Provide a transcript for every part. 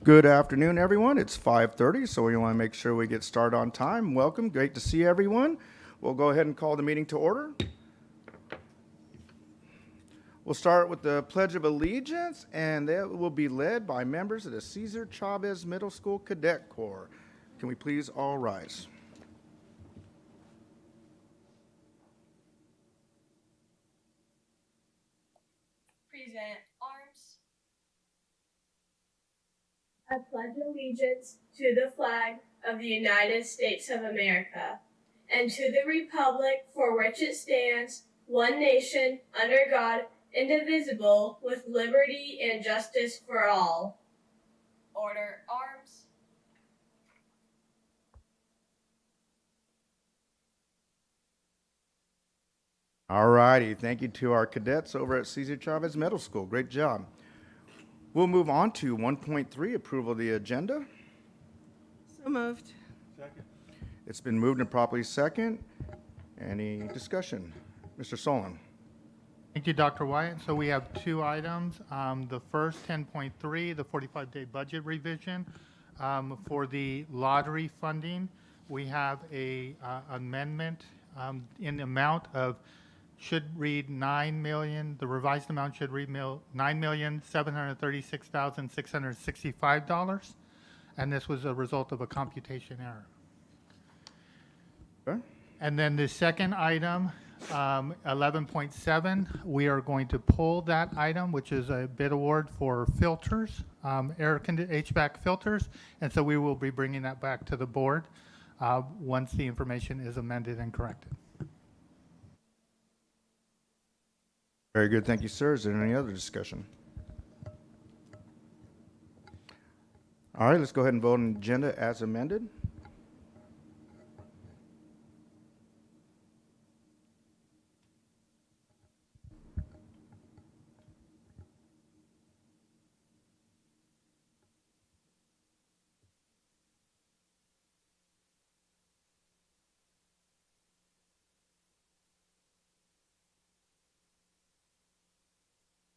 Good afternoon, everyone. It's 5:30, so we want to make sure we get started on time. Welcome. Great to see everyone. We'll go ahead and call the meeting to order. We'll start with the Pledge of Allegiance, and that will be led by members of the Cesar Chavez Middle School Cadet Corps. Can we please all rise? Present arms. I pledge allegiance to the flag of the United States of America and to the republic for which it stands, one nation, under God, indivisible, with liberty and justice for all. Order arms. All righty. Thank you to our cadets over at Cesar Chavez Middle School. Great job. We'll move on to 1.3, approval of the agenda. So moved. Second. It's been moved and properly second. Any discussion? Mr. Solon. Thank you, Dr. Wyatt. So we have two items. The first, 10.3, the 45-day budget revision. For the lottery funding, we have a amendment in the amount of, should read 9 million, the revised amount should read $9,736,665, and this was a result of a computation error. Okay. And then the second item, 11.7, we are going to pull that item, which is a bid award for filters, HVAC filters, and so we will be bringing that back to the board once the information is amended and corrected. Very good. Thank you, sir. Is there any other discussion? All right, let's go ahead and vote on the agenda as amended.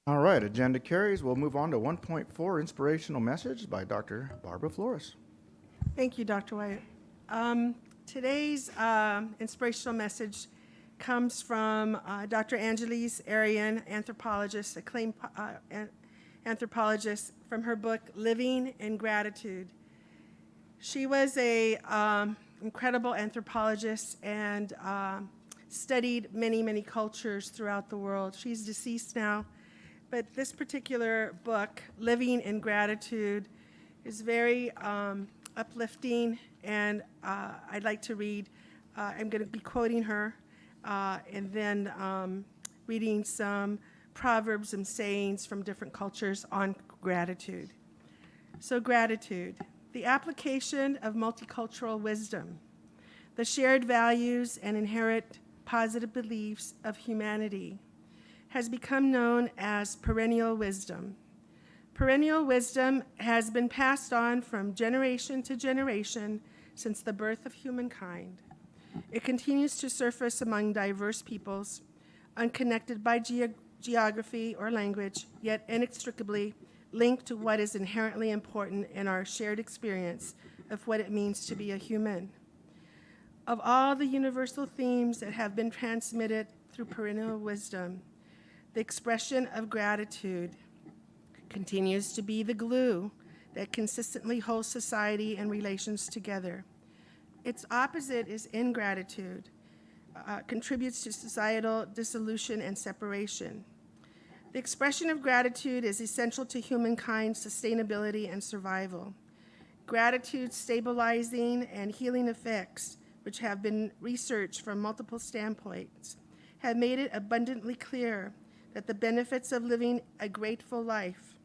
All right, agenda carries. We'll move on to 1.4, inspirational message by Dr. Barbara Flores. Thank you, Dr. Wyatt. Today's inspirational message comes from Dr. Angelise Arian, anthropologist, acclaimed anthropologist, from her book, Living in Gratitude. She was a incredible anthropologist and studied many, many cultures throughout the world. She's deceased now. But this particular book, Living in Gratitude, is very uplifting, and I'd like to read. I'm going to be quoting her, and then reading some proverbs and sayings from different cultures on gratitude. So gratitude, the application of multicultural wisdom, the shared values and inherent positive beliefs of humanity, has become known as perennial wisdom. Perennial wisdom has been passed on from generation to generation since the birth of humankind. It continues to surface among diverse peoples, unconnected by geography or language, yet inextricably linked to what is inherently important in our shared experience of what it means to be a human. Of all the universal themes that have been transmitted through perennial wisdom, the expression of gratitude continues to be the glue that consistently holds society and relations together. Its opposite is ingratitude, contributes to societal dissolution and separation. The expression of gratitude is essential to humankind's sustainability and survival. Gratitude's stabilizing and healing effects, which have been researched from multiple standpoints, have made it abundantly clear that the benefits of living a grateful life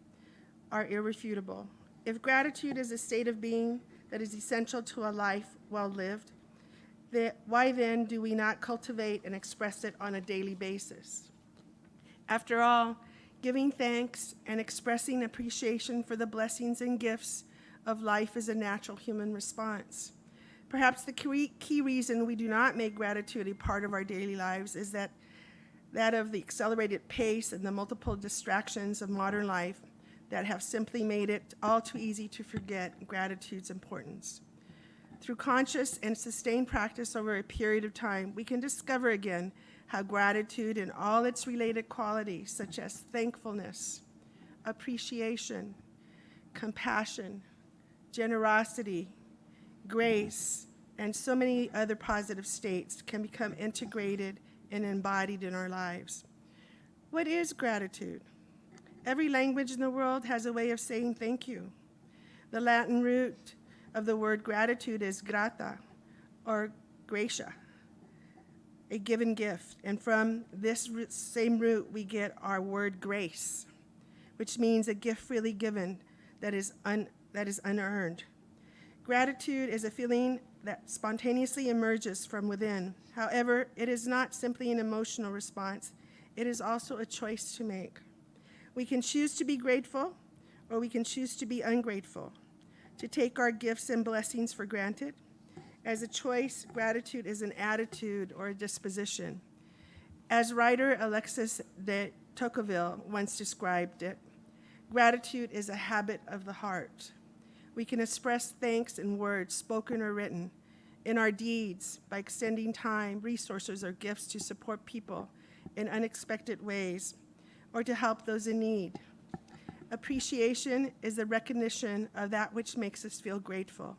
are irrefutable. If gratitude is a state of being that is essential to a life well lived, why then do we not cultivate and express it on a daily basis? After all, giving thanks and expressing appreciation for the blessings and gifts of life is a natural human response. Perhaps the key reason we do not make gratitude a part of our daily lives is that of the accelerated pace and the multiple distractions of modern life that have simply made it all too easy to forget gratitude's importance. Through conscious and sustained practice over a period of time, we can discover again how gratitude and all its related qualities, such as thankfulness, appreciation, compassion, generosity, grace, and so many other positive states, can become integrated and embodied in our lives. What is gratitude? Every language in the world has a way of saying thank you. The Latin root of the word gratitude is grata, or gratia, a given gift. And from this same root, we get our word grace, which means a gift freely given that is unearned. Gratitude is a feeling that spontaneously emerges from within. However, it is not simply an emotional response. It is also a choice to make. We can choose to be grateful, or we can choose to be ungrateful, to take our gifts and blessings for granted. As a choice, gratitude is an attitude or a disposition. As writer Alexis de Tocqueville once described it, gratitude is a habit of the heart. We can express thanks in words, spoken or written, in our deeds, by extending time, resources, or gifts to support people in unexpected ways, or to help those in need. Appreciation is the recognition of that which makes us feel grateful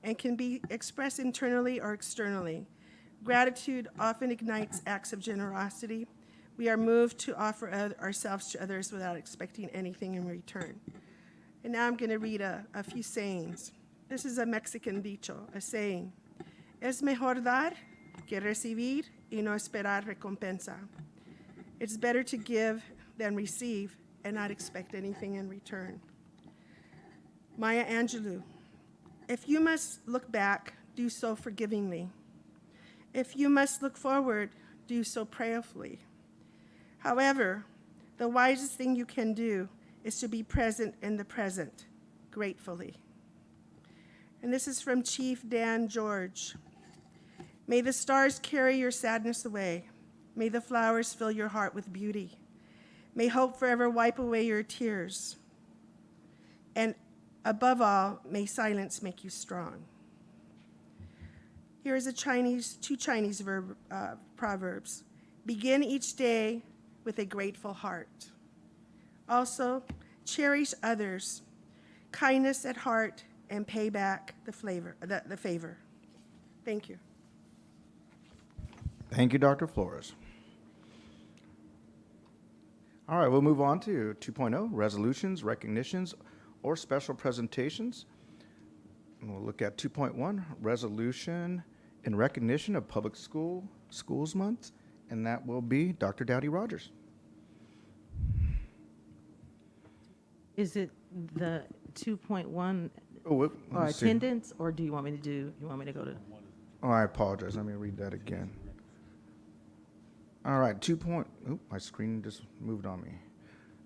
and can be expressed internally or externally. Gratitude often ignites acts of generosity. We are moved to offer ourselves to others without expecting anything in return. And now I'm going to read a few sayings. This is a Mexican dicho, a saying. Es mejor dar que recibir y no esperar recompensa. It's better to give than receive and not expect anything in return. Maya Angelou. If you must look back, do so forgivingly. If you must look forward, do so prayerfully. However, the wisest thing you can do is to be present in the present, gratefully. And this is from Chief Dan George. May the stars carry your sadness away. May the flowers fill your heart with beauty. May hope forever wipe away your tears. And above all, may silence make you strong. Here is two Chinese proverbs. Begin each day with a grateful heart. Also, cherish others, kindness at heart, and pay back the favor. Thank you. Thank you, Dr. Flores. All right, we'll move on to 2.0, resolutions, recognitions, or special presentations. And we'll look at 2.1, resolution in recognition of Public Schools Month, and that will be Dr. Dowdy Rogers. Is it the 2.1 Oh, let or me see. attendance, or do you want me to go to? Oh, I apologize. Let me read that again. All right, my screen just moved on me.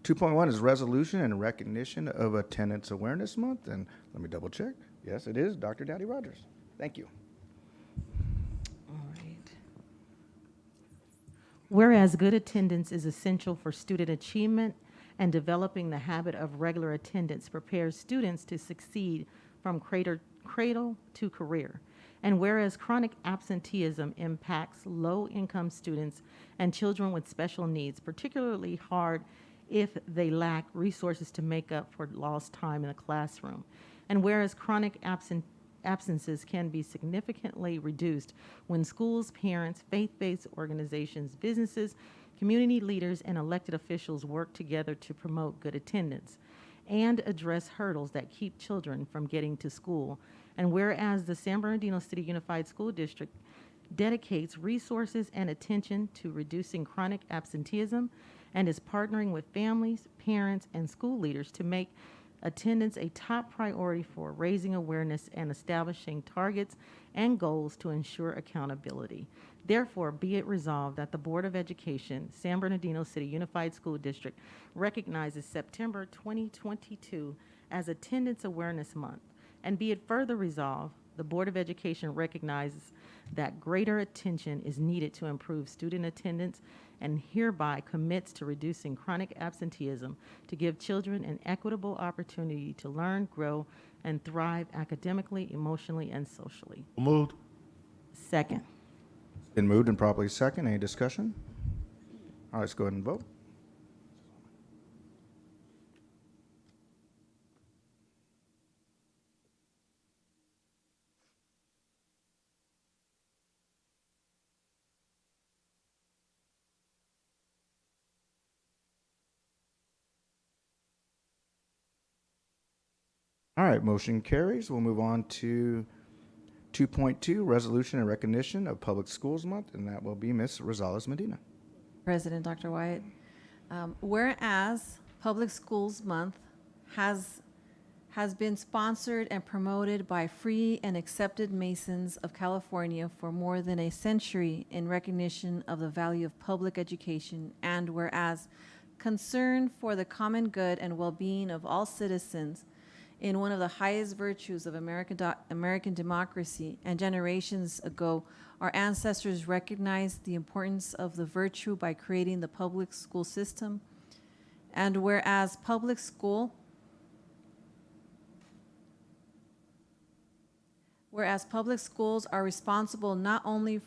2.1 is resolution and recognition of Attendance Awareness Month, and let me double check. Yes, it is Dr. Dowdy Rogers. Thank you. All right. Whereas good attendance is essential for student achievement and developing the habit of regular attendance prepares students to succeed from cradle to career. And whereas chronic absenteeism impacts low-income students and children with special needs, particularly hard if they lack resources to make up for lost time in the classroom. And whereas chronic absences can be significantly reduced when schools, parents, faith-based organizations, businesses, community leaders, and elected officials work together to promote good attendance and address hurdles that keep children from getting to school. And whereas the San Bernardino City Unified School District dedicates resources and attention to reducing chronic absenteeism and is partnering with families, parents, and school leaders to make attendance a top priority for raising awareness and establishing targets and goals to ensure accountability. Therefore, be it resolved that the Board of Education, San Bernardino City Unified School District, recognizes September 2022 as Attendance Awareness Month. And be it further resolved the Board of Education recognizes that greater attention is needed to improve student attendance and hereby commits to reducing chronic absenteeism to give children an equitable opportunity to learn, grow, and thrive academically, emotionally, and socially. Moved. Second. Been moved and properly second. Any discussion? All right, let's go ahead and vote. All right, motion carries. We'll move on to 2.2, Resolution in Recognition of Public Schools Month, and that will be Ms. Rosales Medina. President Dr. Wyatt. Whereas Public Schools Month has been sponsored and promoted by free and accepted Masons of California for more than a century in recognition of the value of public education, and whereas concern for the common good and well-being of all citizens in one of the highest virtues of American democracy, and generations ago, our ancestors recognized the importance of the virtue by creating the public school system. And whereas public schools are responsible not only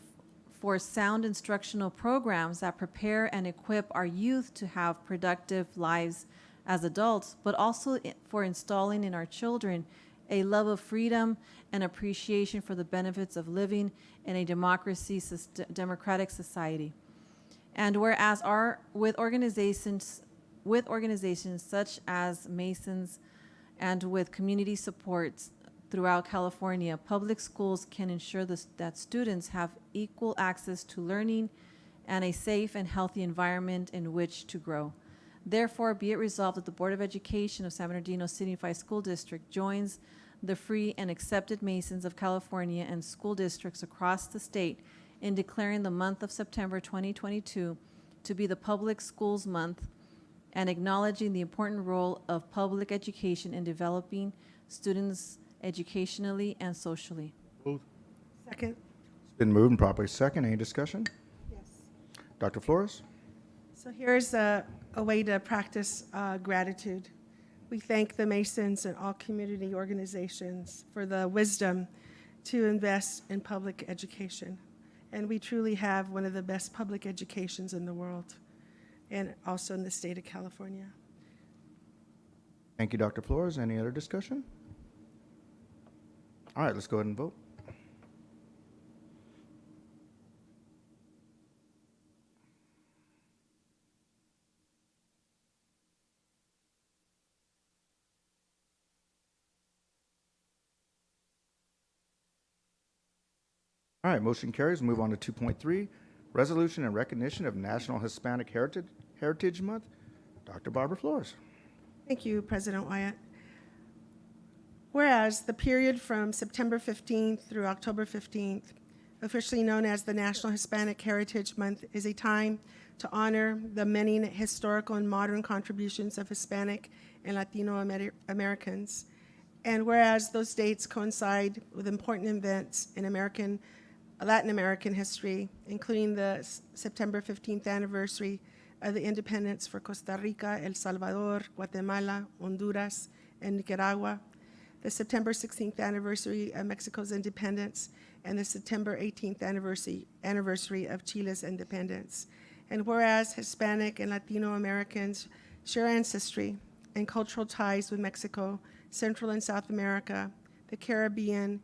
for sound instructional programs that prepare and equip our youth to have productive lives as adults, but also for installing in our children a love of freedom and appreciation for the benefits of living in a democratic society. And whereas with organizations such as Masons and with community supports throughout California, public schools can ensure that students have equal access to learning and a safe and healthy environment in which to grow. Therefore, be it resolved that the Board of Education of San Bernardino City Unified School District joins the free and accepted Masons of California and school districts across the state in declaring the month of September 2022 to be the Public Schools Month and acknowledging the important role of public education in developing students educationally and socially. Moved. Second. It's been moved and properly second. Any discussion? Yes. Dr. Flores? So here's a way to practice gratitude. We thank the Masons and all community organizations for the wisdom to invest in public education. And we truly have one of the best public educations in the world, and also in the state of California. Thank you, Dr. Flores. Any other discussion? All right, let's go ahead and vote. All right, motion carries. Move on to 2.3, Resolution in Recognition of National Hispanic Heritage Month. Dr. Barbara Flores. Thank you, President Wyatt. Whereas the period from September 15th through October 15th, officially known as the National Hispanic Heritage Month, is a time to honor the many historical and modern contributions of Hispanic and Latino Americans. And whereas those dates coincide with important events in Latin American history, including the September 15th anniversary of the independence for Costa Rica, El Salvador, Guatemala, Honduras, and Nicaragua, the September 16th anniversary of Mexico's independence, and the September 18th anniversary of Chile's independence. And whereas Hispanic and Latino Americans share ancestry and cultural ties with Mexico, Central and South America, the Caribbean,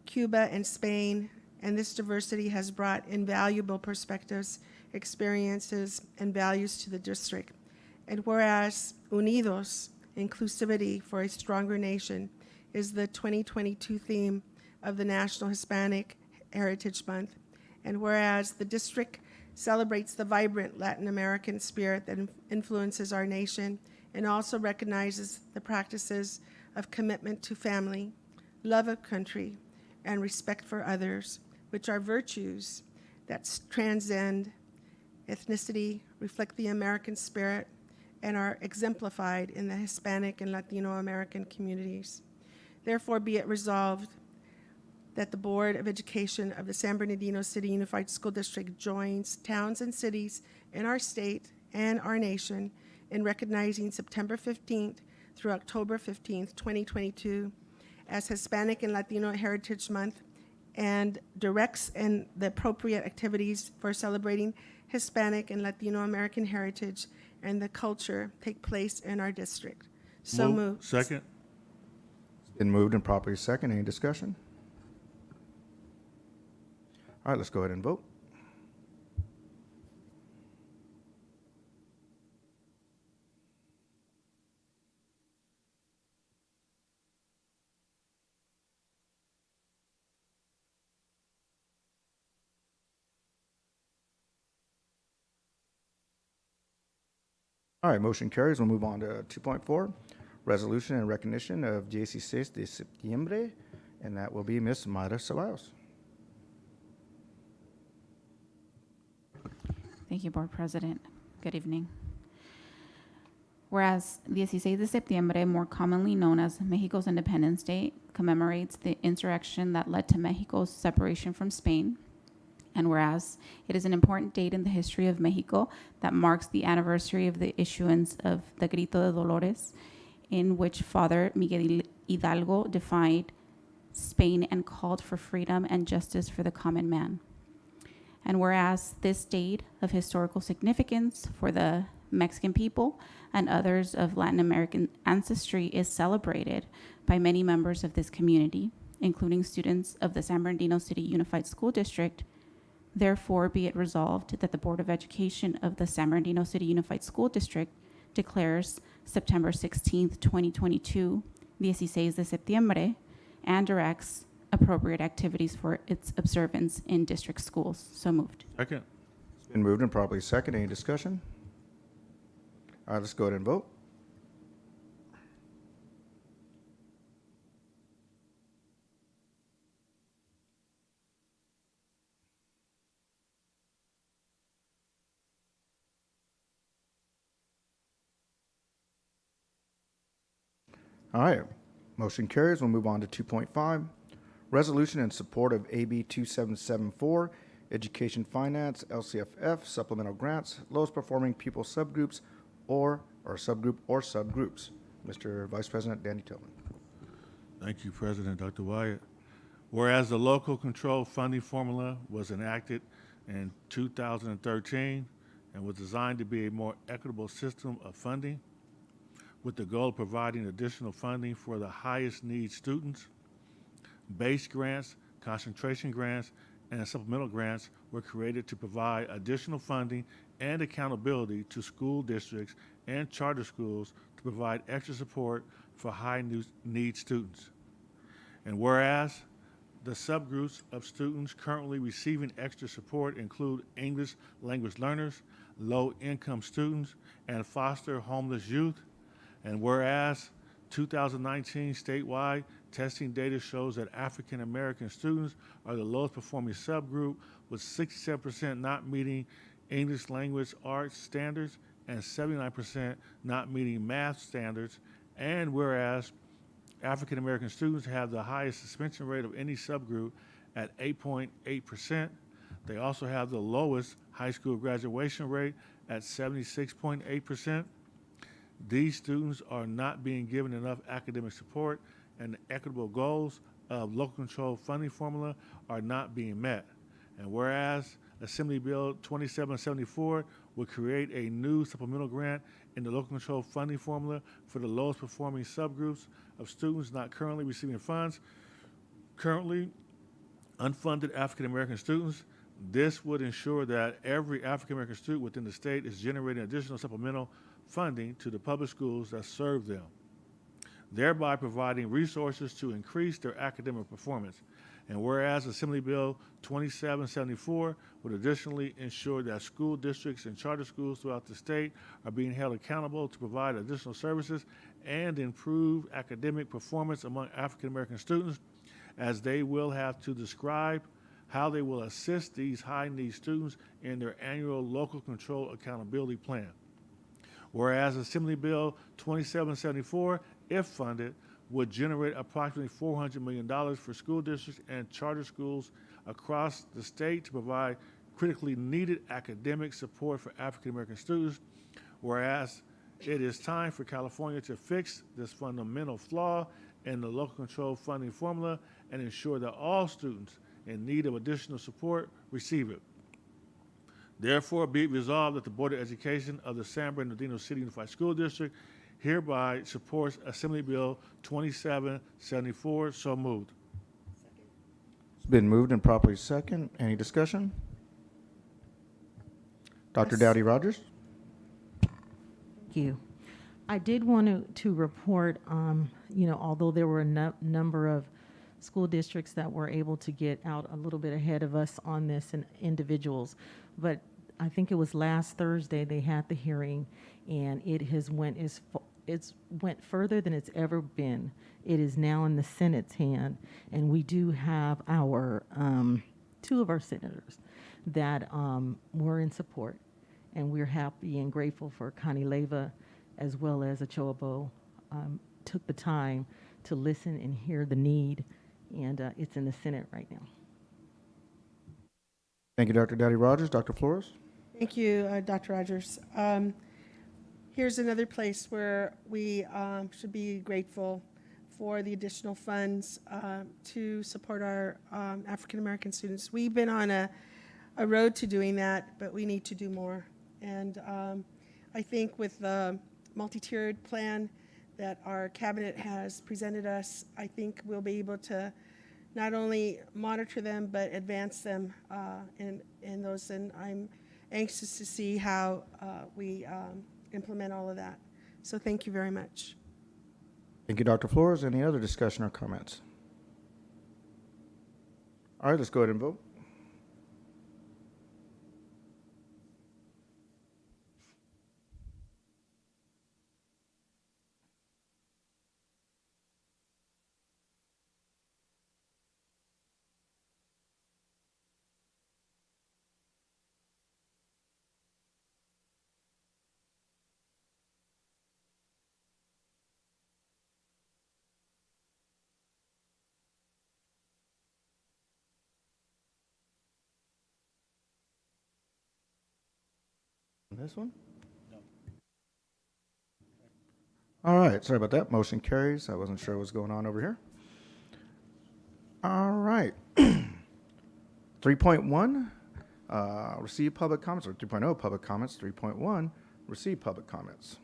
Cuba, and Spain, and this diversity has brought invaluable perspectives, experiences, and values to the district. And whereas Unidos, Inclusivity for a Stronger Nation, is the 2022 theme of the National Hispanic Heritage Month, and whereas the district celebrates the vibrant Latin American spirit that influences our nation and also recognizes the practices of commitment to family, love of country, and respect for others, which are virtues that transcend ethnicity, reflect the American spirit, and are exemplified in the Hispanic and Latino American communities. Therefore, be it resolved that the Board of Education of the San Bernardino City Unified School District joins towns and cities in our state and our nation in recognizing September 15th through October 15th, 2022 as Hispanic and Latino Heritage Month, and directs and the appropriate activities for celebrating Hispanic and Latino American heritage and the culture take place in our district. So moved. Second. Been moved and properly second. Any discussion? All right, let's go ahead and vote. All right, motion carries. We'll move on to 2.4, resolution in recognition of 16 de septiembre, and that will be Ms. Mayra Ceballos. Thank you, Board President. Good evening. Whereas 16 de septiembre, more commonly known as Mexico's Independence Day, commemorates the insurrection that led to Mexico's separation from Spain. And whereas it is an important date in the history of Mexico that marks the anniversary of the issuance of the Grito de Dolores, in which Father Miguel Hidalgo defied Spain and called for freedom and justice for the common man. And whereas this date of historical significance for the Mexican people and others of Latin American ancestry is celebrated by many members of this community, including students of the San Bernardino City Unified School District, therefore be it resolved that the Board of Education of the San Bernardino City Unified School District declares September 16th, 2022, 16 de septiembre, and directs appropriate activities for its observance in district schools. So moved. Second. It's been moved and properly second. Any discussion? All right, let's go ahead and vote. All right, motion carries. We'll move on to 2.5, resolution in support of AB 2774, Education Finance, LCFF, supplemental grants, lowest performing pupil subgroups or subgroups. Mr. Vice President Danny Tillman. Thank you, President Dr. Wyatt. Whereas the local control funding formula was enacted in 2013 and was designed to be a more equitable system of funding with the goal of providing additional funding for the highest need students, base grants, concentration grants, and supplemental grants were created to provide additional funding and accountability to school districts and charter schools to provide extra support for high need students. And whereas the subgroups of students currently receiving extra support include English language learners, low-income students, and foster homeless youth. And whereas 2019 statewide testing data shows that African American students are the lowest performing subgroup, with 67% not meeting English language arts standards and 79% not meeting math standards. And whereas African American students have the highest suspension rate of any subgroup at 8.8%, they also have the lowest high school graduation rate at 76.8%. These students are not being given enough academic support, and the equitable goals of local control funding formula are not being met. And whereas Assembly Bill 2774 would create a new supplemental grant in the local control funding formula for the lowest performing subgroups of students not currently receiving funds, currently unfunded African American students, this would ensure that every African American student within the state is generating additional supplemental funding to the public schools that serve them, thereby providing resources to increase their academic performance. And whereas Assembly Bill 2774 would additionally ensure that school districts and charter schools throughout the state are being held accountable to provide additional services and improve academic performance among African American students, as they will have to describe how they will assist these high-need students in their annual local control accountability plan. Whereas Assembly Bill 2774, if funded, would generate approximately $400 million for school districts and charter schools across the state to provide critically needed academic support for African American students, whereas it is time for California to fix this fundamental flaw in the local control funding formula and ensure that all students in need of additional support receive it. Therefore, be it resolved that the Board of Education of the San Bernardino City Unified School District hereby supports Assembly Bill 2774. So moved. It's been moved and properly second. Any discussion? Dr. Yes. Dowdy Rogers? Thank you. I did want to report, although there were a number of school districts that were able to get out a little bit ahead of us on this and individuals, but I think it was last Thursday they had the hearing, and it's went further than it's ever been. It is now in the Senate's hand, and we do have our two of our senators that were in support, and we're happy and grateful for Connie Leyva as well as Achoabo took the time to listen and hear the need, and it's in the Senate right now. Thank you, Dr. Dowdy Rogers. Dr. Flores? Thank you, Dr. Rogers. Here's another place where we should be grateful for the additional funds to support our African American students. We've been on a road to doing that, but we need to do more. And I think with the multi-tiered plan that our cabinet has presented us, I think we'll be able to not only monitor them, but advance them in those. And I'm anxious to see how we implement all of that. So thank you very much. Thank you, Dr. Flores. Any other discussion or comments? All right, let's go ahead and vote. This one? No. All right, sorry about that. Motion carries. I wasn't sure what was going on over here. All right. 3.1, receive public comments, or 3.0, public comments. 3.1, receive public comments.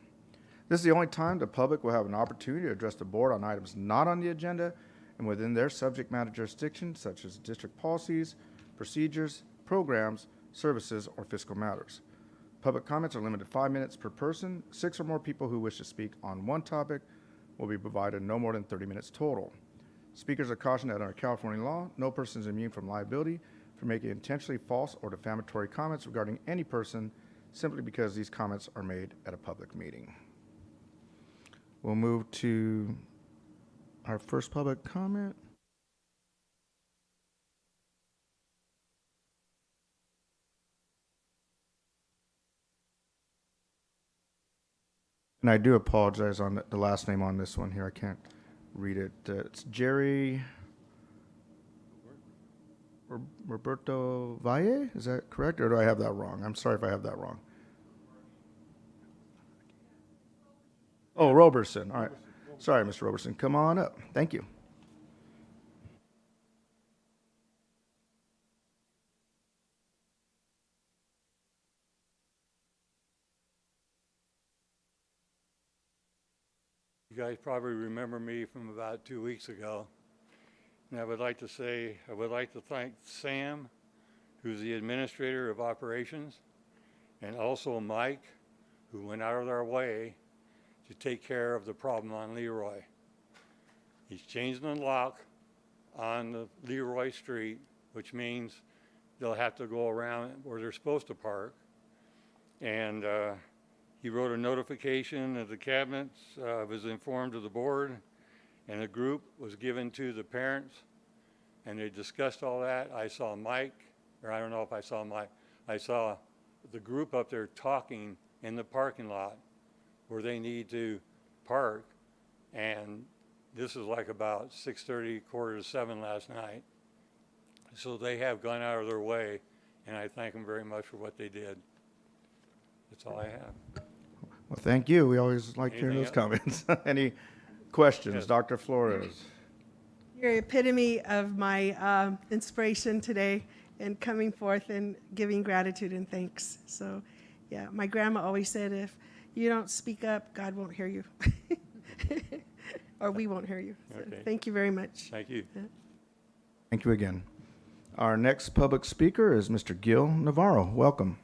This is the only time the public will have an opportunity to address the board on items not on the agenda and within their subject matter jurisdiction, such as district policies, procedures, programs, services, or fiscal matters. Public comments are limited to 5 minutes per person. 6 or more people who wish to speak on one topic will be provided no more than 30 minutes total. Speakers are cautioned that under California law, no person is immune from liability for making intentionally false or defamatory comments regarding any person simply because these comments are made at a public meeting. We'll move to our first public comment. And I do apologize on the last name on this one here. I can't read it. It's Jerry Roberto Valle. Is that correct, or do I have that wrong? I'm sorry if I have that wrong. Oh, Roberson. All right. Sorry, Mr. Roberson. Come on up. Thank you. You guys probably remember me from about 2 weeks ago. And I would like to thank Sam, who's the administrator of operations, and also Mike, who went out of their way to take care of the problem on Leroy. He's changed the lock on the Leroy Street, which means they'll have to go around where they're supposed to park. And he wrote a notification that the cabinet was informed to the board, and a group was given to the parents, and they discussed all that. I saw Mike, or I don't know if I saw Mike, I saw the group up there talking in the parking lot where they need to park, and this is like about 6:30, 6:45 last night. So they have gone out of their way, and I thank them very much for what they did. That's all I have. Well, thank you. We always like hearing those Anything comments. Any questions? Yes. Dr. Flores? You're the epitome of my inspiration today and coming forth and giving gratitude and thanks. So, yeah, my grandma always said, if you don't speak up, God won't hear you. Or we won't hear you. So Okay. Thank you very much. Thank you. Thank you again. Our next public speaker is Mr. Gil Navarro. Welcome.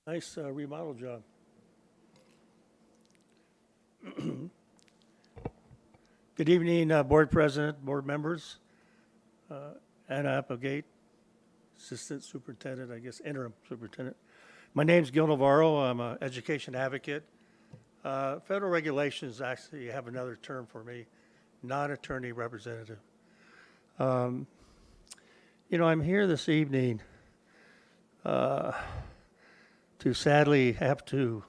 Nice remodel job. Good evening, Board President, Board members, Anna Applegate, Assistant Superintendent, I guess Interim Superintendent. My name's Gil Navarro. I'm an education advocate. Federal regulations actually have another term for me, non-attorney representative. You know, I'm here this evening to sadly have to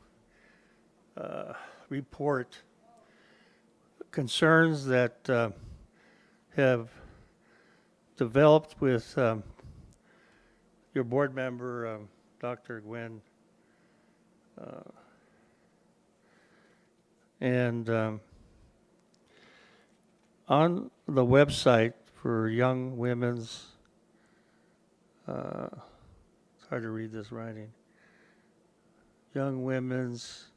report concerns that have developed with your board member, Dr. Gwen, and on the website for Young Women's, it's hard to read this writing, Young Women's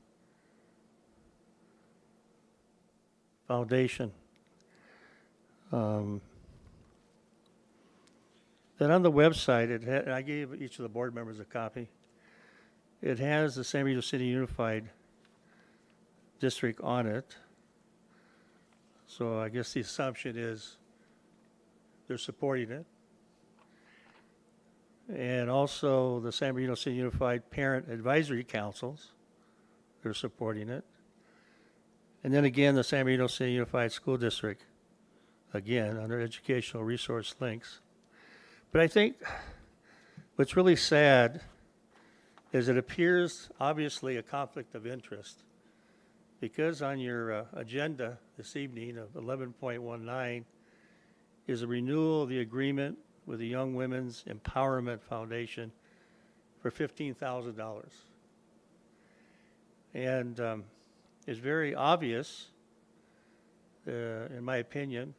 Foundation. Then on the website, and I gave each of the board members a copy. It has the San Diego City Unified District on it. So I guess the assumption is they're supporting it. And also the San Bernardino City Unified Parent Advisory Councils, they're supporting it. And then again, the San Bernardino City Unified School District, again, under educational resource links. But I think what's really sad is it appears obviously a conflict of interest, because on your agenda this evening of 11.19 is a renewal of the agreement with the Young Women's Empowerment Foundation for $15,000. And it's very obvious, in my opinion,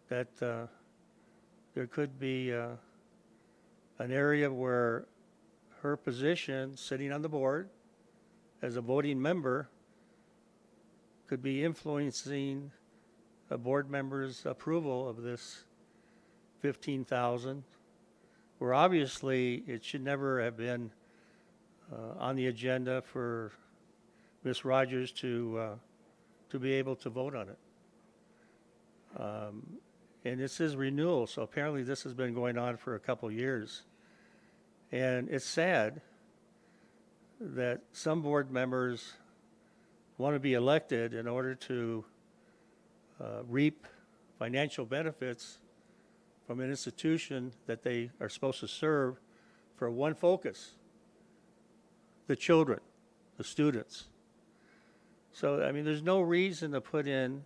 that there could be an area where her position, sitting on the board as a voting member, could be influencing a board member's approval of this $15,000, where obviously it should never have been on the agenda for Ms. Rogers to be able to vote on it. And this is renewal, so apparently this has been going on for a couple years. And it's sad that some board members want to be elected in order to reap financial benefits from an institution that they are supposed to serve for one focus: the children, the students. So, I mean, there's no reason to put in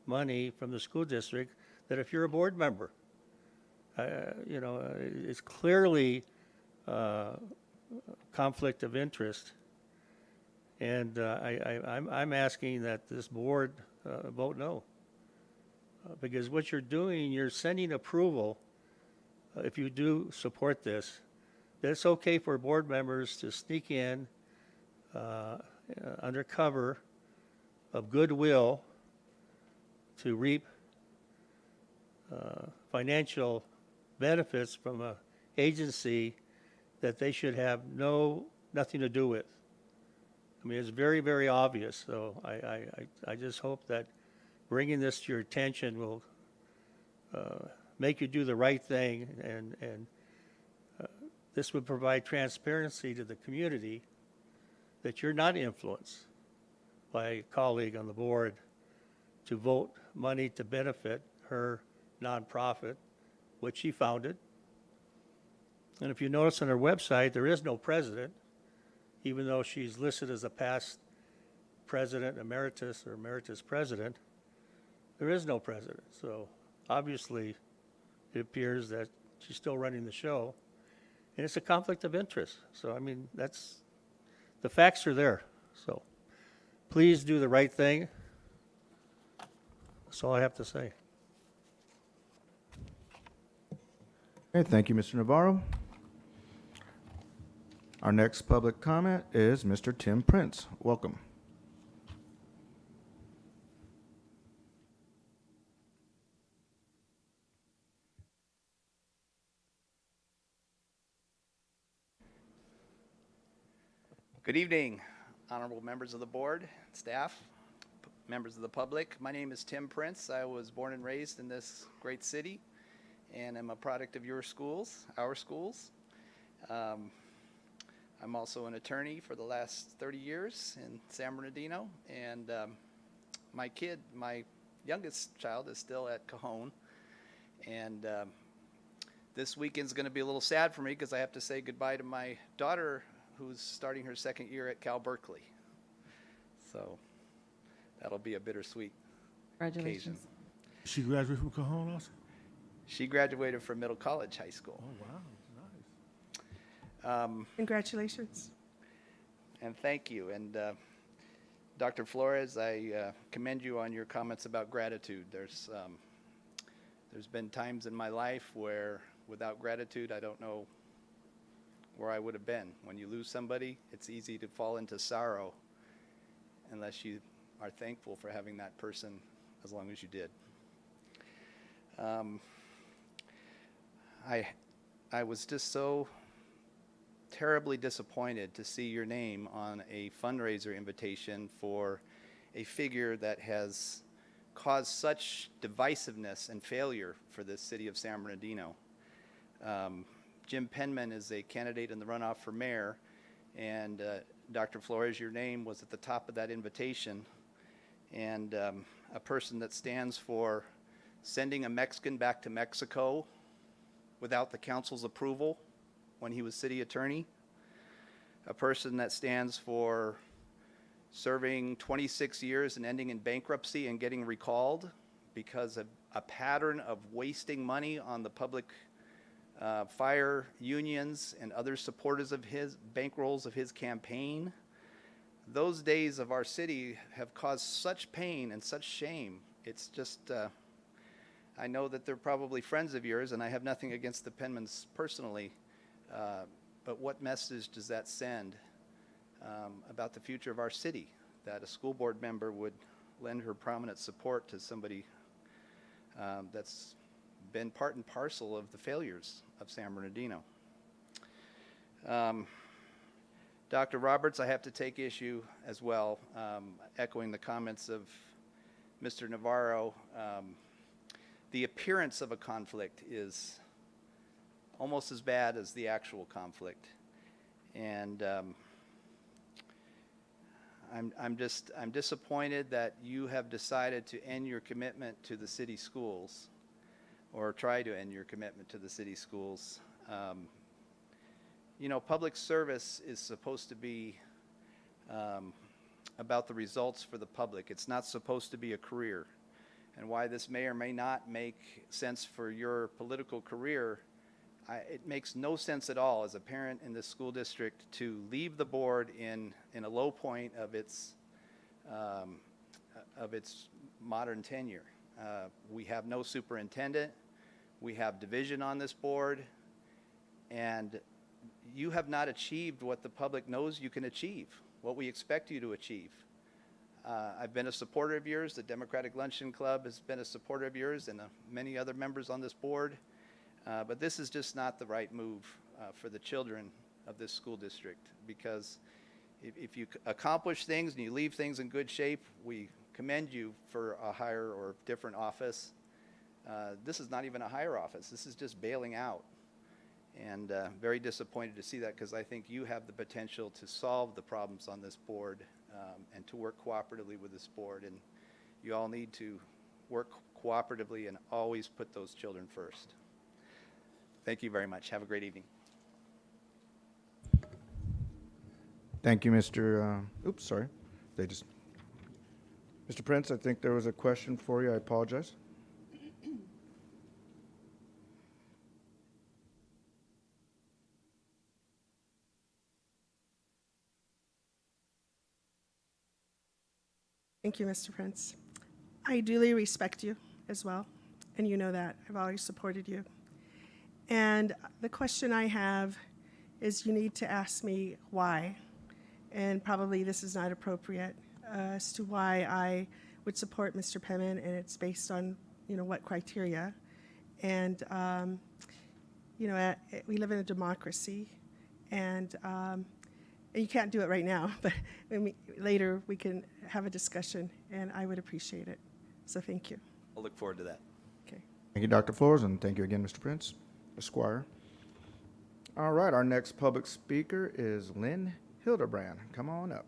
money from the school district that if you're a board member, you know, it's clearly conflict of interest. And I'm asking that this board vote no. Because what you're doing, you're sending approval, if you do support this, that it's okay for board members to sneak in under cover of goodwill to reap financial benefits from an agency that they should have nothing to do with. I mean, it's very, very obvious. So I just hope that bringing this to your attention will make you do the right thing and this would provide transparency to the community that you're not influenced by a colleague on the board to vote money to benefit her nonprofit, which she founded. And if you notice on her website, there is no president, even though she's listed as a past president emeritus or emeritus president. There is no president. So obviously, it appears that she's still running the show. And it's a conflict of interest. So, I mean, the facts are there. So please do the right thing. That's all I have to say. Okay, thank you, Mr. Navarro. Our next public comment is Mr. Tim Prince. Welcome. Good evening, honorable members of the board, staff, members of the public. My name is Tim Prince. I was born and raised in this great city and am a product of your schools, our schools. I'm also an attorney for the last 30 years in San Bernardino, and my youngest child is still at Cajon, and this weekend's going to be a little sad for me because I have to say goodbye to my daughter, who's starting her second year at Cal Berkeley. So that'll be a bittersweet occasion. Congratulations. She graduated from Cajon also? She graduated from Middle College High School. Oh, wow, nice. Congratulations. And thank you. And Dr. Flores, I commend you on your comments about gratitude. There's been times in my life where without gratitude, I don't know where I would have been. When you lose somebody, it's easy to fall into sorrow unless you are thankful for having that person as long as you did. I was just so terribly disappointed to see your name on a fundraiser invitation for a figure that has caused such divisiveness and failure for the city of San Bernardino. Jim Penman is a candidate in the runoff for mayor, and Dr. Flores, your name was at the top of that invitation, and a person that stands for sending a Mexican back to Mexico without the council's approval when he was city attorney, a person that stands for serving 26 years and ending in bankruptcy and getting recalled because of a pattern of wasting money on the public fire unions and other supporters of his bankrolls of his campaign. Those days of our city have caused such pain and such shame. It's just, I know that they're probably friends of yours, and I have nothing against the Penmans personally, but what message does that send about the future of our city, that a school board member would lend her prominent support to somebody that's been part and parcel of the failures of San Bernardino. Dr. Roberts, I have to take issue as well, echoing the comments of Mr. Navarro. The appearance of a conflict is almost as bad as the actual conflict. And I'm disappointed that you have decided to end your commitment to the city schools, or try to end your commitment to the city schools. You know, public service is supposed to be about the results for the public. It's not supposed to be a career. And why this may or may not make sense for your political career, it makes no sense at all as a parent in this school district to leave the board in a low point of its modern tenure. We have no superintendent. We have division on this board, and you have not achieved what the public knows you can achieve, what we expect you to achieve. I've been a supporter of yours. The Democratic Luncheon Club has been a supporter of yours, and many other members on this board. But this is just not the right move for the children of this school district, because if you accomplish things and you leave things in good shape, we commend you for a higher or different office. This is not even a higher office. This is just bailing out. And very disappointed to see that, because I think you have the potential to solve the problems on this board and to work cooperatively with this board. And you all need to work cooperatively and always put those children first. Thank you very much. Have a great evening. Thank you, Mr. Oops, sorry. Mr. Prince, I think there was a question for you. I apologize. Thank you, Mr. Prince. I duly respect you as well, and you know that. I've always supported you. And the question I have is you need to ask me why, and probably this is not appropriate, as to why I would support Mr. Penman, and it's based on, what criteria. And, we live in a democracy, and you can't do it right now, but later we can have a discussion, and I would appreciate it. So thank you. I'll look forward to that. Okay. Thank you, Dr. Flores, and thank you again, Mr. Prince, Esquire. All right, our next public speaker is Lynn Hildebrand. Come on up.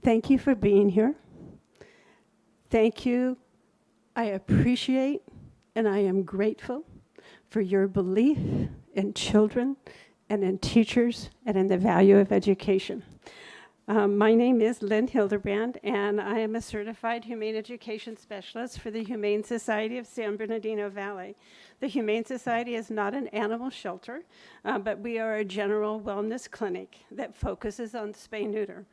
Thank you for being here. Thank you. I appreciate and I am grateful for your belief in children and in teachers and in the value of education. My name is Lynn Hildebrand, and I am a certified humane education specialist for the Humane Society of San Bernardino Valley. The Humane Society is not an animal shelter, but we are a general wellness clinic that focuses on spay-neuter.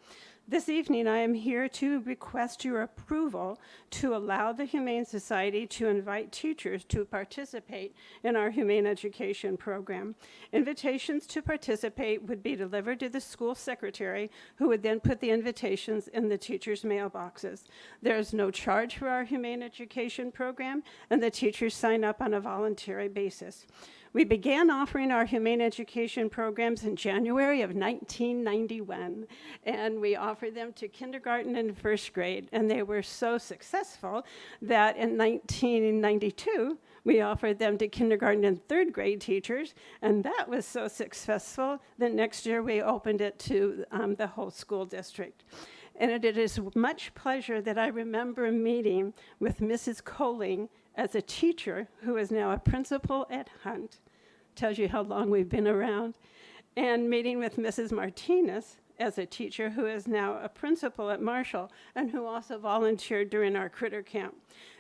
This evening, I am here to request your approval to allow the Humane Society to invite teachers to participate in our humane education program. Invitations to participate would be delivered to the school secretary, who would then put the invitations in the teachers' mailboxes. There is no charge for our humane education program, and the teachers sign up on a voluntary basis. We began offering our humane education programs in January of 1991, and we offered them to kindergarten and first grade, and they were so successful that in 1992, we offered them to kindergarten and third grade teachers, and that was so successful that next year we opened it to the whole school district. And it is much pleasure that I remember meeting with Mrs. Coling as a teacher who is now a principal at Hunt, tells you how long we've been around, and meeting with Mrs. Martinez as a teacher who is now a principal at Marshall and who also volunteered during our critter camp.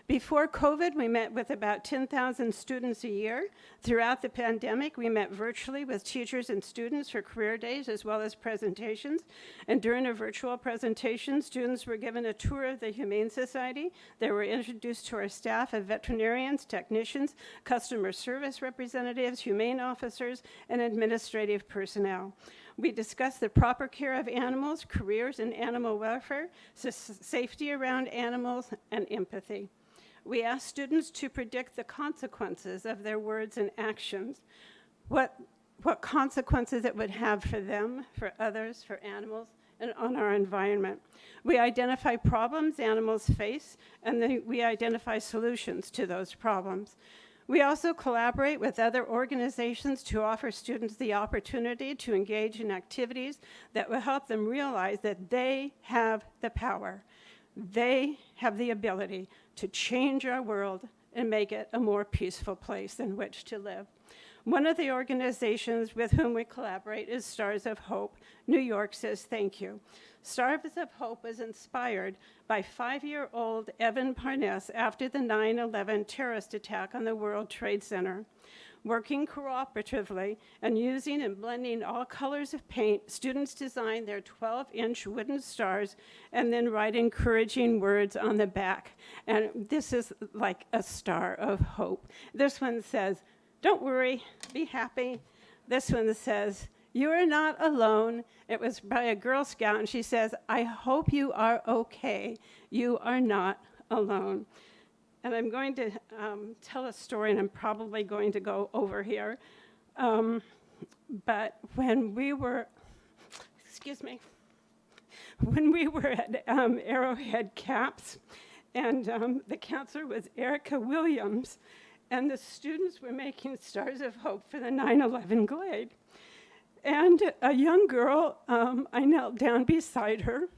Before COVID, we met with about 10,000 students a year. Throughout the pandemic, we met virtually with teachers and students for career days as well as presentations. And during a virtual presentation, students were given a tour of the Humane Society. They were introduced to our staff of veterinarians, technicians, customer service representatives, humane officers, and administrative personnel. We discussed the proper care of animals, careers in animal welfare, safety around animals, and empathy. We asked students to predict the consequences of their words and actions, what consequences it would have for them, for others, for animals, and on our environment. We identify problems animals face, and then we identify solutions to those problems. We also collaborate with other organizations to offer students the opportunity to engage in activities that will help them realize that they have the power. They have the ability to change our world and make it a more peaceful place in which to live. One of the organizations with whom we collaborate is Stars of Hope. New York says thank you. Stars of Hope was inspired by 5-year-old Evan Parness after the 9/11 terrorist attack on the World Trade Center. Working cooperatively and using and blending all colors of paint, students designed their 12-inch wooden stars and then write encouraging words on the back. And this is like a star of hope. This one says, "Don't worry, be happy." This one says, "You are not alone." It was by a Girl Scout, and she says, "I hope you are okay. You are not alone." And I'm going to tell a story, and I'm probably going to go over here. But when we were excuse me, when we were at Arrowhead Caps, and the counselor was Erica Williams, and the students were making Stars of Hope for the 9/11 Glade. And a young girl, I knelt down beside her,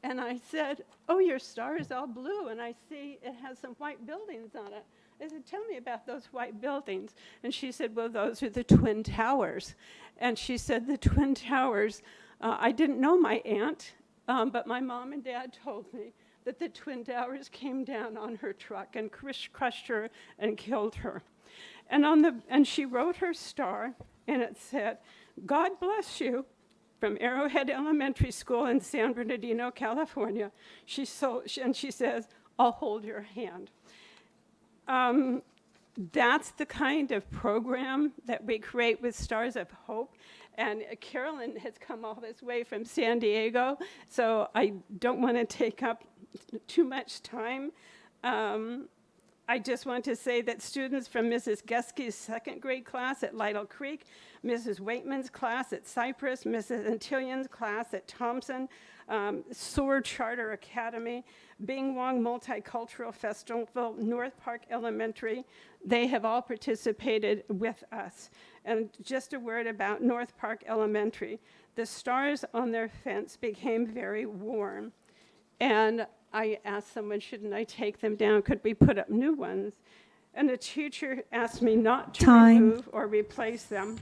and I said, "Oh, your star is all blue, and I see it has some white buildings on it." I said, "Tell me about those white buildings." And she said, "Well, those are the Twin Towers." And she said, "The Twin Towers, I didn't know my aunt, but my mom and dad told me that the Twin Towers came down on her truck and crushed her and killed her." And she wrote her star, and it said, "God bless you," from Arrowhead Elementary School in San Bernardino, California. And she says, "I'll hold your hand." That's the kind of program that we create with Stars of Hope. And Carolyn has come all this way from San Diego, so I don't want to take up too much time. I just want to say that students from Mrs. Geskey's second grade class at Lytle Creek, Mrs. Waitman's class at Cypress, Mrs. Antillion's class at Thompson, Soar Charter Academy, Bing Wong Multicultural Festival, North Park Elementary, they have all participated with us. And just a word about North Park Elementary. The stars on their fence became very warm. And I asked someone, shouldn't I take them down? Could we put up new ones? And the teacher asked me not to remove or replace them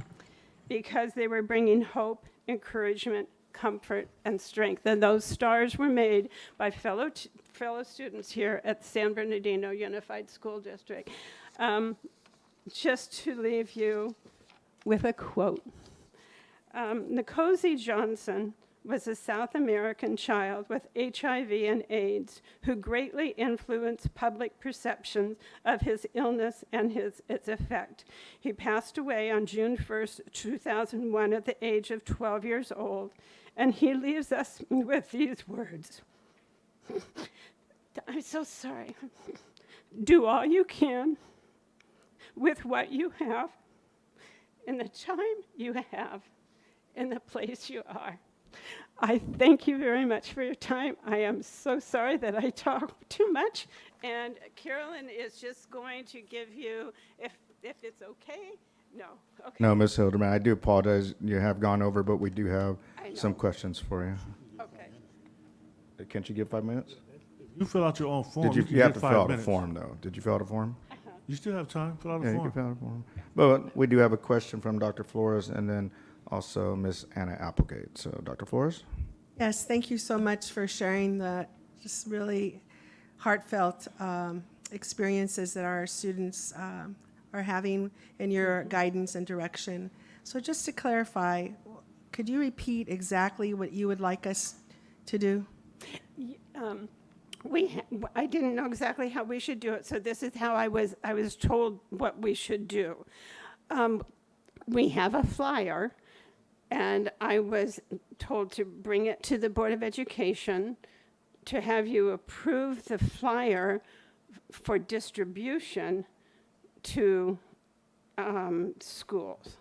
because they were bringing hope, encouragement, comfort, and strength. And those stars were made by fellow students here at San Bernardino Unified School District. Just to leave you with a quote. Nkosi Johnson was a South American child with HIV and AIDS who greatly influenced public perceptions of his illness and its effect. He passed away on June 1st, 2001 at the age of 12 years old, and he leaves us with these words. I'm so sorry. Do all you can with what you have, in the time you have, in the place you are. I thank you very much for your time. I am so sorry that I talk too much, and Carolyn is just going to give you, if it's okay. No, okay. No, Ms. Hildebrand, I do apologize. You have gone over, but we do have some questions for you. Okay. Can't you give 5 minutes? You fill out your own form. You can have get to 5 fill out a minutes. form, though. Did you fill out a form? You still have time. Fill out a Yeah, you form. can fill out a form. But we do have a question from Dr. Flores and then also Ms. Anna Applegate. So, Dr. Flores? Yes, thank you so much for sharing the just really heartfelt experiences that our students are having in your guidance and direction. So just to clarify, could you repeat exactly what you would like us to do? I didn't know exactly how we should do it, so this is how I was told what we should do. We have a flyer, and I was told to bring it to the Board of Education to have you approve the flyer for distribution to schools.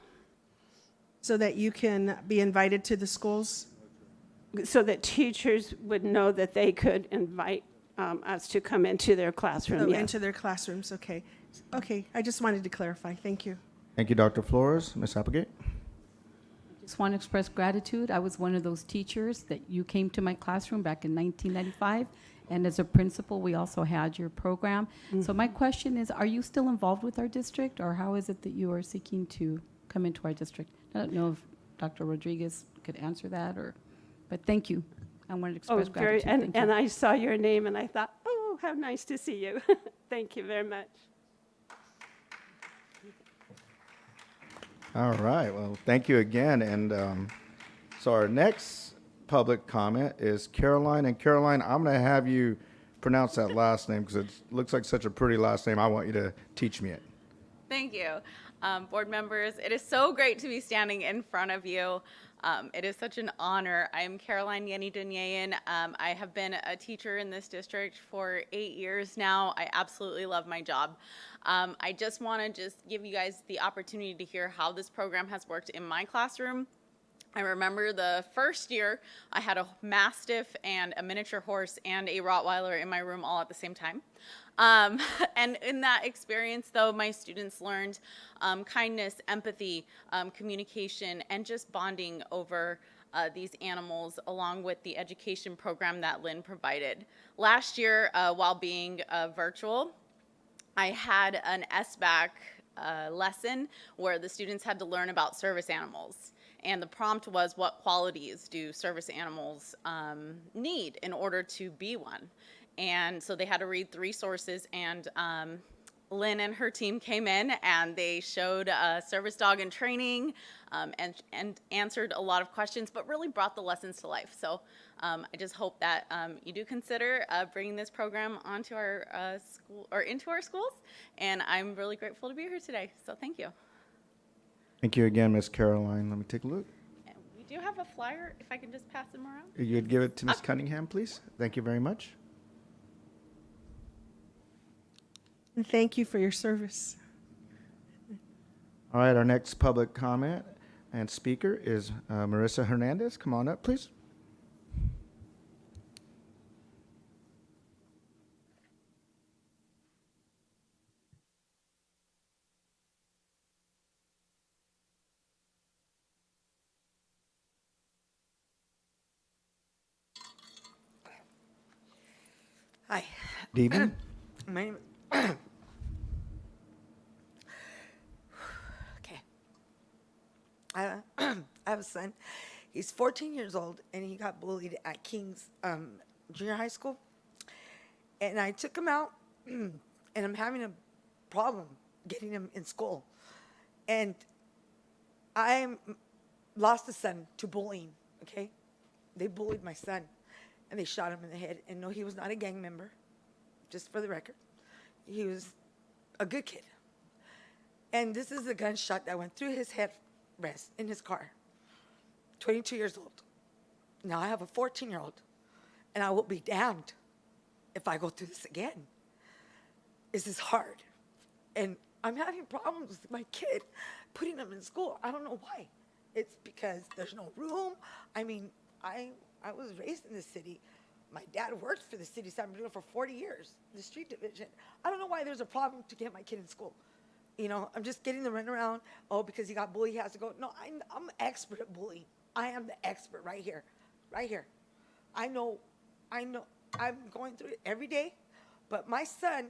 So that you can be invited to the schools? So that teachers would know that they could invite us to come into their classroom. Oh, yes. into their classrooms, okay. Okay, I just wanted to clarify. Thank you. Thank you, Dr. Flores. Ms. Applegate? Just want to express gratitude. I was one of those teachers that you came to my classroom back in 1995. And as a principal, we also had your program. So my question is, are you still involved with our district, or how is it that you are seeking to come into our district? I don't know if Dr. Rodriguez could answer that, but thank you. I wanted to express gratitude. Thank you. And I saw your name and I thought, oh, how nice to see you. Thank you very much. All right. Well, thank you again. And so our next public comment is Caroline. And Caroline, I'm going to have you pronounce that last name because it looks like such a pretty last name. I want you to teach me it. Thank you. Board members, it is so great to be standing in front of you. It is such an honor. I'm Caroline Yenny Dunyayan. I have been a teacher in this district for 8 years now. I absolutely love my job. I just want to give you guys the opportunity to hear how this program has worked in my classroom. I remember the first year I had a Mastiff and a miniature horse and a Rottweiler in my room all at the same time. And in that experience, though, my students learned kindness, empathy, communication, and just bonding over these animals, along with the education program that Lynn provided. Last year, while being virtual, I had an SBAC lesson where the students had to learn about service animals. And the prompt was, what qualities do service animals need in order to be one? And so they had to read 3 sources, and Lynn and her team came in and they showed a service dog in training and answered a lot of questions, but really brought the lessons to life. So I just hope that you do consider bringing this program onto our school or into our schools. And I'm really grateful to be here today. So thank you. Thank you again, Ms. Caroline. Let me take a look. And we do have a flyer, if I can just pass them around. You'd give it to Ms. Cunningham, please. Thank you very much. And thank you for your service. All right, our next public comment and speaker is Marissa Hernandez. Come on up, please. Hi. Good evening. My name. Okay. I have a son. He's 14 years old, and he got bullied at King's Junior High School. And I took him out, and I'm having a problem getting him in school. And I lost a son to bullying, okay? They bullied my son, and they shot him in the head. And no, he was not a gang member, just for the record. He was a good kid. And this is a gunshot that went through his headrest in his car. 22 years old. Now I have a 14-year-old, and I will be damned if I go through this again. This is hard. And I'm having problems with my kid, putting him in school. I don't know why. It's because there's no room. I mean, I was raised in this city. My dad worked for the city of San Bernardino for 40 years, the street division. I don't know why there's a problem to get my kid in school. You know, I'm just getting the runaround. Oh, because he got bullied, he has to go. No, I'm an expert at bullying. I am the expert right here, right here. I know, I'm going through it every day, but my son,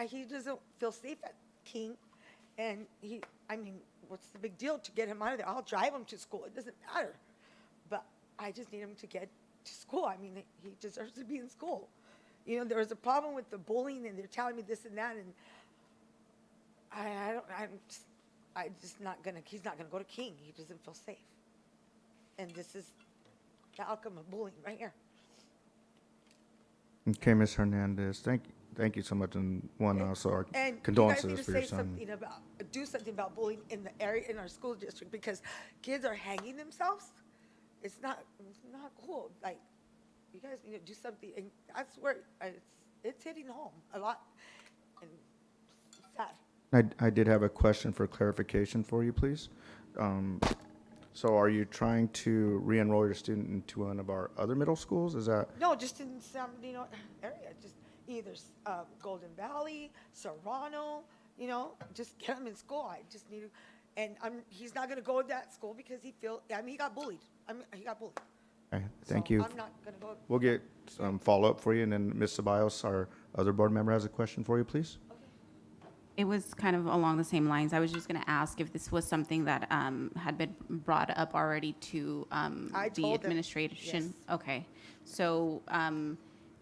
he doesn't feel safe at King, and what's the big deal to get him out of there? I'll drive him to school. It doesn't matter, but I just need him to get to school. I mean, he deserves to be in school. You know, there was a problem with the bullying, and they're telling me this and that, and he's not gonna go to King. He doesn't feel safe. And this is the outcome of bullying right here. Okay, Ms. Hernandez, thank you so much, and also our condolences for your son. Do something about bullying in the area, in our school district, because kids are hanging themselves. It's not cool. Like, you guys need to do something, and that's where it's hitting home a lot, and it's sad. I did have a question for clarification for you, please. So are you trying to re-enroll your student into one of our other middle schools? Is that? No, just in San Bernardino area, just either Golden Valley, Serrano, just get him in school. I just need to, and he's not going to go to that school because he got bullied. He got bullied. Okay, thank So you. I'm not going to go. We'll get some follow-up for you, and then Ms. Ceballos, our other board member, has a question for you, please. It was kind of along the same lines. I was just going to ask if this was something that had been brought up already to the administration. Yes. Okay. So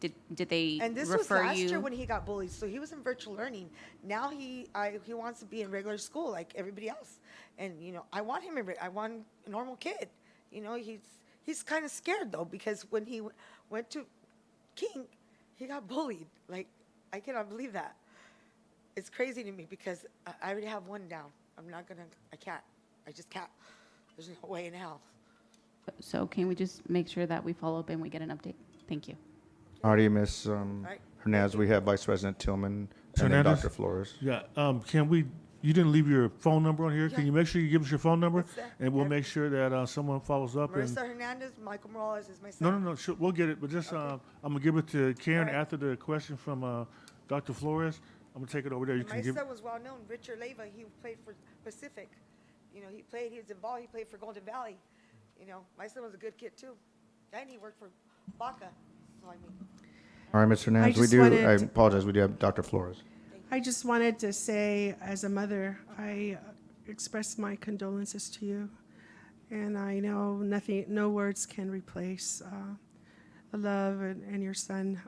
did they And this refer was last you? year when he got bullied, so he was in virtual learning. Now he wants to be in regular school like everybody else, and I want him I want a normal kid. He's kind of scared though, because when he went to King, he got bullied. Like, I cannot believe that. It's crazy to me because I already have one down. I can't. I just can't. There's no way in hell. So can we just make sure that we follow up and we get an update? Thank you. Alrighty, Ms. Right. Hernandez, we have Vice President Tillman and then Hernandez? Dr. Flores. Yeah, can we, you didn't leave your phone number on here. Can you make sure you give us your phone number? What's that? And we'll make sure that someone follows up. And Marissa Hernandez, Michael Morales is my no, son. no, no, sure, we'll get it, but just, I'm gonna give it to Karen right. after the question from Dr. Flores. I'm gonna take it over there. You And can my give. son was well known, Richard Leva. He played for Pacific. You know, he was involved. He played for Golden Valley. You know, my son was a good kid too, and he worked for Baca. So I mean. All right, Mr. Hernandez, just I wanted to- apologize, we do have Dr. Flores. I just wanted to say, as a mother, I express my condolences to you. And I know no words can replace the love and your son.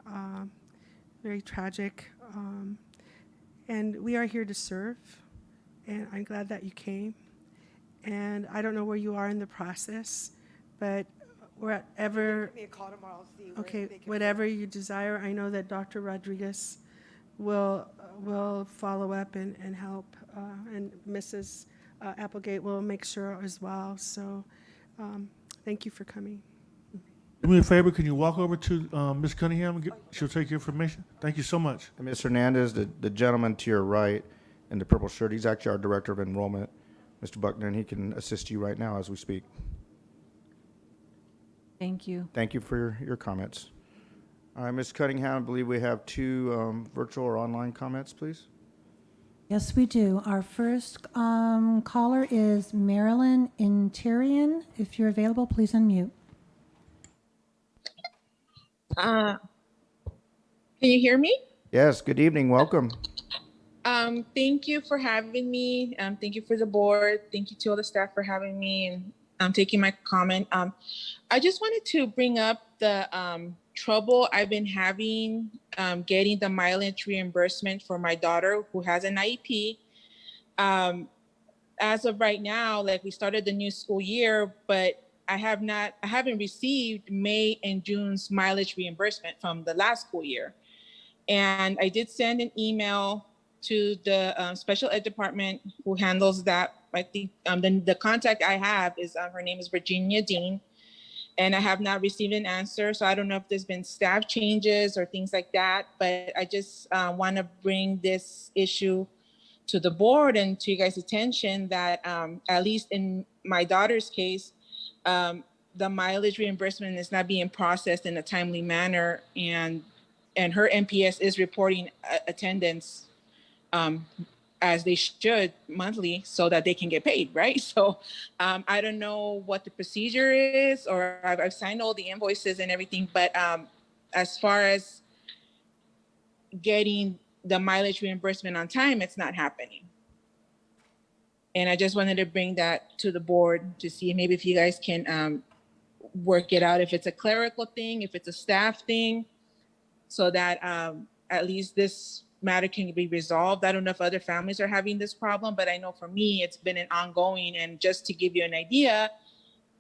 Very tragic. And we are here to serve. And I'm glad that you came. And I don't know where you are in the process, but wherever, Give me a call tomorrow. I'll see where okay, they can- whatever you desire, I know that Dr. Rodriguez will follow up and help, and Mrs. Applegate will make sure as well. So thank you for coming. Do me a favor, can you walk over to Ms. Cunningham and she'll take your information? Thank you so much. And Mr. Hernandez, the gentleman to your right in the purple shirt, he's actually our Director of Enrollment, Mr. Buckner, and he can assist you right now as we speak. Thank you. Thank you for your comments. All right, Ms. Cunningham, I believe we have two virtual or online comments, please. Yes, we do. Our first caller is Marilyn Interian. If you're available, please unmute. Can you hear me? Yes, good evening, welcome. Thank you for having me. Thank you for the board. Thank you to all the staff for having me and taking my comment. I just wanted to bring up the trouble I've been having getting the mileage reimbursement for my daughter who has an IEP. As of right now, like we started the new school year, but I haven't received May and June's mileage reimbursement from the last school year. And I did send an email to the special ed department who handles that. I think the contact I have is, her name is Virginia Dean, and I have not received an answer. So I don't know if there's been staff changes or things like that, but I just want to bring this issue to the board and to you guys' attention that at least in my daughter's case, the mileage reimbursement is not being processed in a timely manner, and her MPS is reporting attendance as they should monthly so that they can get paid, right? So I don't know what the procedure is, or I've signed all the invoices and everything, but as far as getting the mileage reimbursement on time, it's not happening. And I just wanted to bring that to the board to see maybe if you guys can work it out, if it's a clerical thing, if it's a staff thing, so that at least this matter can be resolved. I don't know if other families are having this problem, but I know for me, it's been an ongoing. And just to give you an idea,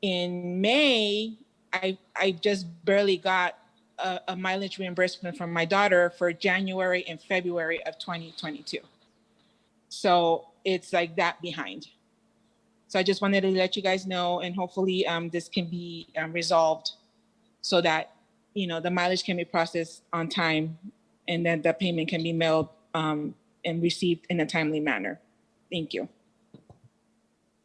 in May, I just barely got a mileage reimbursement from my daughter for January and February of 2022. So it's like that behind. So I just wanted to let you guys know, and hopefully this can be resolved so that, you know, the mileage can be processed on time, and then the payment can be mailed and received in a timely manner. Thank you.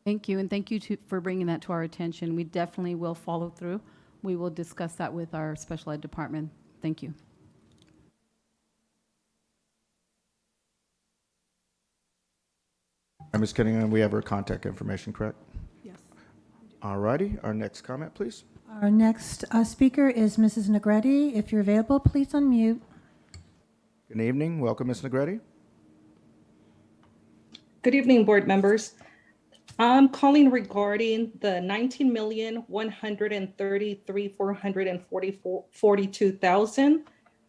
Thank you, and thank you for bringing that to our attention. We definitely will follow through. We will discuss that with our special ed department. Thank you. Ms. Cunningham, we have her contact information, correct? Yes. All righty, our next comment, please. Our next speaker is Mrs. Negretti. If you're available, please unmute. Good evening, welcome, Ms. Negretti. Good evening, board members. I'm calling regarding the $19,133,442,000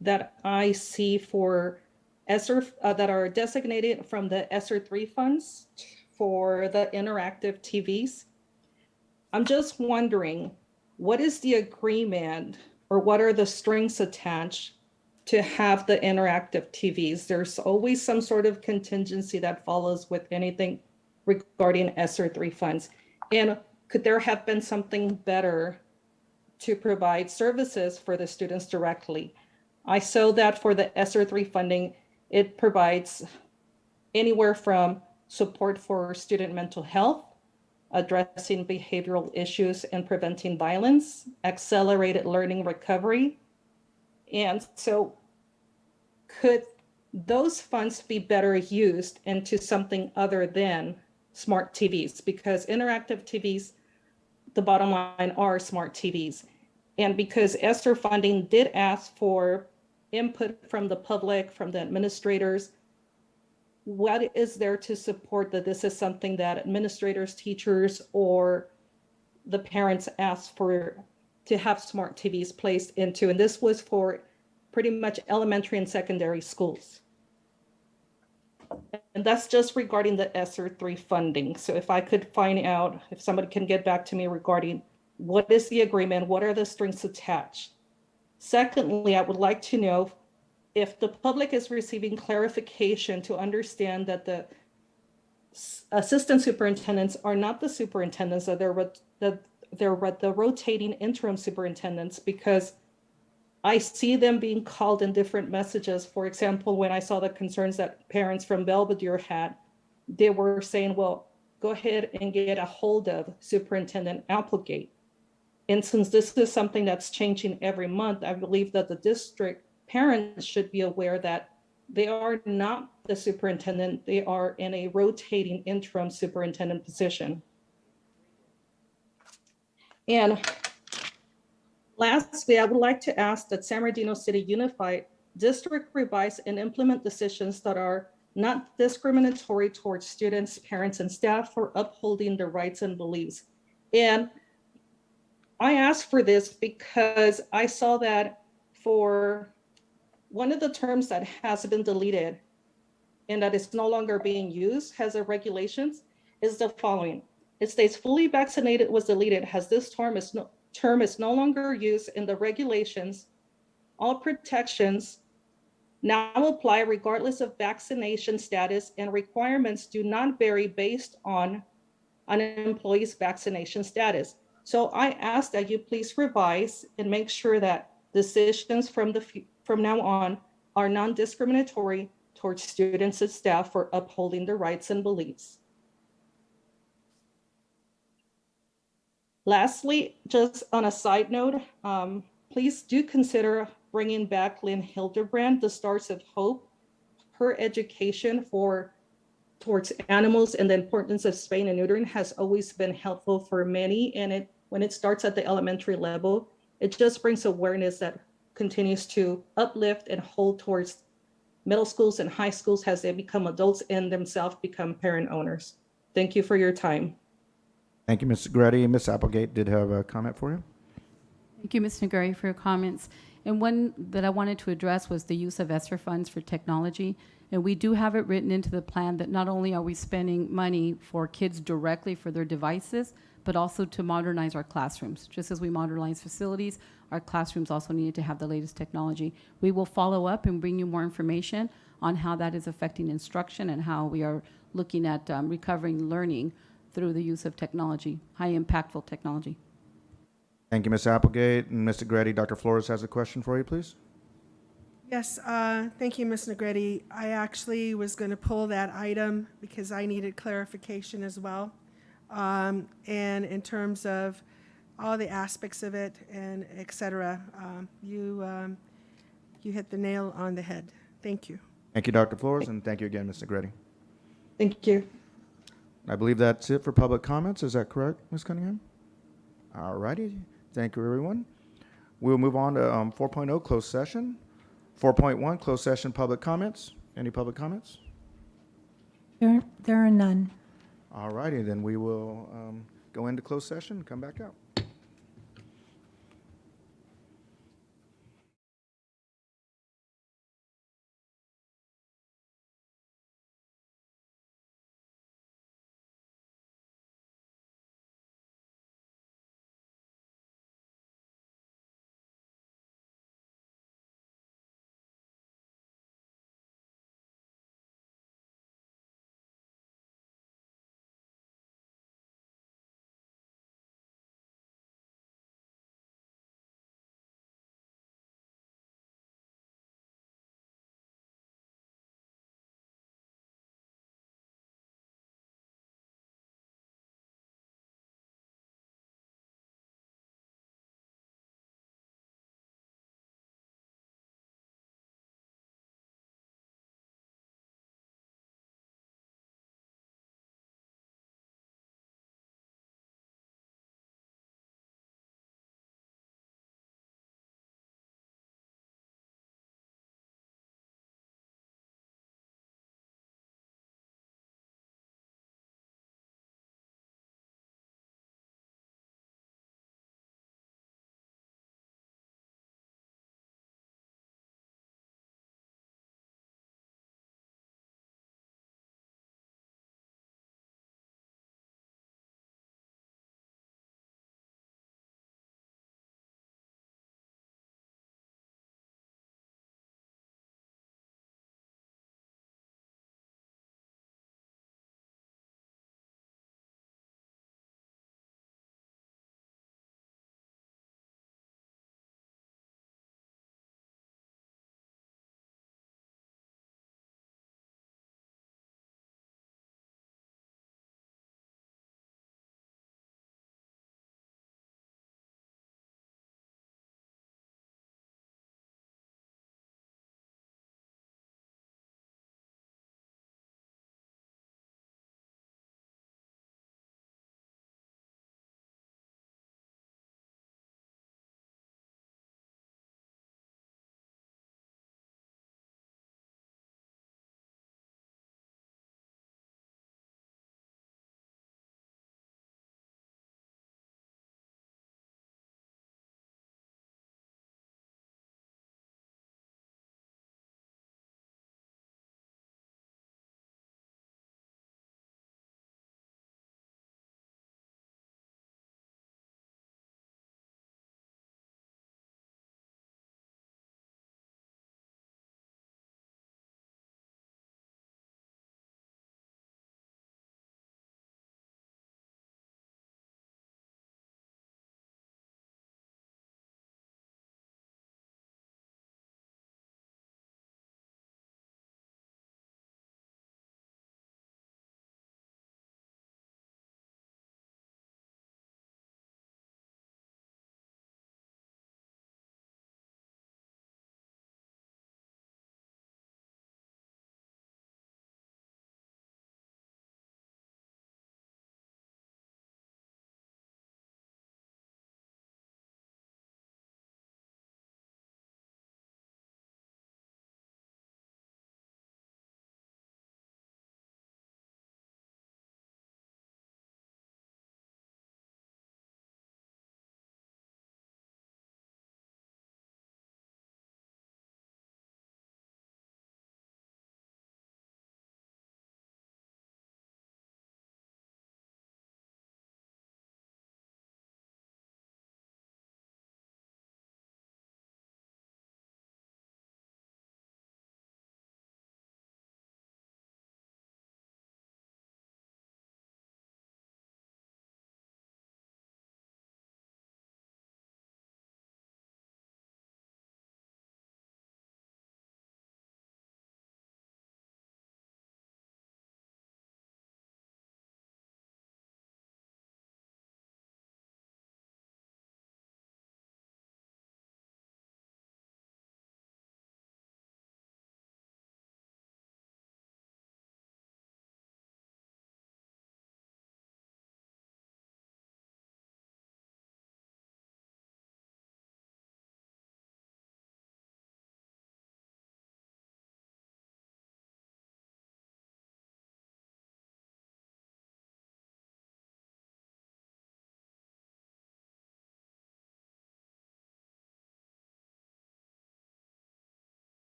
that I see for ESSER that are designated from the ESSER 3 funds for the interactive TVs. I'm just wondering, what is the agreement or what are the strings attached to have the interactive TVs? There's always some sort of contingency that follows with anything regarding ESSER 3 funds. And could there have been something better to provide services for the students directly? I saw that for the ESSER 3 funding, it provides anywhere from support for student mental health, addressing behavioral issues and preventing violence, accelerated learning recovery. And so could those funds be better used into something other than smart TVs? Because interactive TVs, the bottom line, are smart TVs. And because ESSER funding did ask for input from the public, from the administrators, what is there to support that this is something that administrators, teachers, or the parents asked for to have smart TVs placed into? And this was for pretty much elementary and secondary schools. And that's just regarding the ESSER 3 funding. So if I could find out, if somebody can get back to me regarding what is the agreement, what are the strings attached? Secondly, I would like to know if the public is receiving clarification to understand that the assistant superintendents are not the superintendents, that they're the rotating interim superintendents, because I see them being called in different messages. For example, when I saw the concerns that parents from Belvedere had, they were saying, well, go ahead and get a hold of Superintendent Applegate. And since this is something that's changing every month, I believe that the district parents should be aware that they are not the superintendent, they are in a rotating interim superintendent position. And lastly, I would like to ask that San Bernardino City Unified District revise and implement decisions that are not discriminatory towards students, parents, and staff for upholding their rights and beliefs. And I asked for this because I saw that for one of the terms that has been deleted and that is no longer being used as a regulations is the following. It states fully vaccinated was deleted as this term is no longer used in the regulations. All protections now apply regardless of vaccination status, and requirements do not vary based on an employee's vaccination status. So I ask that you please revise and make sure that decisions from now on are non-discriminatory towards students and staff for upholding their rights and beliefs. Lastly, just on a side note, please do consider bringing back Lynn Hildebrand, the Stars of Hope. Her education towards animals and the importance of spaying and neutering has always been helpful for many. And when it starts at the elementary level, it just brings awareness that continues to uplift and hold towards middle schools and high schools as they become adults and themselves become parent owners. Thank you for your time. Thank you, Ms. Segretti. Ms. Applegate did have a comment for you. Thank you, Ms. Negari, for your comments. And one that I wanted to address was the use of ESSER funds for technology. And we do have it written into the plan that not only are we spending money for kids directly for their devices, but also to modernize our classrooms. Just as we modernize facilities, our classrooms also needed to have the latest technology. We will follow up and bring you more information on how that is affecting instruction and how we are looking at recovering learning through the use of technology, high impactful technology. Thank you, Ms. Applegate. And Mr. Grady, Dr. Flores has a question for you, please. Yes, thank you, Ms. Negretti. I actually was going to pull that item because I needed clarification as well. And in terms of all the aspects of it and et cetera, you hit the nail on the head. Thank you. Thank you, Dr. Flores, and thank you again, Mr. Grady. Thank you. I believe that's it for public comments. Is that correct, Ms. Cunningham? All righty. Thank you, everyone. We'll move on to 4.0, closed session. 4.1, closed session public comments. Any public comments? There are none. All righty, then we will go into closed session and come back out.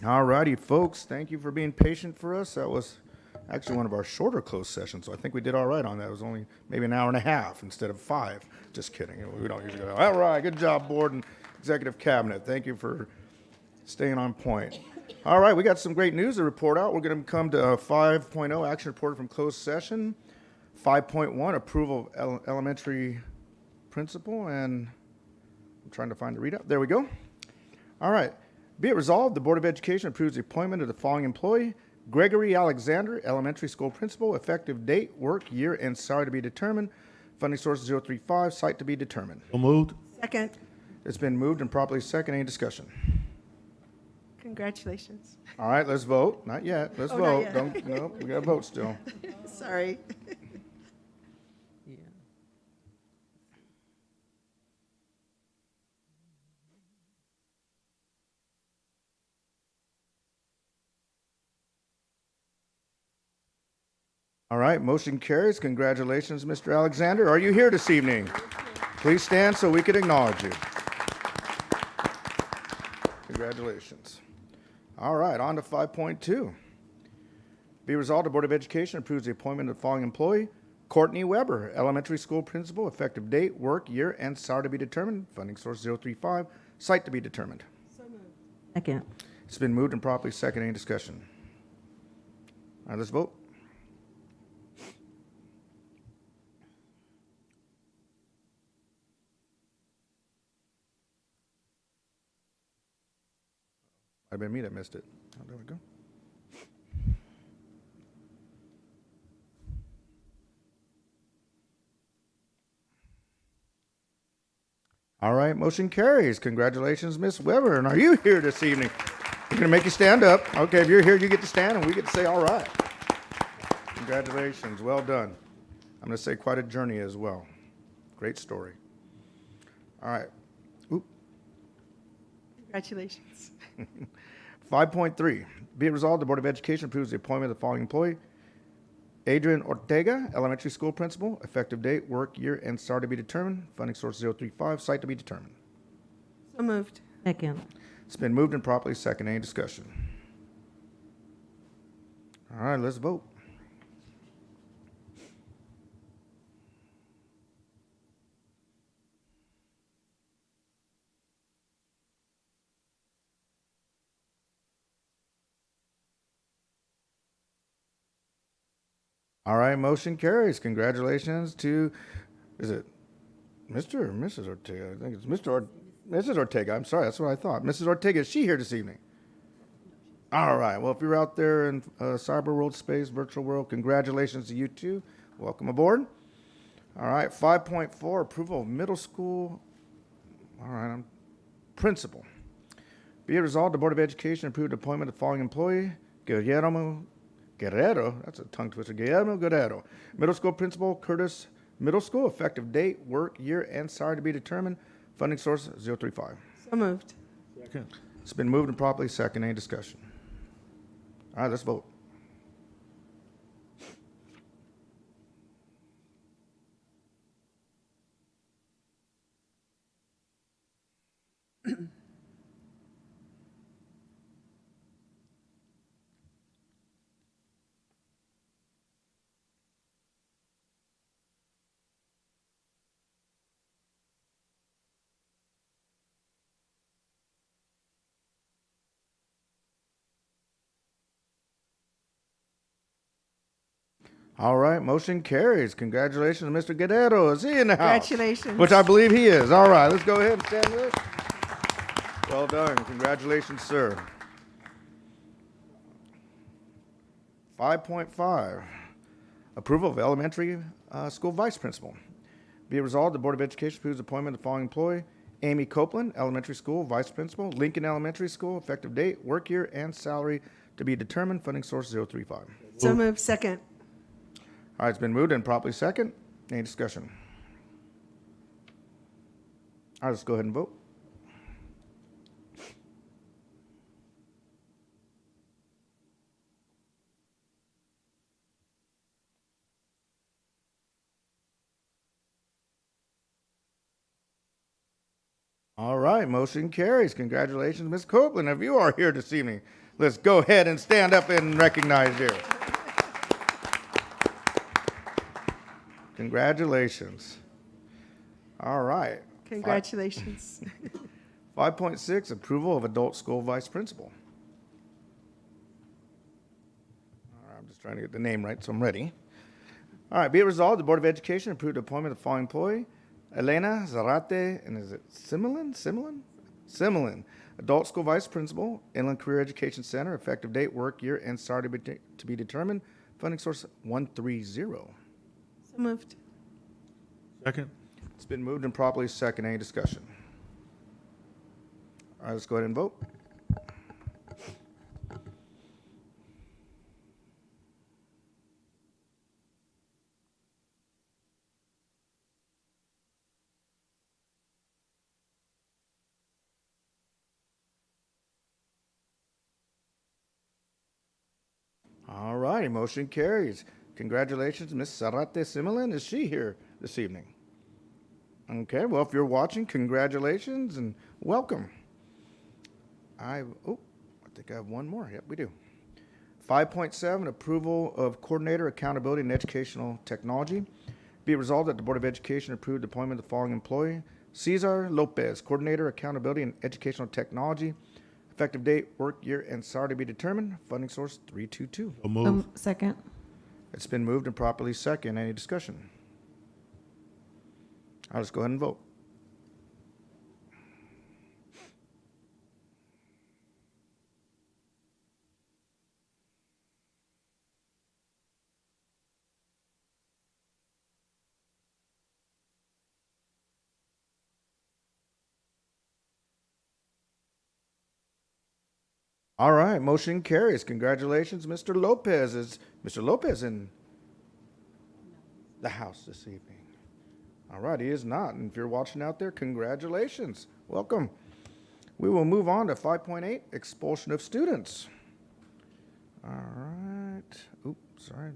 All righty, folks. Thank you for being patient for us. That was actually one of our shorter closed sessions, so I think we did all right on that. It was only maybe an hour and a half instead of 5. Just kidding. We don't usually go, all right, good job, board and executive cabinet. Thank you for staying on point. All right, we got some great news to report out. We're going to come to 5.0, action report from closed session. 5.1, approval of elementary principal, and I'm trying to find the read up. There we go. All right. Be it resolved, the Board of Education approves the appointment of the following employee: Gregory Alexander, elementary school principal, effective date, work, year, and salary to be determined. Funding source 035, site to be determined. So moved. Second. It's been moved and properly second. Any discussion? Congratulations. All right, let's vote. Not yet. Let's Oh, not vote. yet. Don't, no, we got to vote still. Sorry. All right, motion carries. Congratulations, Mr. Alexander. Are you here this evening? Please stand so we can acknowledge you. Congratulations. All right, on to 5.2. Be resolved, the Board of Education approves the appointment of the following employee: Courtney Weber, elementary school principal, effective date, work, year, and salary to be determined. Funding source 035, site to be determined. Second. It's been moved and properly second. Any discussion? All right, let's vote. Might have been me that missed it. Oh, there we go. All right, motion carries. Congratulations, Miss Weber. And are you here this evening? We're going to make you stand up. Okay, if you're here, you get to stand, and we get to say, all right. Congratulations. Well done. I'm going to say quite a journey as well. Great story. All right. Oop. Congratulations. 5.3, be it resolved, the Board of Education approves the appointment of the following employee: Adrian Ortega, elementary school principal, effective date, work, year, and salary to be determined. Funding source 035, site to be determined. So moved. Second. It's been moved and properly second. Any discussion? All right, let's vote. All right, motion carries. Congratulations to, is it Mr. or Mrs. Ortega? I think it's Mrs. Ortega. I'm sorry, that's what I thought. Mrs. Ortega, is she here this evening? All right, well, if you're out there in cyber world space, virtual world, congratulations to you too. Welcome aboard. All right, 5.4, approval of middle school. All right, I'm principal. Be it resolved, the Board of Education approved the appointment of the following employee: Guerrero, that's a tongue twister, Guillermo Guerrero, middle school principal, Curtis Middle School, effective date, work, year, and salary to be determined. Funding source 035. So moved. Second. It's been moved and properly second. Any discussion? All right, let's vote. All right, motion carries. Congratulations, Mr. Guerrero. Is he in the house? Congratulations. Which I believe he is. All right, let's go ahead and stand with us. Well done. Congratulations, sir. 5.5, approval of elementary school vice principal. Be it resolved, the Board of Education approves the appointment of the following employee: Amy Copeland, elementary school vice principal, Lincoln Elementary School, effective date, work year, and salary to be determined. Funding source 035. So moved. Second. All right, it's been moved and properly second. Any discussion? All right, let's go ahead and vote. All right, motion carries. Congratulations, Ms. Copeland, if you are here this evening. Let's go ahead and stand up and recognize you. Congratulations. All right. Congratulations. 5.6, approval of adult school vice principal. All right, I'm just trying to get the name right, so I'm ready. All right, be it resolved, the Board of Education approved the appointment of the following employee, Elena Zarate, and is it Similin, adult school vice principal, Inland Career Education Center, effective date, work year, and salary to be determined, funding source 130. So moved. Second. It's been moved and properly second. Any discussion? All right, let's go ahead and vote. All righty, motion carries. Congratulations, Ms. Sarate Similin. Is she here this evening? Okay, well, if you're watching, congratulations and welcome. I think I have one more. Yep, we do. 5.7, approval of coordinator accountability and educational technology. Be it resolved that the Board of Education approved the appointment of the following employee, Cesar Lopez, coordinator accountability and educational technology, effective date, work year, and salary to be determined, funding source 322. So move. Second. It's been moved and properly second. Any discussion? All right, let's go ahead and vote. All right, motion carries. Congratulations, Mr. Lopez. Is Mr. Lopez in the house this evening? All right, he is not. And if you're watching out there, congratulations. Welcome. We will move on to 5.8, expulsion of students. All right. Oops, sorry.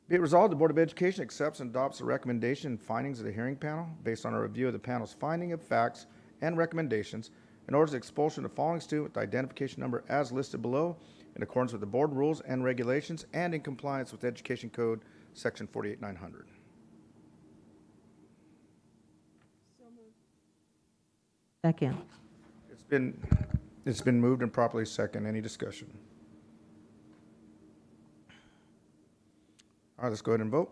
Be it resolved, the Board of Education accepts and adopts the recommendation and findings of the hearing panel based on a review of the panel's finding of facts and recommendations and orders the expulsion of the following student with the identification number as listed below in accordance with the board rules and regulations and in compliance with Education Code Section 48900. Second. It's been moved and properly second. Any discussion? All right, let's go ahead and vote.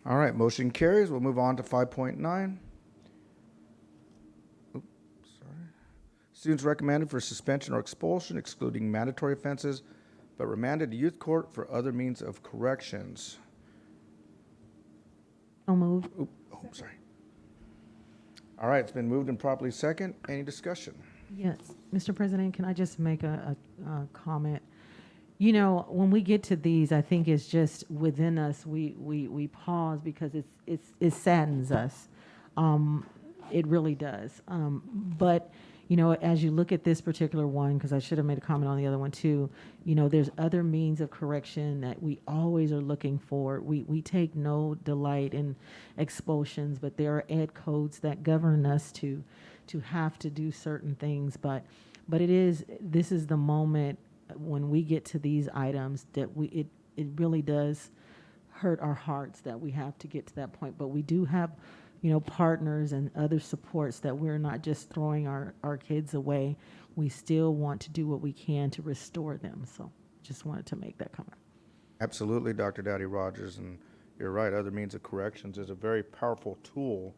All right, motion carries. We'll move on to 5.9. Students recommended for suspension or expulsion, excluding mandatory offenses, but remanded to youth court for other means of corrections. So moved. Sorry. All right, it's been moved and properly second. Any discussion? Yes, Mr. President, can I just make a comment? You know, when we get to these, I think it's just within us, we pause because it saddens us. It really does. But, you know, as you look at this particular one, because I should have made a comment on the other one too, you know, there's other means of correction that we always are looking for. We take no delight in expulsions, but there are ed codes that govern us to have to do certain things. But this is the moment when we get to these items that it really does hurt our hearts that we have to get to that point. But we do have, you know, partners and other supports that we're not just throwing our kids away. We still want to do what we can to restore them. So just wanted to make that comment. Absolutely, Dr. Dowdy Rogers, and you're right. Other means of corrections is a very powerful tool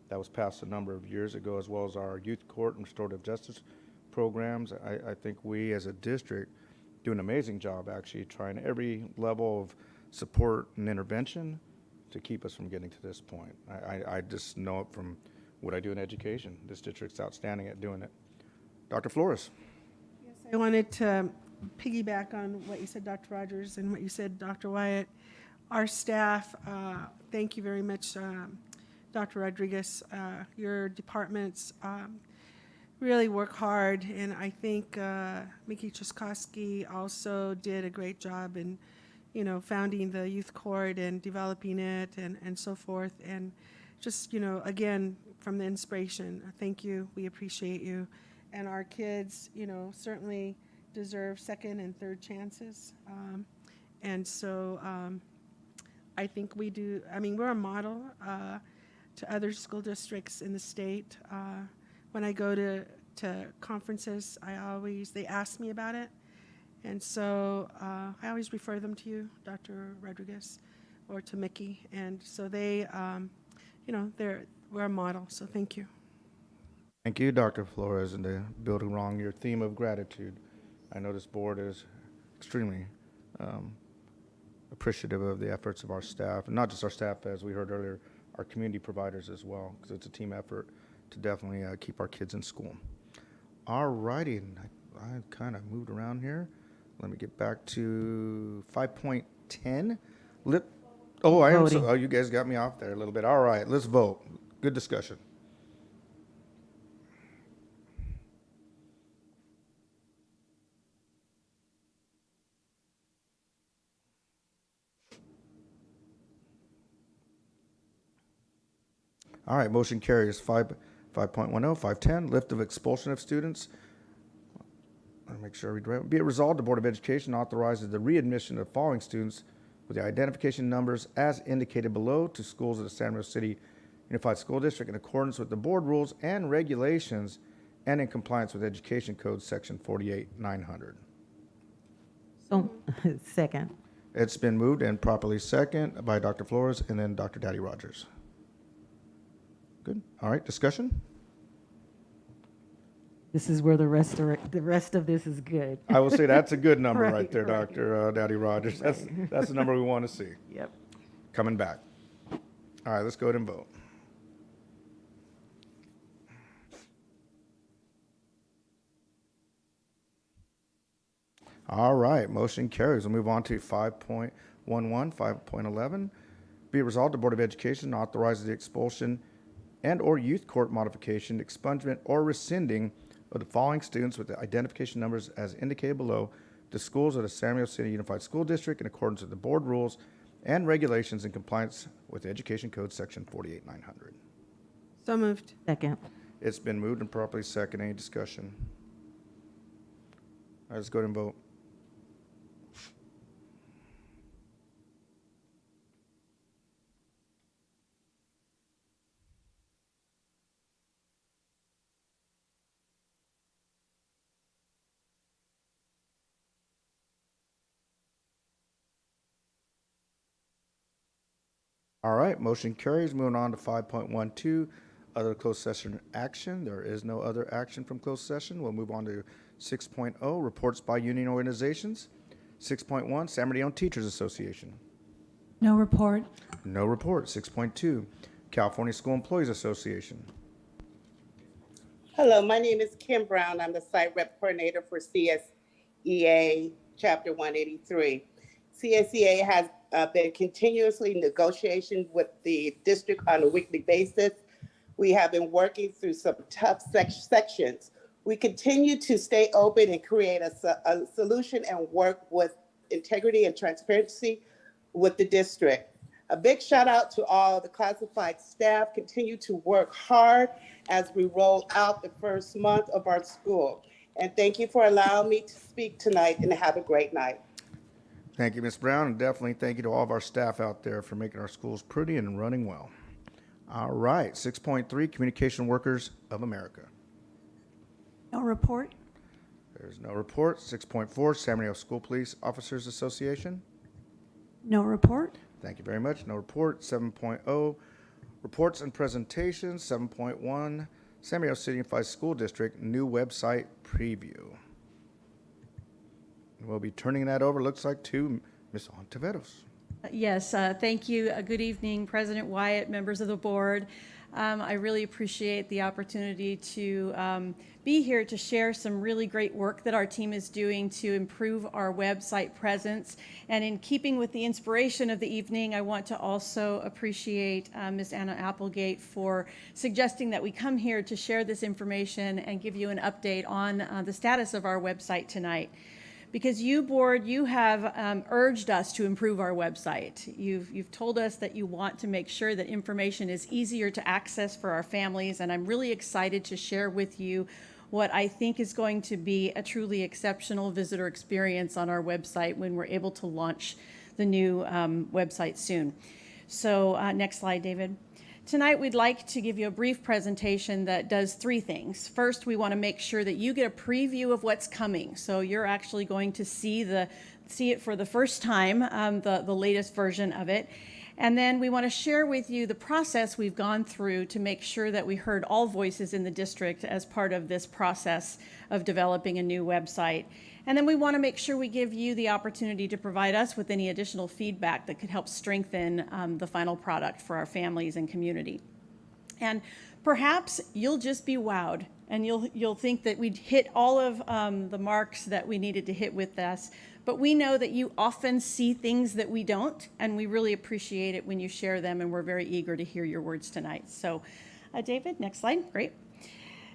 that was passed a number of years ago, as well as our youth court and restorative justice programs. I think we as a district do an amazing job actually trying every level of support and intervention to keep us from getting to this point. I just know it from what I do in education. This district's outstanding at doing it. Dr. Flores. Yes, I I wanted to piggyback on what you said, Dr. Rogers, and what you said, Dr. Wyatt. Our staff, thank you very much, Dr. Rodriguez. Your departments really work hard, and I think Mickey Truskowski also did a great job in, founding the youth court and developing it and so forth. And just, again, from the inspiration, thank you. We appreciate you. And our kids, certainly deserve second and third chances. And so I think we do. I mean, we're a model to other school districts in the state. When I go to conferences, they ask me about it. And so I always refer them to you, Dr. Rodriguez, or to Mickey. And so we're a model. So thank you. Thank you, Dr. Flores, and building along your theme of gratitude. I know this board is extremely appreciative of the efforts of our staff, and not just our staff, as we heard earlier, our community providers as well, because it's a team effort to definitely keep our kids in school. All righty, I kind of moved around here. Let me get back to 5.10. You guys got me off there a little bit. All right, let's vote. Good discussion. All right, motion carries. 5.10, 510, lift of expulsion of students. Let me make sure I read right. Be it resolved, the Board of Education authorizes the readmission of following students with the identification numbers as indicated below to schools of the San Diego City Unified School District in accordance with the board rules and regulations and in compliance with Education Code Section 48900. So, second. It's been moved and properly second by Dr. Flores and then Dr. Daddy Rogers. Good. All right, discussion? This is where the rest of this is good. I will say that's a good number right there, Right. Dr. Daddy Rogers. That's the number we want to see. Yep. Coming back. All right, let's go ahead and vote. All right, motion carries. We'll move on to 5.11, 5.11. Be it resolved, the Board of Education authorizes the expulsion and or youth court modification, expungement, or rescinding of the following students with the identification numbers as indicated below to schools of the San Diego City Unified School District in accordance with the board rules and regulations in compliance with Education Code Section 48900. So moved. Second. It's been moved and properly second. Any discussion? All right, let's go ahead and vote. All right, motion carries. Moving on to 5.12, other closed session action. There is no other action from closed session. We'll move on to 6.0, reports by union organizations. 6.1, San Bernardino Teachers Association. No report. No report. 6.2, California School Employees Association. Hello, my name is Kim Brown. I'm the site rep coordinator for CSEA Chapter 183. CSEA has been continuously negotiating with the district on a weekly basis. We have been working through some tough sections. We continue to stay open and create a solution and work with integrity and transparency with the district. A big shout out to all the classified staff. Continue to work hard as we roll out the first month of our school. And thank you for allowing me to speak tonight, and have a great night. Thank you, Ms. Brown, and definitely thank you to all of our staff out there for making our schools pretty and running well. All right, 6.3, Communication Workers of America. No report. There's no report. 6.4, San Bernardino School Police Officers Association. No report. Thank you very much. No report. 7.0, reports and presentations. 7.1, San Bernardino City Unified School District new website preview. We'll be turning that over, looks like, to Ms. Ontiveros. Yes, thank you. Good evening, President Wyatt, members of the board. I really appreciate the opportunity to be here to share some really great work that our team is doing to improve our website presence. And in keeping with the inspiration of the evening, I want to also appreciate Ms. Anna Applegate for suggesting that we come here to share this information and give you an update on the status of our website tonight. Because you, board, you have urged us to improve our website. You've told us that you want to make sure that information is easier to access for our families, and I'm really excited to share with you what I think is going to be a truly exceptional visitor experience on our website when we're able to launch the new website soon. So next slide, David. Tonight, we'd like to give you a brief presentation that does three things. First, we want to make sure that you get a preview of what's coming. So you're actually going to see it for the first time, the latest version of it. And then we want to share with you the process we've gone through to make sure that we heard all voices in the district as part of this process of developing a new website. And then we want to make sure we give you the opportunity to provide us with any additional feedback that could help strengthen the final product for our families and community. And perhaps you'll just be wowed, and you'll think that we'd hit all of the marks that we needed to hit with this. But we know that you often see things that we don't, and we really appreciate it when you share them, and we're very eager to hear your words tonight. So, David, next slide. Great.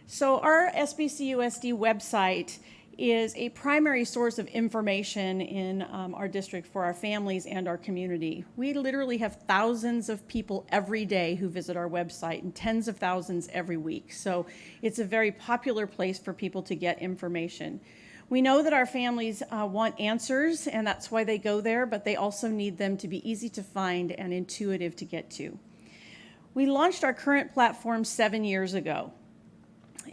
So our SBCUSD website is a primary source of information in our district for our families and our community. We literally have thousands of people every day who visit our website and tens of thousands every week. So it's a very popular place for people to get information. We know that our families want answers, and that's why they go there, but they also need them to be easy to find and intuitive to get to. We launched our current platform 7 years ago.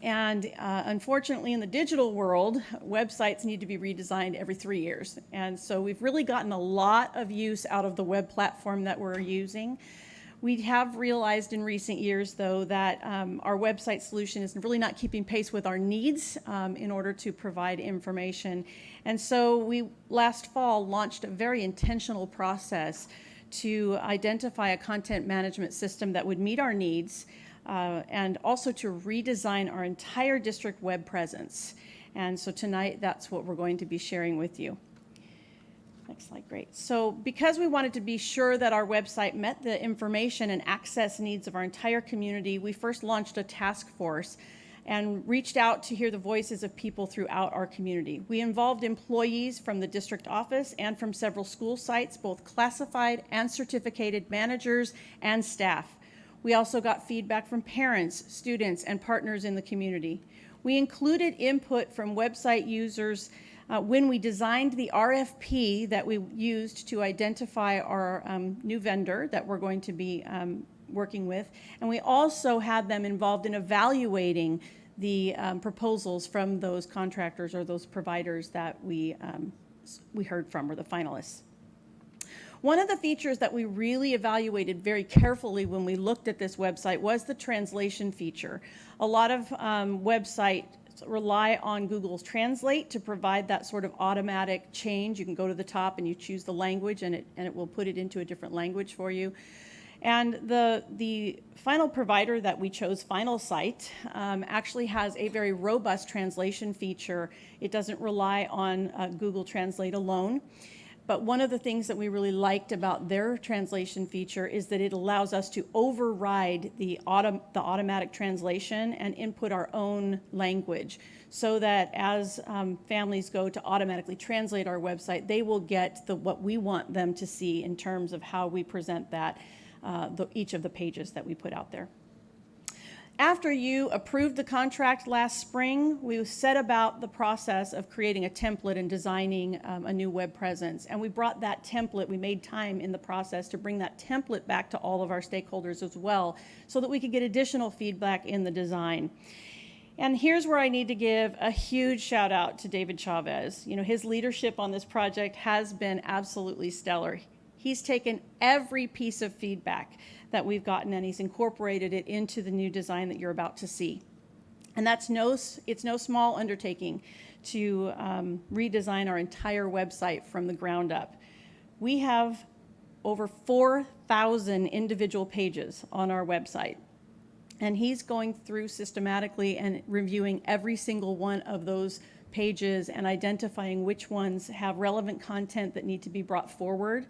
And unfortunately, in the digital world, websites need to be redesigned every 3 years. And so we've really gotten a lot of use out of the web platform that we're using. We have realized in recent years, though, that our website solution is really not keeping pace with our needs in order to provide information. And so we, last fall, launched a very intentional process to identify a content management system that would meet our needs, and also to redesign our entire district web presence. And so tonight, that's what we're going to be sharing with you. Next slide, great. So because we wanted to be sure that our website met the information and access needs of our entire community, we first launched a task force and reached out to hear the voices of people throughout our community. We involved employees from the district office and from several school sites, both classified and certificated managers and staff. We also got feedback from parents, students, and partners in the community. We included input from website users when we designed the RFP that we used to identify our new vendor that we're going to be working with. And we also had them involved in evaluating the proposals from those contractors or those providers that we heard from, or the finalists. One of the features that we really evaluated very carefully when we looked at this website was the translation feature. A lot of websites rely on Google's Translate to provide that sort of automatic change. You can go to the top and you choose the language, and it will put it into a different language for you. And the final provider that we chose, Finalsite, actually has a very robust translation feature. It doesn't rely on Google Translate alone. But one of the things that we really liked about their translation feature is that it allows us to override the automatic translation and input our own language, so that as families go to automatically translate our website, they will get what we want them to see in terms of how we present that, each of the pages that we put out there. After you approved the contract last spring, we set about the process of creating a template and designing a new web presence. And we brought that template, we made time in the process to bring that template back to all of our stakeholders as well, so that we could get additional feedback in the design. And here's where I need to give a huge shout out to David Chavez. You know, his leadership on this project has been absolutely stellar. He's taken every piece of feedback that we've gotten, and he's incorporated it into the new design that you're about to see. And it's no small undertaking to redesign our entire website from the ground up. We have over 4,000 individual pages on our website. And he's going through systematically and reviewing every single one of those pages and identifying which ones have relevant content that need to be brought forward,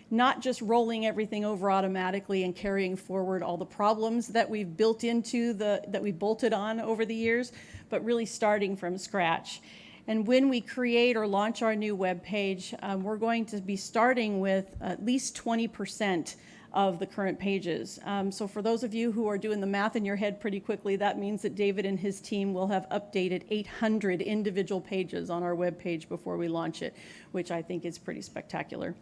not just rolling everything over automatically and carrying forward all the problems that we've built into that we bolted on over the years, but really starting from scratch. And when we create or launch our new web page, we're going to be starting with at least 20% of the current pages. So for those of you who are doing the math in your head pretty quickly, that means that David and his team will have updated 800 individual pages on our web page before we launch it, which I think is pretty spectacular.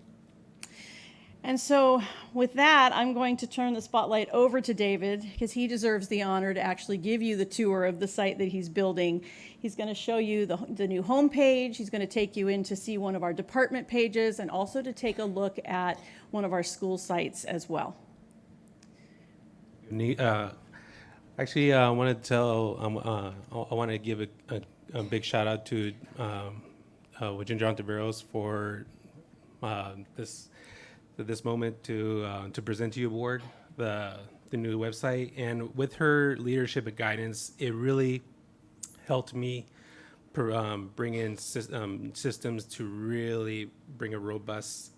And so with that, I'm going to turn the spotlight over to David because he deserves the honor to actually give you the tour of the site that he's building. He's going to show you the new homepage. He's going to take you in to see one of our department pages and also to take a look at one of our school sites as well. Actually, I want to tell, I want to give a big shout out to Junta de Educación for this moment to present to you board the new website. And with her leadership and guidance, it really helped me bring in systems to really bring a robust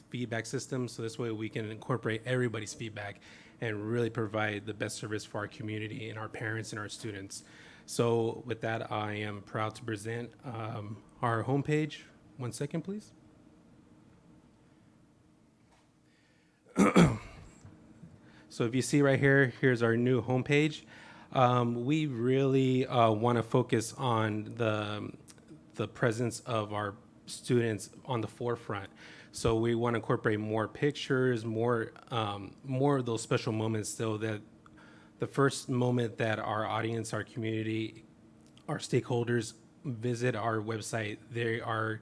feedback system. So this way we can incorporate everybody's feedback and really provide the best service for our community and our parents and our students. So with that, I am proud to present our homepage. 1 second, please. So if you see right here, here's our new homepage. We really want to focus on the presence of our students on the forefront. So we want to incorporate more pictures, more of those special moments, so that the first moment that our audience, our community, our stakeholders visit our website, they are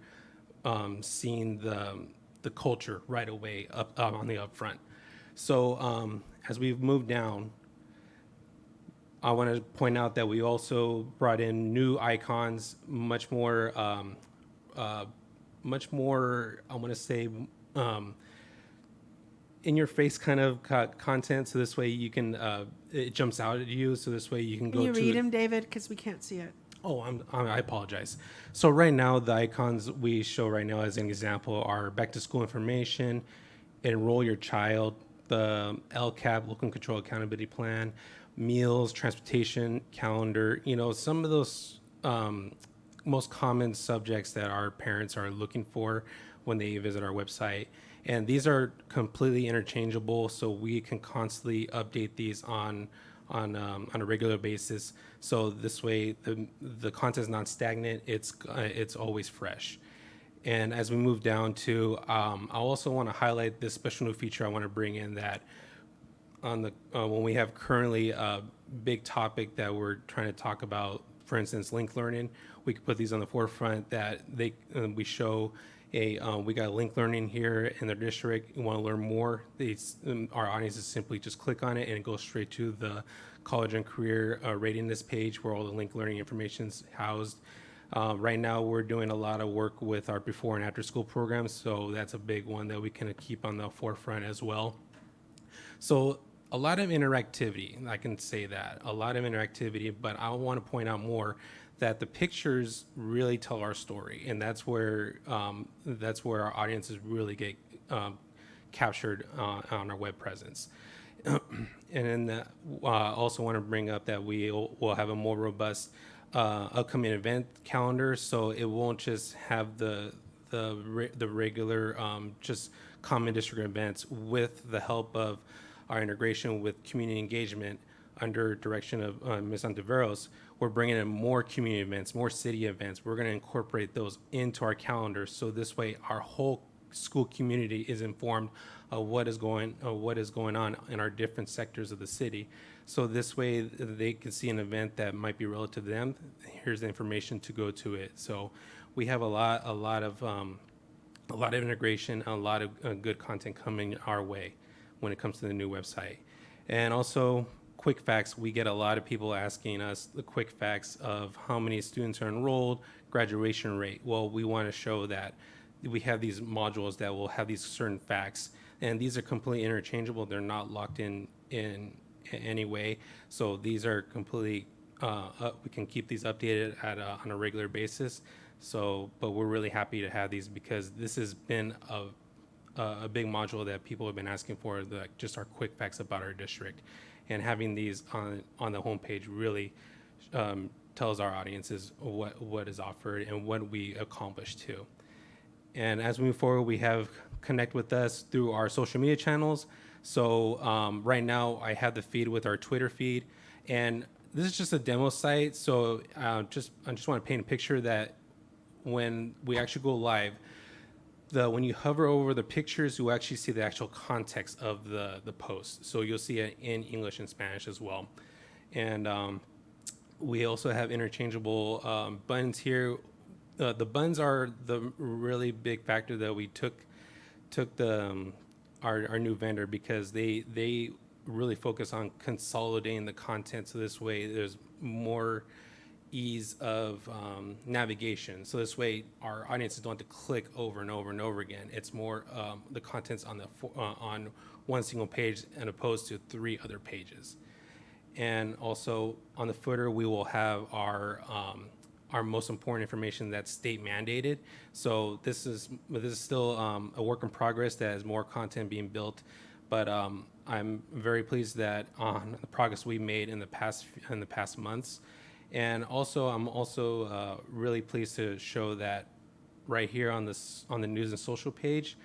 seeing the culture right away up on the upfront. So as we've moved down, I want to point out that we also brought in new icons, much more, I want to say, in your face kind of content. So this way you can, it jumps out at you. So this way you can go to. Can you read them, David? Because we can't see it. Oh, I apologize. So right now, the icons we show right now as an example are back to school information, enroll your child, the LCAP, Local Control Accountability Plan, meals, transportation, calendar, some of those most common subjects that our parents are looking for when they visit our website. And these are completely interchangeable, so we can constantly update these on a regular basis. So this way, the content is not stagnant; it's always fresh. And as we move down to, I also want to highlight this special new feature I want to bring in, that on the when we have currently a big topic that we're trying to talk about, for instance, linked learning, we could put these on the forefront that we show. We got linked learning here in the district. You want to learn more? Our audience is simply just click on it and it goes straight to the college and career readiness page where all the linked learning information is housed. Right now, we're doing a lot of work with our before and after school programs, so that's a big one that we can keep on the forefront as well. So a lot of interactivity, I can say that, a lot of interactivity, but I want to point out more that the pictures really tell our story, and that's where our audiences really get captured on our web presence. And then also want to bring up that we will have a more robust upcoming event calendar, so it won't just have the regular just common district events. With the help of our integration with community engagement under direction of Ms. Ontiveros, we're bringing in more community events, more city events. We're going to incorporate those into our calendar, so this way our whole school community is informed of what is going on in our different sectors of the city. So this way they can see an event that might be relative to them. Here's the information to go to it. So we have a lot of integration, a lot of good content coming our way when it comes to the new website. And also quick facts. We get a lot of people asking us the quick facts of how many students are enrolled, graduation rate. Well, we want to show that we have these modules that will have these certain facts and these are completely interchangeable. They're not locked in any way. So these are completely, we can keep these updated on a regular basis. So, but we're really happy to have these because this has been a big module that people have been asking for, just our quick facts about our district. And having these on the homepage really tells our audiences what is offered and what we accomplished too. And as we move forward, we have connect with us through our social media channels. So right now I have the feed with our Twitter feed, and this is just a demo site. So I just want to paint a picture that when we actually go live, when you hover over the pictures, you actually see the actual context of the post. So you'll see it in English and Spanish as well. And we also have interchangeable buttons here. The buttons are the really big factor that we took our new vendor, because they really focus on consolidating the content. So this way there's more ease of navigation. So this way our audiences don't have to click over and over and over again. It's more the content's on one single page as opposed to 3 other pages. And also on the footer, we will have our most important information that's state mandated. So this is still a work in progress. That has more content being built, but I'm very pleased that on the progress we made in the past months. And also, I'm also really pleased to show that right here on the news and social page,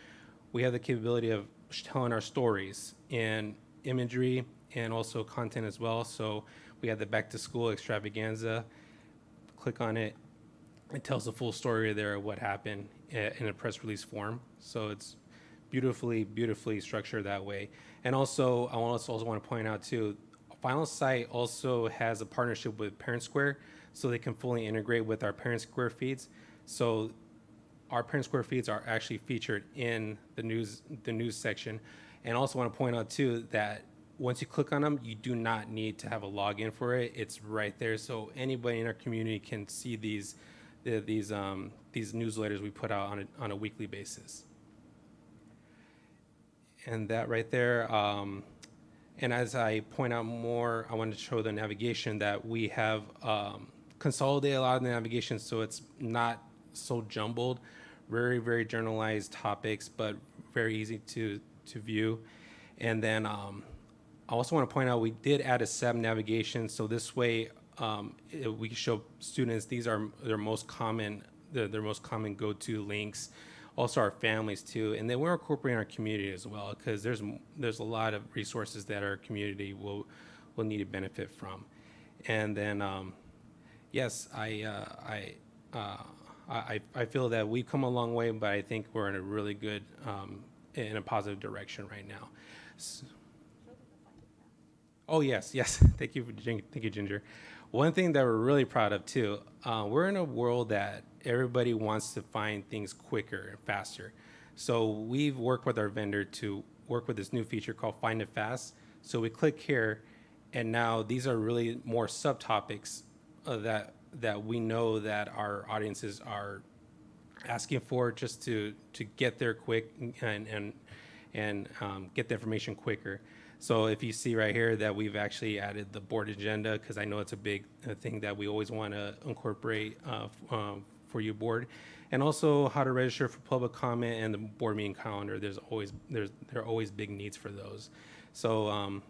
we have the capability of telling our stories in imagery and also content as well. So we have the back to school extravaganza. Click on it. It tells the full story there of what happened in a press release form. So it's beautifully structured that way. And also, I also want to point out too, Final Site also has a partnership with Parent Square, so they can fully integrate with our Parent Square feeds. So our Parent Square feeds are actually featured in the news section. And also want to point out too that once you click on them, you do not need to have a login for it. It's right there, so anybody in our community can see these newsletters we put out on a weekly basis. And that right there. And as I point out more, I wanted to show the navigation that we have consolidated a lot of the navigation, so it's not so jumbled. Very generalized topics, but very easy to view. And then I also want to point out we did add a SAB navigation, so this way we can show students these are their most common go-to links. Also our families too, and then we're incorporating our community as well, because there's a lot of resources that our community will need to benefit from. And then yes, I feel that we've come a long way, but I think we're in a really good in a positive direction right now. Oh yes, thank you, Ginger. One thing that we're really proud of too, we're in a world that everybody wants to find things quicker and faster. So we've worked with our vendor to work with this new feature called Find It Fast. So we click here, and now these are really more subtopics that we know that our audiences are asking for, just to get there quick and get the information quicker. So if you see right here that we've actually added the board agenda, because I know it's a big thing that we always want to incorporate for you board, and also how to register for public comment and the board meeting calendar. There are always big needs for those. So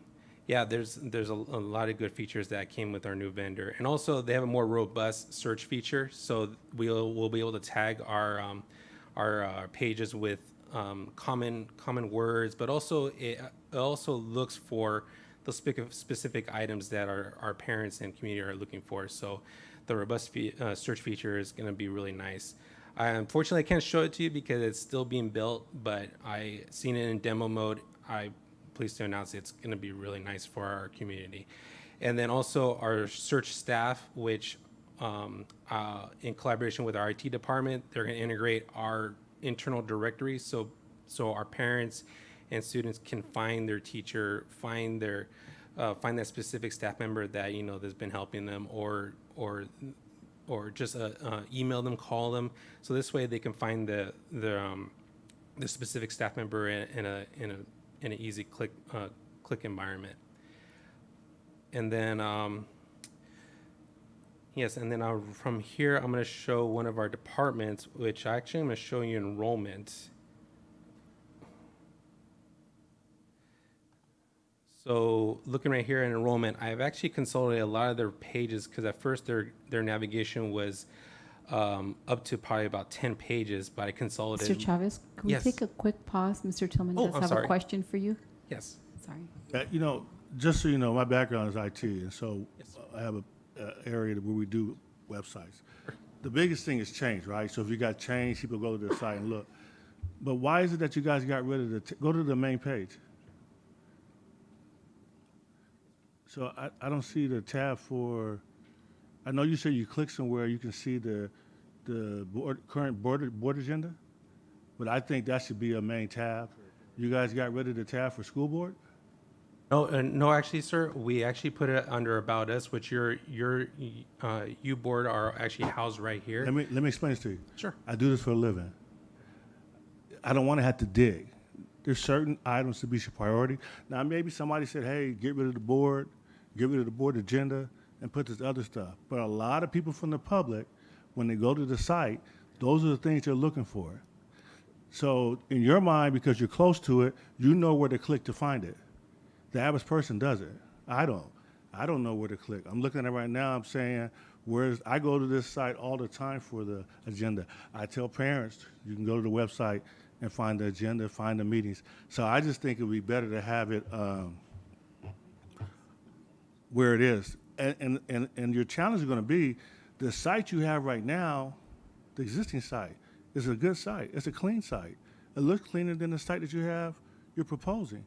yeah, there's a lot of good features that came with our new vendor, and also they have a more robust search feature. So we'll be able to tag our pages with common words, but also it also looks for the specific items that our parents and community are looking for. So the robust search feature is going to be really nice. Unfortunately, I can't show it to you because it's still being built, but I seen it in demo mode. I'm pleased to announce it's going to be really nice for our community. And then also our search staff, which in collaboration with our IT department, they're going to integrate our internal directory, so our parents and students can find their teacher, find that specific staff member that that's been helping them, or just email them, call them. So this way they can find the specific staff member in an easy click environment. And then yes, and then from here I'm going to show one of our departments, which actually I'm going to show you enrollment. So looking right here in enrollment, I've actually consolidated a lot of their pages because at first their navigation was up to probably about 10 pages, but I consolidated. Mr. Chavez, can we Yes. take a quick pause? Mr. Tillman Oh, does I'm have sorry. a question for you. Yes. Sorry. You know, just so you know, my background is IT, and so I have a area where we do websites. The biggest thing is change, right? So if you got change, people go to the site and look. But why is it that you guys got rid of go to the main page? So I don't see the tab for, I know you said you click somewhere, you can see the current board agenda, but I think that should be a main tab. You guys got rid of the tab for school board? No, actually, sir, we actually put it under About Us, which your you board are actually housed right here. Let me explain this to you. Sure. I do this for a living. I don't want to have to dig. There's certain items to be priority. Now, maybe somebody said, hey, get rid of the board, get rid of the board agenda, and put this other stuff. But a lot of people from the public, when they go to the site, those are the things they're looking for. So in your mind, because you're close to it, you know where to click to find it. The average person doesn't. I don't know where to click. I'm looking at it right now. I'm saying, I go to this site all the time for the agenda. I tell parents, you can go to the website and find the agenda, find the meetings. So I just think it would be better to have it where it is. And your challenge is going to be the site you have right now, the existing site, is a good site. It's a clean site. It looks cleaner than the site that you're proposing.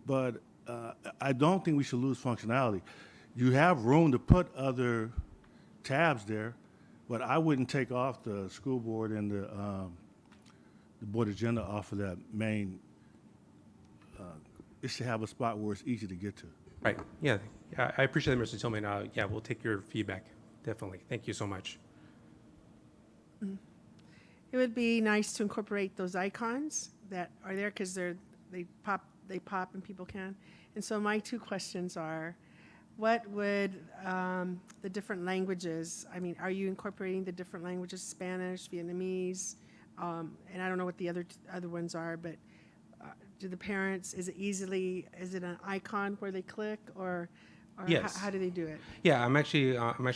But I don't think we should lose functionality. You have room to put other tabs there, but I wouldn't take off the school board and the board agenda off of that main. It should have a spot where it's easy to get to. Right. Yeah. I appreciate that, Mr. Tillman. Yeah, we'll take your feedback. Definitely. Thank you so much. It would be nice to incorporate those icons that are there because they pop and people can. And so my two questions are, what would the different languages, I mean, are you incorporating the different languages, Spanish, Vietnamese, and I don't know what the other ones are, but do the parents, is it an icon where they click or Yes. how do they do it? Yeah, I'm actually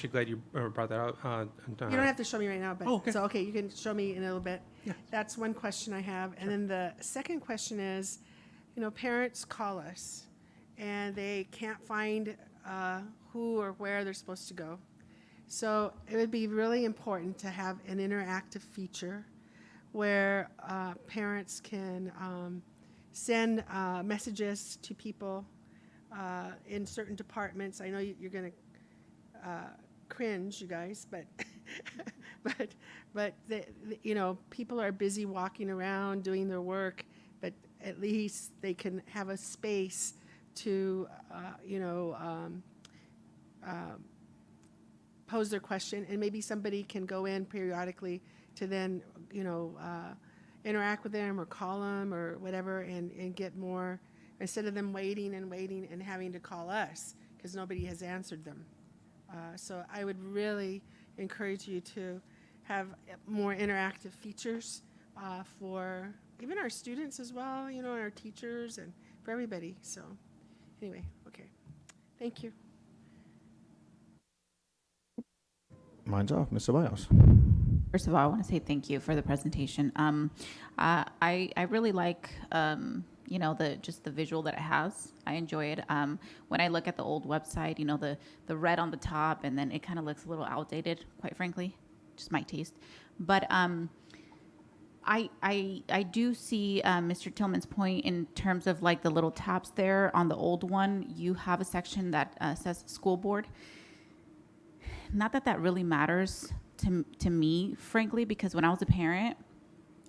glad you brought that up. You don't have to show me right now, but okay, you can show me in a little bit. Yeah. That's one question I have. And then the second question is, parents call us and they can't find who or where they're supposed to go. So it would be really important to have an interactive feature where parents can send messages to people in certain departments. I know you're going to cringe, you guys, but people are busy walking around doing their work, but at least they can have a space to, pose their question, and maybe somebody can go in periodically to then, interact with them or call them or whatever and get more, instead of them waiting and having to call us because nobody has answered them. So I would really encourage you to have more interactive features for even our students as well, and our teachers and for everybody. So anyway, okay. Thank you. Mine's off. Ms. Ceballos. First of all, I want to say thank you for the presentation. I really like just the visual that it has. I enjoy it. When I look at the old website, the red on the top, and then it kind of looks a little outdated, quite frankly, just my taste. But I do see Mr. Tillman's point in terms of like the little tabs there on the old one. You have a section that says school board. Not that really matters to me, frankly, because when I was a parent,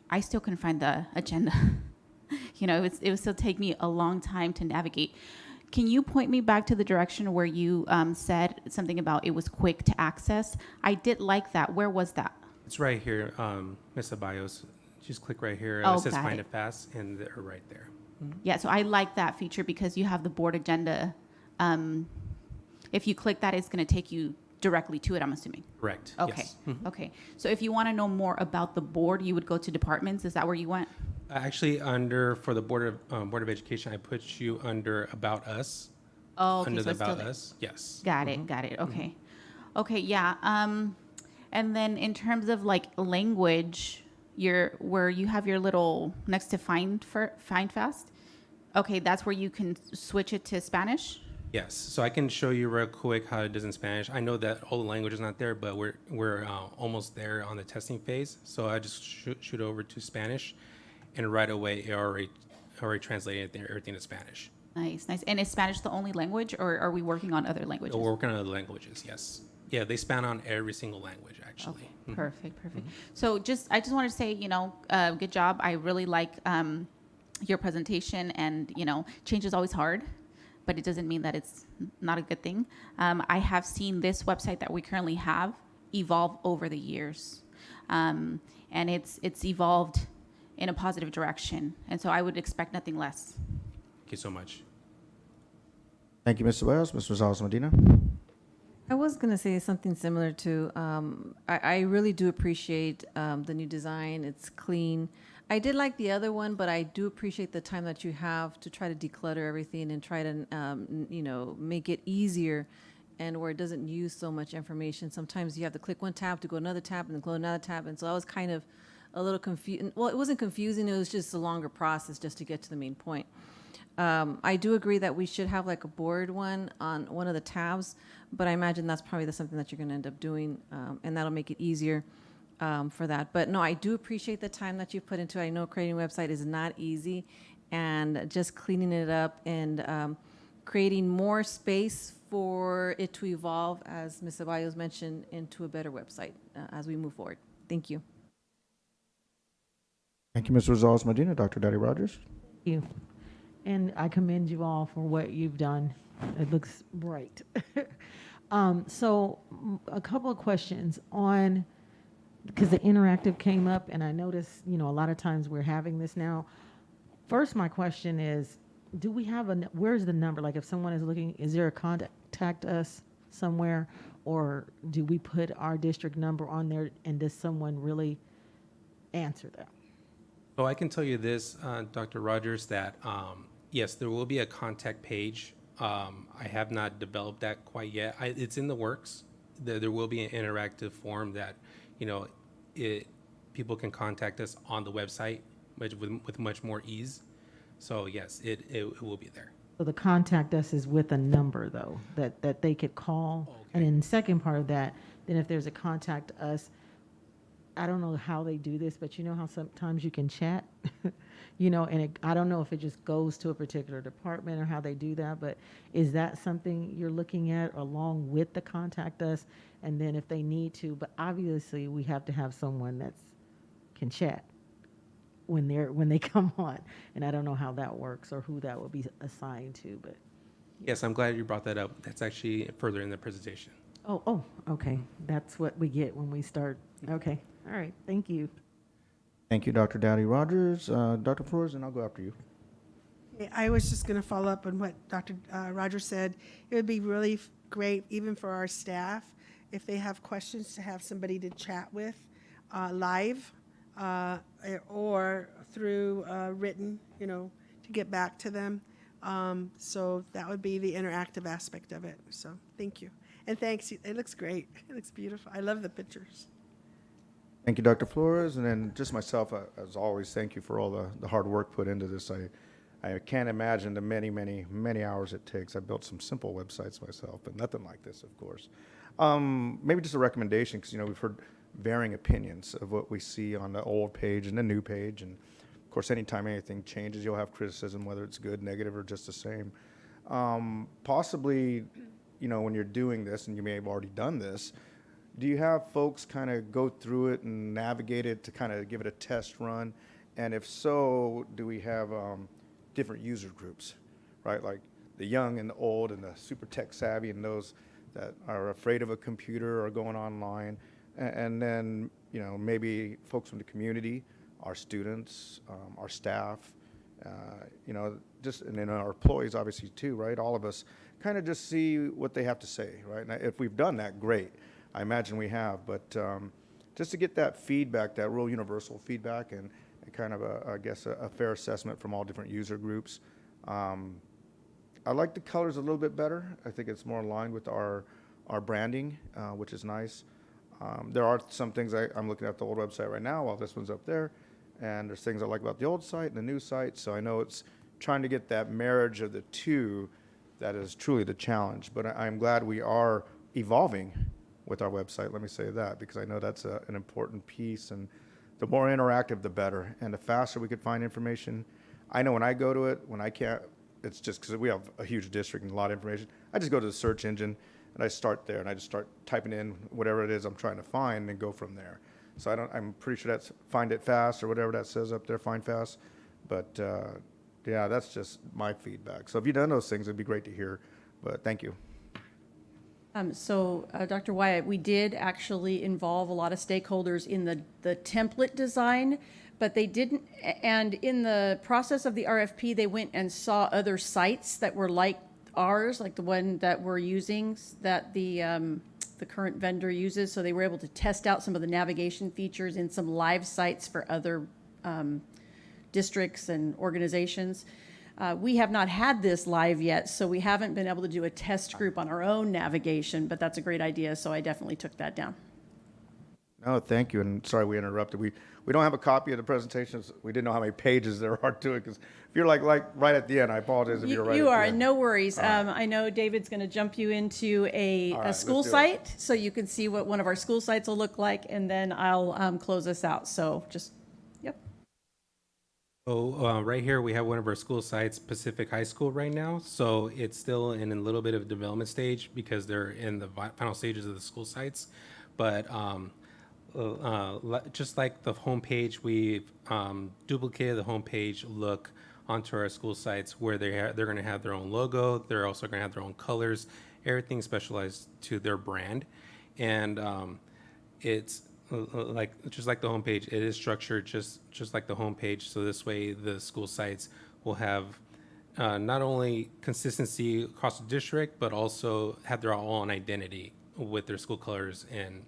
I still couldn't find the agenda. It would still take me a long time to navigate. Can you point me back to the direction where you said something about it was quick to access? I did like that. Where was that? It's right here, Ms. Ceballos. Just click right here. Oh, It says got find it. it fast, and they're right there. Yeah, so I like that feature because you have the board agenda. If you click that, it's going to take you directly to it, I'm assuming. Correct. Okay. Yes. Mhm. Okay. So if you want to know more about the board, you would go to departments. Is that where you went? Actually, for the Board of Education, I put you under About Us. Oh, okay. Under So the it's still About there. Us, yes. Got it. Got it. Okay. Okay. Yeah. And then in terms of like language, where you have your little next to find fast. Okay, that's where you can switch it to Spanish. Yes, so I can show you real quick how it does in Spanish. I know that all the language is not there, but we're almost there on the testing phase. So I just shoot over to Spanish, and right away it already translated everything to Spanish. Nice, nice. And is Spanish the only language, or are we working on other languages? We're working on other languages, yes. Yeah, they span on every single language, actually. Okay, perfect, perfect. So I just wanted to say, good job. I really like your presentation, and change is always hard, but it doesn't mean that it's not a good thing. I have seen this website that we currently have evolve over the years, and it's evolved in a positive direction, and so I would expect nothing less. Thank you so much. Thank you, Mr. Wells. Ms. Rosales Medina. I was going to say something similar to, I really do appreciate the new design. It's clean. I did like the other one, but I do appreciate the time that you have to try to declutter everything and try to, make it easier and where it doesn't use so much information. Sometimes you have to click one tab to go another tab and then close another tab. And so I was kind of a little confused. Well, it wasn't confusing. It was just a longer process just to get to the main point. I do agree that we should have like a board one on one of the tabs, but I imagine that's probably something that you're going to end up doing, and that'll make it easier for that. But no, I do appreciate the time that you put into it. I know creating a website is not easy, and just cleaning it up and creating more space for it to evolve, as Ms. Ceballos mentioned, into a better website as we move forward. Thank you. Thank you, Ms. Rosales Medina. Dr. Daddy Rogers. Thank you. And I commend you all for what you've done. It looks bright. So a couple of questions on, because the interactive came up and I noticed, a lot of times we're having this now. First, my question is, do we have where's the number? Like if someone is looking, is there a contact us somewhere, or do we put our district number on there and does someone really answer that? So I can tell you this, Dr. Rogers, that yes, there will be a contact page. I have not developed that quite yet. It's in the works. There will be an interactive form that, people can contact us on the website with much more ease. So yes, it will be there. So the contact us is with a number though, that they could call. Okay. And then the second part of that, then if there's a contact us, I don't know how they do this, but you know how sometimes you can chat, and I don't know if it just goes to a particular department or how they do that, but is that something you're looking at along with the contact us? And then if they need to, but obviously we have to have someone that can chat when they come on. And I don't know how that works or who that will be assigned to, but. Yes, I'm glad you brought that up. That's actually further in the presentation. Oh, okay. That's what we get when we start. Okay. All right. Thank you. Thank you, Dr. Daddy Rogers. Dr. Flores, and I'll go after you. I was just going to follow up on what Dr. Rogers said. It would be really great, even for our staff, if they have questions, to have somebody to chat with live or through written, to get back to them. So that would be the interactive aspect of it. So thank you. And thanks. It looks great. It looks beautiful. I love the pictures. Thank you, Dr. Flores. And then just myself, as always, thank you for all the hard work put into this. I can't imagine the many, many, many hours it takes. I built some simple websites myself, but nothing like this, of course. Maybe just a recommendation, because, we've heard varying opinions of what we see on the old page and the new page. And, of course, anytime anything changes, you'll have criticism, whether it's good, negative, or just the same. Possibly, when you're doing this, and you may have already done this, do you have folks kind of go through it and navigate it to kind of give it a test run? And if so, do we have different user groups, right? Like the young and the old and the super tech savvy and those that are afraid of a computer or going online. And then, maybe folks from the community our students, our staff, you know, just, and then our employees obviously too, right? All of us kind of just see what they have to say, right? And if we've done that, great. I imagine we have, but just to get that feedback, that real universal feedback, and kind of I guess a fair assessment from all different user groups. I like the colors a little bit better. I think it's more aligned with our branding, which is nice. There are some things I'm looking at the old website right now while this one's up there, and there's things I like about the old site and the new site. So I know it's trying to get that marriage of the two that is truly the challenge. But I'm glad we are evolving with our website. Let me say that, because I know that's an important piece. And the more interactive, the better. And the faster we could find information. I know when I go to it, when I can't, it's just because we have a huge district and a lot of information. I just go to the search engine and I start there and I just start typing in whatever it is I'm trying to find and go from there. So I'm pretty sure that's find it fast or whatever that says up there, find fast. But yeah, that's just my feedback. So if you've done those things, it'd be great to hear. But thank you. Dr. Wyatt, we did actually involve a lot of stakeholders in the template design, but they didn't, and in the process of the RFP, they went and saw other sites that were like ours, like the one that we're using, that the current vendor uses. So they were able to test out some of the navigation features in some live sites for other districts and organizations. We have not had this live yet, so we haven't been able to do a test group on our own navigation, but that's a great idea, so I definitely took that down. No, thank you, and sorry we interrupted. We don't have a copy of the presentations. We didn't know how many pages there are to it, because if you're like right at the end, I apologize if you're right You at are, the end. no worries. All right. I know David's going to jump you into a All right, school let's do it. site, so you can see what one of our school sites will look like, and then I'll close us out. So just, yep. So right here, we have one of our school sites, Pacific High School right now. So it's still in a little bit of development stage because they're in the final stages of the school sites. But just like the homepage, we've duplicated the homepage look onto our school sites where they're going to have their own logo. They're also going to have their own colors, everything specialized to their brand. And it's just like the homepage, it is structured just like the homepage. So this way the school sites will have not only consistency across the district, but also have their own identity with their school colors and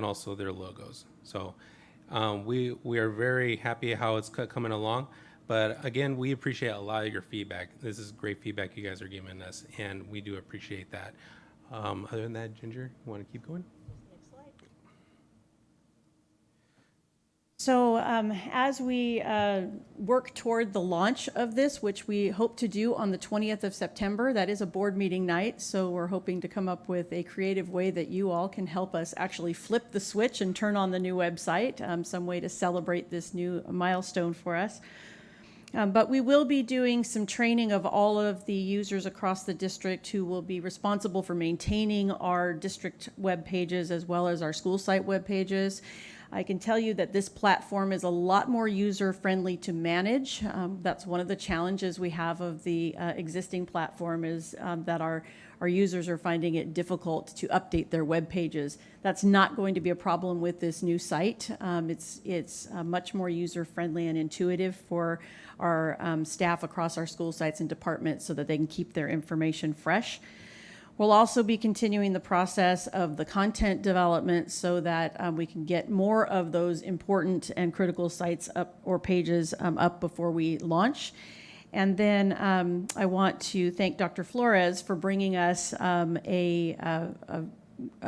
also their logos. So we are very happy how it's coming along. But again, we appreciate a lot of your feedback. This is great feedback you guys are giving us, and we do appreciate that. Other than that, Ginger, you want to keep going? So as we work toward the launch of this, which we hope to do on the 20th of September, that is a board meeting night, so we're hoping to come up with a creative way that you all can help us actually flip the switch and turn on the new website, some way to celebrate this new milestone for us. But we will be doing some training of all of the users across the district who will be responsible for maintaining our district web pages as well as our school site web pages. I can tell you that this platform is a lot more user-friendly to manage. That's one of the challenges we have of the existing platform is that our users are finding it difficult to update their web pages. That's not going to be a problem with this new site. It's much more user-friendly and intuitive for our staff across our school sites and departments so that they can keep their information fresh. We'll also be continuing the process of the content development so that we can get more of those important and critical sites up or pages up before we launch. And then I want to thank Dr. Flores for bringing us a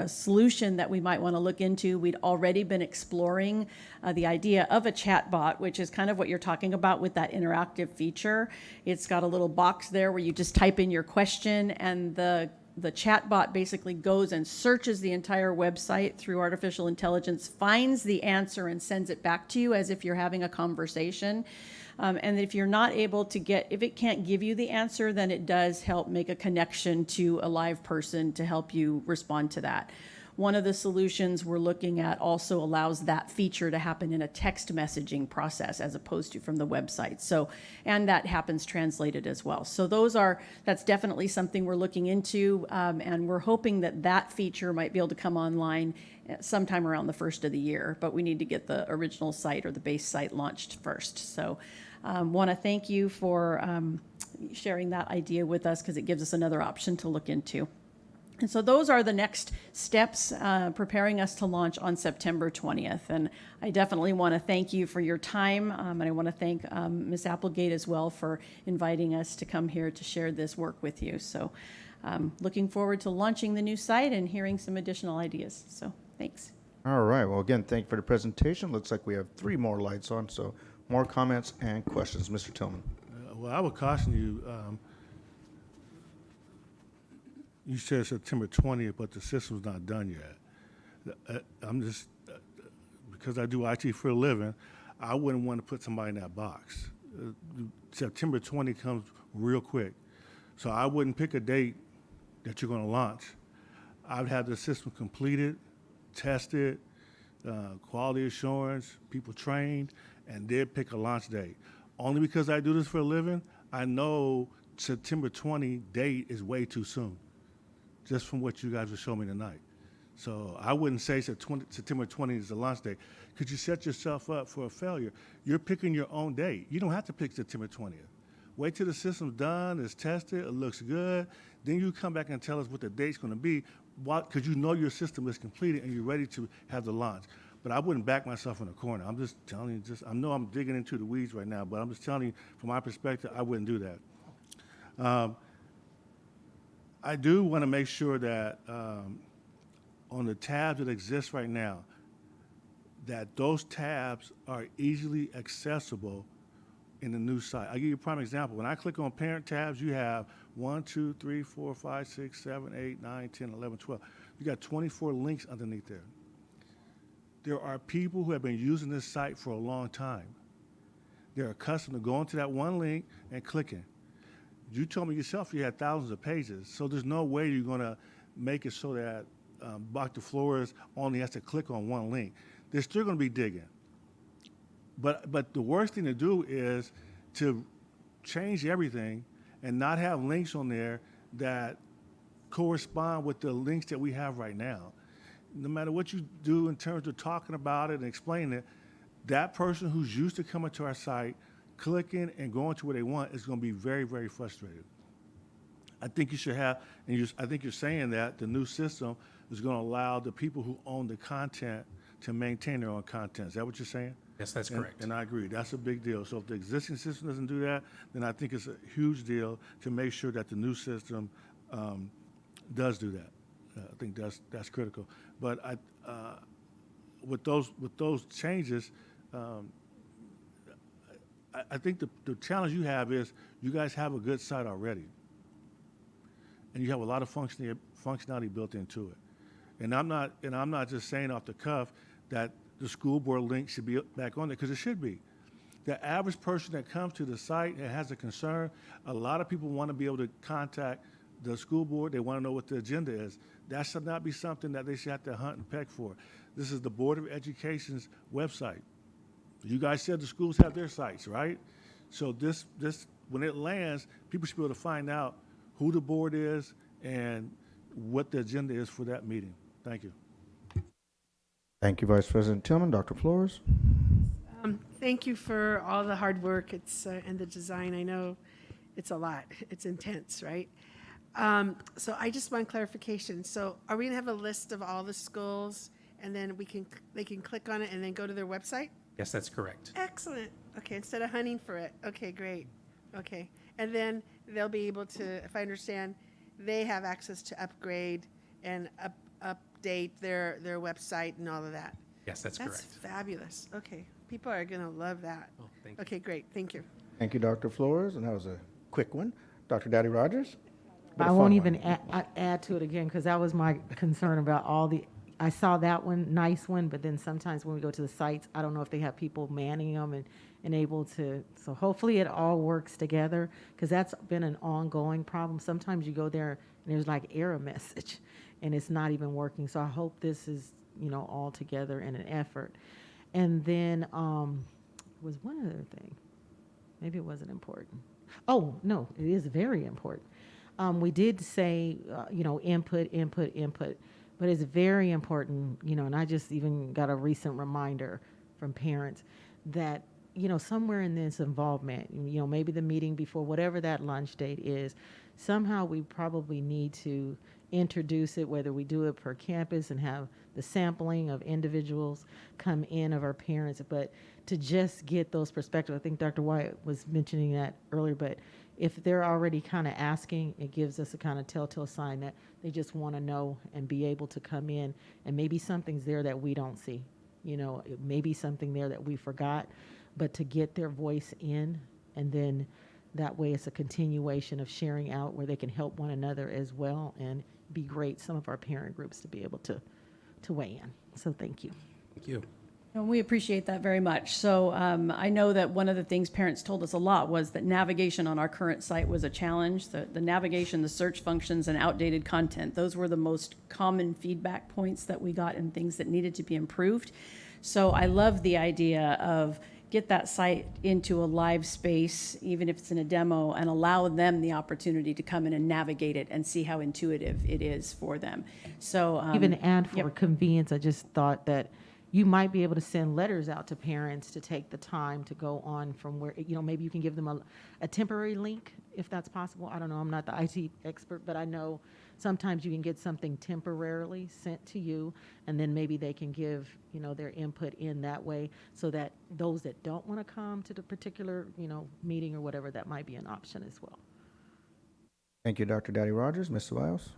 solution that we might want to look into. We'd already been exploring the idea of a chat bot, which is kind of what you're talking about with that interactive feature. It's got a little box there where you just type in your question, and the chat bot basically goes and searches the entire website through artificial intelligence, finds the answer and sends it back to you as if you're having a conversation. And if you're not able to if it can't give you the answer, then it does help make a connection to a live person to help you respond to that. one of the solutions we're looking at also allows that feature to happen in a text messaging process as opposed to from the website. So, and that happens translated as well. So that's definitely something we're looking into, and we're hoping that that feature might be able to come online sometime around the first of the year, but we need to get the original site or the base site launched first. So want to thank you for sharing that idea with us, because it gives us another option to look into. And so those are the next steps preparing us to launch on September 20th. And I definitely want to thank you for your time. And I want to thank Ms. Applegate as well for inviting us to come here to share this work with you. So looking forward to launching the new site and hearing some additional ideas. So thanks. All right. Well, again, thank you for the presentation. Looks like we have 3 more lights on, so more comments and questions. Mr. Tillman. Well, I would caution you. You said September 20th, but the system's not done yet. I'm just, because I do IT for a living, I wouldn't want to put somebody in that box. September 20 comes real quick. So I wouldn't pick a date that you're going to launch. I would have the system completed, tested, quality assurance, people trained, and then pick a launch date. Only because I do this for a living, I know September 20 date is way too soon, just from what you guys were showing me tonight. So I wouldn't say September 20 is the launch date, because you set yourself up for a failure. You're picking your own date. You don't have to pick September 20th. Wait till the system's done, it's tested, it looks good. Then you come back and tell us what the date's going to be, because you know your system is completed and you're ready to have the launch. But I wouldn't back myself in a corner. I'm just telling you, I know I'm digging into the weeds right now, but I'm just telling you, from my perspective, I wouldn't do that. I do want to make sure that on the tabs that exist right now, that those tabs are easily accessible in the new site. I'll give you a prime example. When I click on parent tabs, you have 1, 2, 3, 4, 5, 6, 7, 8, 9, 10, 11, 12. You got 24 links underneath there. There are people who have been using this site for a long time. They're accustomed to going to that one link and clicking. You told me yourself you had thousands of pages, so there's no way you're going to make it so that Dr. Flores only has to click on one link. They're still going to be digging. But the worst thing to do is to change everything and not have links on there that correspond with the links that we have right now. No matter what you do in terms of talking about it and explaining it, that person who's used to coming to our site, clicking and going to where they want, is going to be very, very frustrated. I think you should have, and I think you're saying that the new system is going to allow the people who own the content to maintain their own content. Is that what you're saying? Yes, that's correct. And I agree. That's a big deal. So if the existing system doesn't do that, then I think it's a huge deal to make sure that the new system does do that. I think that's critical. But with those changes, I think the challenge you have is you guys have a good site already, and you have a lot of functionality built into it. And I'm not just saying off the cuff that the school board link should be back on there, because it should be. The average person that comes to the site and has a concern, a lot of people want to be able to contact the school board. They want to know what the agenda is. That should not be something that they should have to hunt and peck for. This is the Board of Education's website. You guys said the schools have their sites, right? So this when it lands, people should be able to find out who the board is and what the agenda is for that meeting. Thank you. Thank you, Vice President Tillman. Dr. Flores. Thank you for all the hard work and the design. I know it's a lot. It's intense, right? So I just want clarification. So are we going to have a list of all the schools, and then they can click on it and then go to their website? Yes, that's correct. Excellent. Okay, instead of hunting for it. Okay, great. Okay. And then they'll be able to, if I understand, they have access to upgrade and update their website and all of that. Yes, that's correct. That's fabulous. Okay. People are going to love that. Oh, thank you. Okay, great. Thank you. Thank you, Dr. Flores, and that was a quick one. Dr. Daddy Rogers? I won't even add to it again, because that was my concern about I saw that one, nice one, but then sometimes when we go to the sites, I don't know if they have people manning them and able to, so hopefully it all works together, because that's been an ongoing problem. Sometimes you go there and there's like error message, and it's not even working. So I hope this is, all together in an effort. And then was one other thing. Maybe it wasn't important. Oh, no, it is very important. We did say, input, but it's very important, and I just even got a recent reminder from parents that, somewhere in this involvement, maybe the meeting before, whatever that lunch date is, somehow we probably need to introduce it, whether we do it per campus and have the sampling of individuals come in of our parents, but to just get those perspectives. I think Dr. Wyatt was mentioning that earlier, but if they're already kind of asking, it gives us a kind of telltale sign that they just want to know and be able to come in, and maybe something's there that we don't see. It may be something there that we forgot, but to get their voice in, and then that way it's a continuation of sharing out where they can help one another as well, and be great, some of our parent groups to be able to weigh in. So thank you. Thank you. And we appreciate that very much. So I know that one of the things parents told us a lot was that navigation on our current site was a challenge. The navigation, the search functions, and outdated content, those were the most common feedback points that we got and things that needed to be improved. So I love the idea of get that site into a live space, even if it's in a demo, and allow them the opportunity to come in and navigate it and see how intuitive it is for them. So Even add for yep. convenience, I just thought that you might be able to send letters out to parents to take the time to go on from where, maybe you can give them a temporary link if that's possible. I don't know, I'm not the IT expert, but I know sometimes you can get something temporarily sent to you, and then maybe they can give, their input in that way, so that those that don't want to come to the particular, meeting or whatever, that might be an option as well. Thank you, Dr. Daddy Rogers. Ms. Ceballos?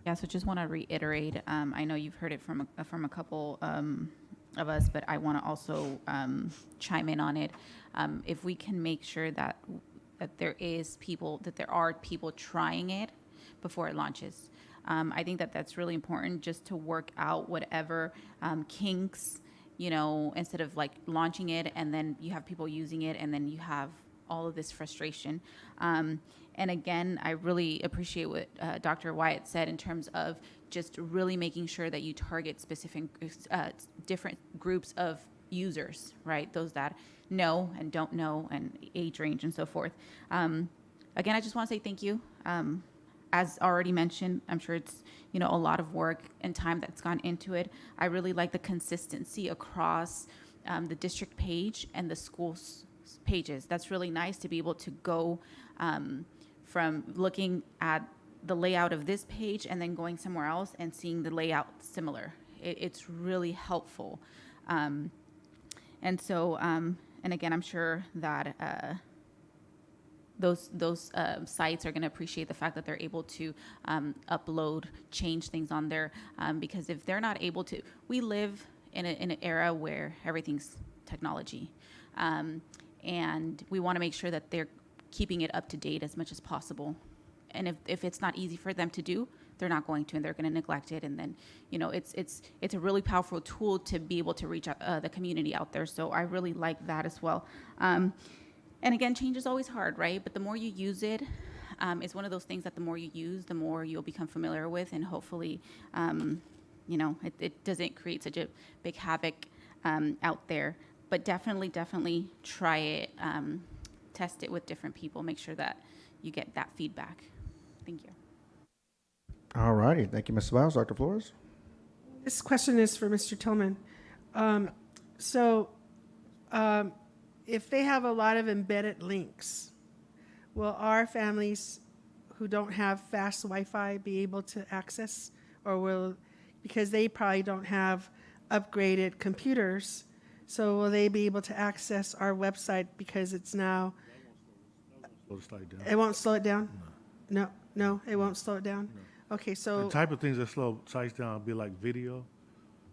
Yeah, so just want to reiterate, I know you've heard it from a couple of us, but I want to also chime in on it. If we can make sure that there are people trying it before it launches. I think that's really important, just to work out whatever kinks, instead of like launching it and then you have people using it and then you have all of this frustration. And again, I really appreciate what Dr. Wyatt said in terms of just really making sure that you target specific different groups of users, right? Those that know and don't know, and age range and so forth. Again, I just want to say thank you. As already mentioned, I'm sure it's, a lot of work and time that's gone into it. I really like the consistency across the district page and the school's pages. That's really nice to be able to go from looking at the layout of this page and then going somewhere else and seeing the layout similar. It's really helpful. And so, and again, I'm sure that those sites are going to appreciate the fact that they're able to upload, change things on there, because if they're not able to, we live in an era where everything's technology, and we want to make sure that they're keeping it up to date as much as possible. And if it's not easy for them to do, they're not going to, and they're going to neglect it. And then, it's a really powerful tool to be able to reach the community out there. So I really like that as well. And again, change is always hard, right? But the more you use it, it's one of those things that the more you use, the more you'll become familiar with, and hopefully, it doesn't create such a big havoc out there. But definitely try it, test it with different people, make sure that you get that feedback. Thank you. All righty. Thank you, Ms. Ceballos. Dr. Flores? This question is for Mr. Tillman. If they have a lot of embedded links, will our families who don't have fast Wi-Fi be able to access, or because they probably don't have upgraded computers, so will they be able to access our website because it's now... It won't slow it down? No, it won't slow it down? No. Okay, so... The type of things that slow sites down will be like video.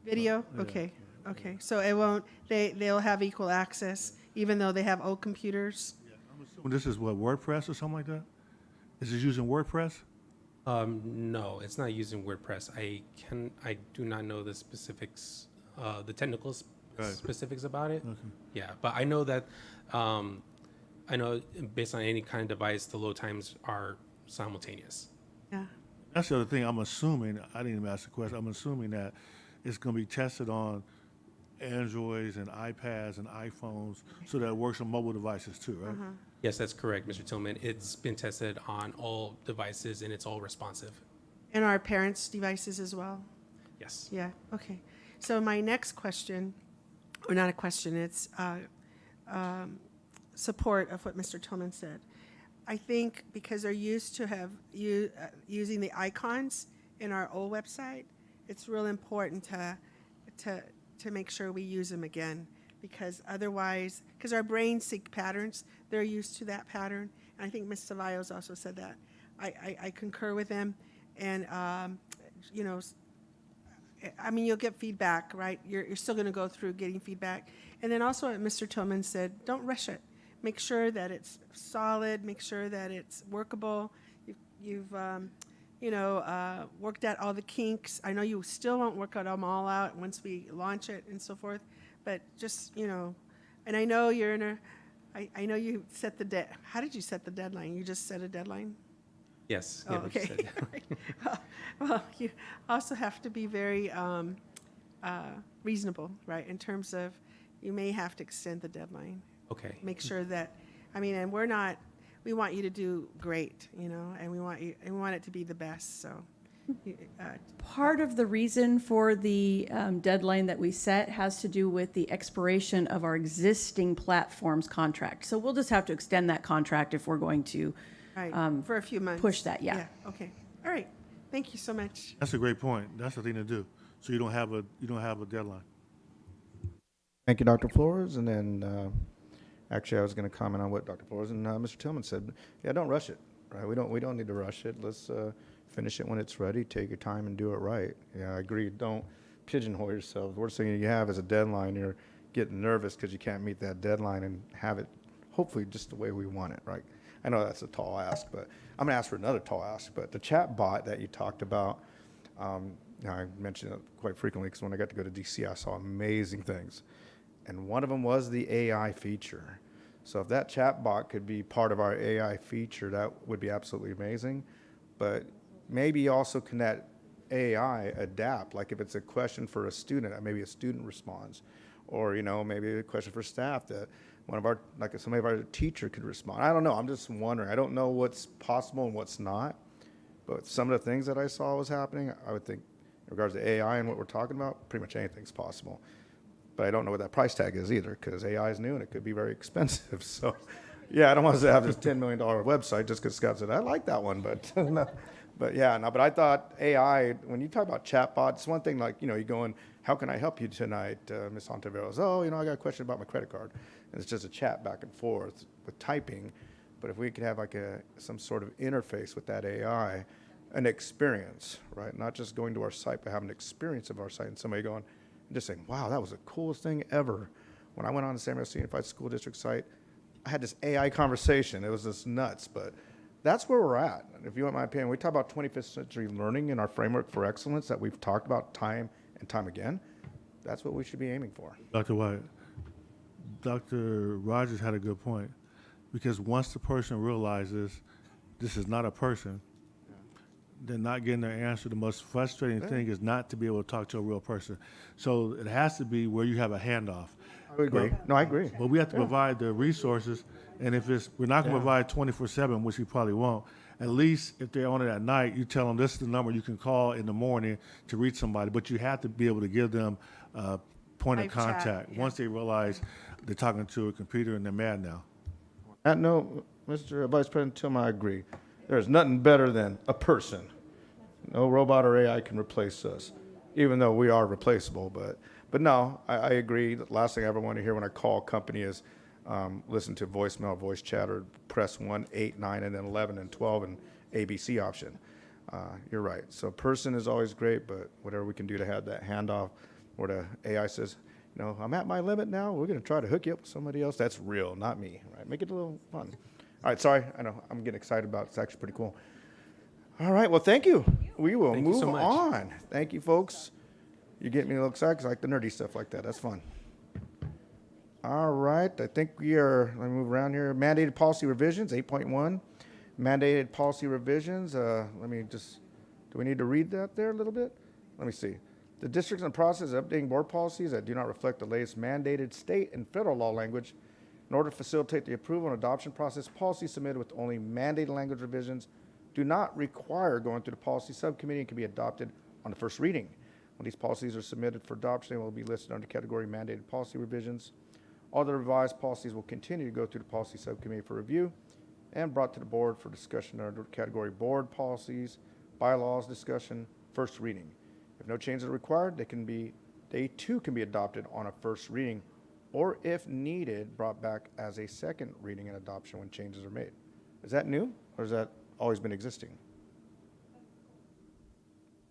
Video? Yeah. Okay. Okay, so it won't, they'll have equal access even though they have old computers? Yeah, I'm assuming this is what, WordPress or something like that? Is it using WordPress? No, it's not using WordPress. I do not know the specifics, the technical specifics about it. Okay. Yeah, but I know that, I know based on any kind of device, the load times are simultaneous. Yeah. That's the other thing. I'm assuming, I didn't even ask the question, I'm assuming that it's going to be tested on Androids and iPads and iPhones so that it works on mobile devices too, right? Yes, that's correct, Mr. Tillman. It's been tested on all devices and it's all responsive. And our parents' devices as well? Yes. Yeah, okay. So my next question, or not a question, it's support of what Mr. Tillman said. I think because they're used to using the icons in our old website, it's real important to make sure we use them again, because otherwise, because our brains seek patterns, they're used to that pattern. And I think Ms. Cevallos also said that. I concur with them. And, you know, I mean, you'll get feedback, right? You're still going to go through getting feedback. And then also what Mr. Tillman said, don't rush it. Make sure that it's solid, make sure that it's workable. You've worked out all the kinks. I know you still won't work out them all out once we launch it and so forth, but just, you know, and I know you're in I know you set how did you set the deadline? You just set a deadline? Yes. Oh, yeah, we just okay. said- Well, you also have to be very reasonable, right, in terms of you may have to extend the deadline. Okay. Make sure that, I mean, and we want you to do great, you know, and we want it to be the best, so. Part of the reason for the deadline that we set has to do with the expiration of our existing platform's contract. So we'll just have to extend that contract if we're going to Right, for a few months. push that, yeah. Okay, all right, thank you so much. That's a great point. That's the thing to do. So you don't have a deadline. Thank you, Dr. Flores. And then, actually, I was going to comment on what Dr. Flores and Mr. Tillman said. Yeah, don't rush it, right? We don't need to rush it. Let's finish it when it's ready. Take your time and do it right. Yeah, I agree. Don't pigeonhole yourself. The worst thing you have is a deadline. You're getting nervous because you can't meet that deadline and have it hopefully just the way we want it, right? I know that's a tall ask, but I'm going to ask for another tall ask. But the chat bot that you talked about, I mentioned it quite frequently because when I got to go to DC, I saw amazing things. And one of them was the AI feature. So if that chat bot could be part of our AI feature, that would be absolutely amazing. But maybe also can that AI adapt? Like if it's a question for a student, maybe a student responds. Or, you know, maybe a question for staff that somebody of our teacher could respond. I don't know. I'm just wondering. I don't know what's possible and what's not. But some of the things that I saw was happening, I would think in regards to AI and what we're talking about, pretty much anything's possible. But I don't know what that price tag is either, because AI is new and it could be very expensive. So, yeah, I don't want to have this $10 million website just because Scott said, I like that one. But, but I thought AI, when you talk about chatbots, one thing like, you know, you go in, how can I help you tonight, Ms. Ontiveros? Oh, you know, I got a question about my credit card. And it's just a chat back and forth with typing. But if we could have like some sort of interface with that AI, an experience, right? Not just going to our site, but having an experience of our site and somebody going, just saying, wow, that was the coolest thing ever. When I went on the San Francisco Unified School District site, I had this AI conversation. It was just nuts, but that's where we're at. If you want my opinion, we talk about 25th century learning in our framework for excellence that we've talked about time and time again. That's what we should be aiming for. Dr. Wyatt, Dr. Rogers had a good point, because once the person realizes this is not a person, they're not getting their answer. The most frustrating thing is not to be able to talk to a real person. So it has to be where you have a handoff. I would agree. No, I agree. But we have to provide the resources, and if we're not going to provide 24/7, which we probably won't, at least if they're on it at night, you tell them this is the number you can call in the morning to reach somebody. But you have to be able to give them a point of contact once they realize they're talking to a computer and they're mad now. No, Mr. Vice President Tillman, I agree. There's nothing better than a person. No robot or AI can replace us, even though we are replaceable. But no, I agree. The last thing I ever want to hear when I call a company is listen to voicemail, voice chat, or press 1, 8, 9, and then 11 and 12 and ABC option. You're right. So person is always great, but whatever we can do to have that handoff where the AI says, you know, I'm at my limit now. We're going to try to hook you up with somebody else. That's real, not me. Right? Make it a little fun. All right, sorry. I know I'm getting excited about it. It's actually pretty cool. All right, well, thank you. We will move on. Thank you, folks. You get me a little excited because I like the nerdy stuff like that. That's fun. All right, I think let me move around here. Mandated policy revisions, 8.1. Mandated policy revisions. Let me just Do we need to read that there a little bit? Let me see. The district's in the process of updating board policies that do not reflect the latest mandated state and federal law language. In order to facilitate the approval and adoption process, policies submitted with only mandated language revisions do not require going through the policy subcommittee and can be adopted on the first reading. When these policies are submitted for adoption, they will be listed under category mandated policy revisions. All the revised policies will continue to go through the policy subcommittee for review and brought to the board for discussion under category board policies, bylaws discussion, first reading. If no changes are required, they too can be adopted on a first reading, or if needed, brought back as a second reading and adoption when changes are made. Is that new, or has that always been existing?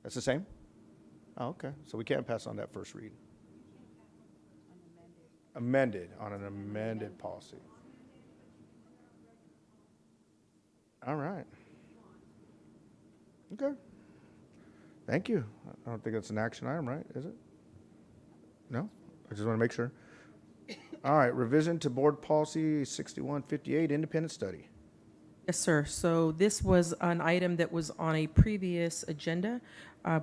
That's the same? Oh, okay. So we can't pass on that first read. Amended, on an amended policy. All right. Okay. Thank you. I don't think it's an action item, right? Is it? No? I just want to make sure. All right, revision to board policy 6158, independent study. Yes, sir. So this was an item that was on a previous agenda.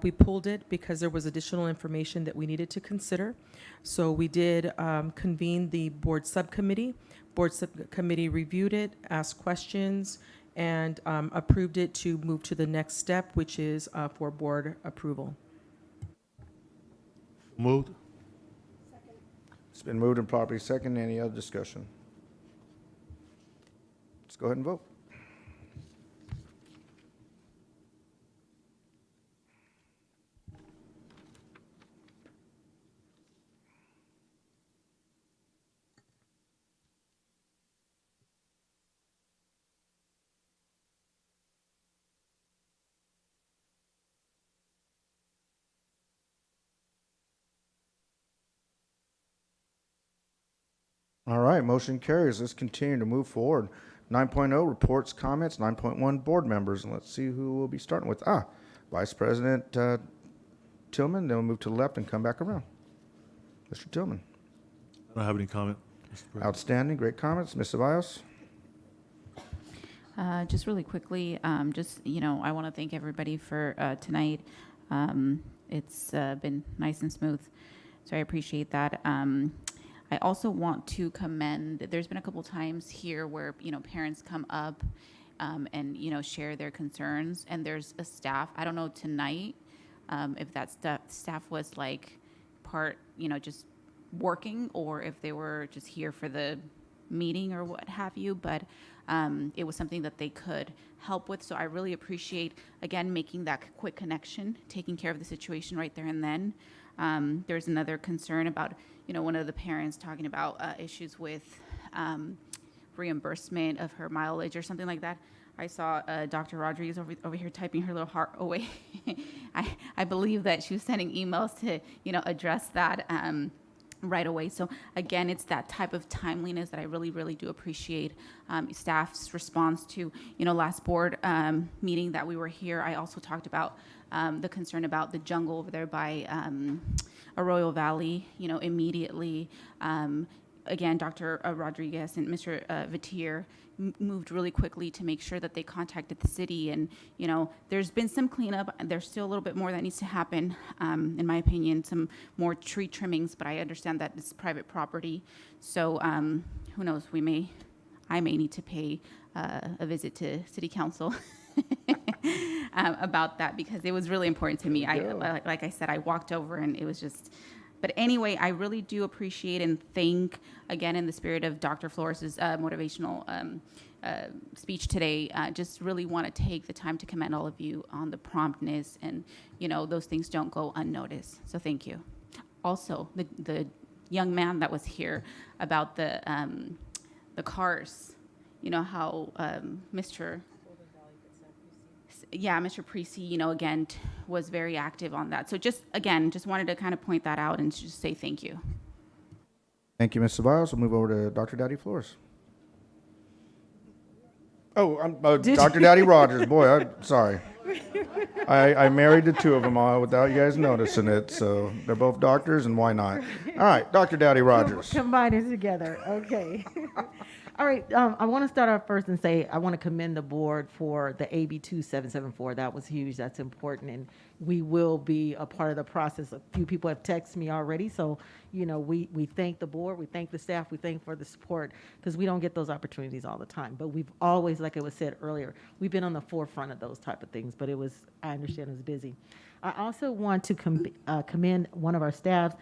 We pulled it because there was additional information that we needed to consider. So we did convene the board subcommittee. Board subcommittee reviewed it, asked questions, and approved it to move to the next step, which is for board approval. Moved. It's been moved and properly second. Any other discussion? Let's go ahead and vote. All right, motion carries. Let's continue to move forward. 9.0, reports, comments. 9.1, board members. And let's see who we'll be starting with. Vice President Tillman. Then we'll move to the left and come back around. Mr. Tillman. I don't have any comment, Mr. President. Outstanding. Great comments. Ms. Ceballos. Just really quickly, I want to thank everybody for tonight. It's been nice and smooth, so I appreciate that. I also want to commend, there's been a couple times here where, parents come up and, share their concerns, and there's a staff, I don't know tonight if that staff was like part, just working, or if they were just here for the meeting or what have you, but it was something that they could help with. So I really appreciate, again, making that quick connection, taking care of the situation right there and then. There's another concern about, one of the parents talking about issues with reimbursement of her mileage or something like that. I saw Dr. Rodriguez over here typing her little heart away. I believe that she was sending emails to, address that right away. So again, it's that type of timeliness that I really, really do appreciate. Staff's response to, last board meeting that we were here. I also talked about the concern about the jungle over there by Arroyo Valley, immediately. Again, Dr. Rodriguez and Mr. Vitier moved really quickly to make sure that they contacted the city. And, there's been some cleanup. There's still a little bit more that needs to happen, in my opinion, some more tree trimmings, but I understand that it's private property. So who knows, I may need to pay a visit to city council about that, because it was really important to me. Like I said, I walked over and it was just, but anyway, I really do appreciate and thank, again, in the spirit of Dr. Flores' motivational speech today, just really want to take the time to commend all of you on the promptness, and, those things don't go unnoticed. So thank you. Also, the young man that was here about the cars, how Mr. Precy, again, was very active on that. So just wanted to kind of point that out and just say thank you. Thank you, Ms. Ceballos. We'll move over to Dr. Daddy Flores. Oh, I'm Dr. Daddy Rogers. Boy, I'm sorry. I married the two of them all without you guys noticing it, so they're both doctors, and why not? All right, Dr. Daddy Rogers. Combine it together, okay. All right, I want to start off first and say I want to commend the board for the AB 2774. That was huge. That's important, and we will be a part of the process. A few people have texted me already, so we thank the board, we thank the staff, we thank for the support, because we don't get those opportunities all the time. But we've always, like it was said earlier, we've been on the forefront of those type of things. But I understand it was busy. I also want to commend one of our staffs,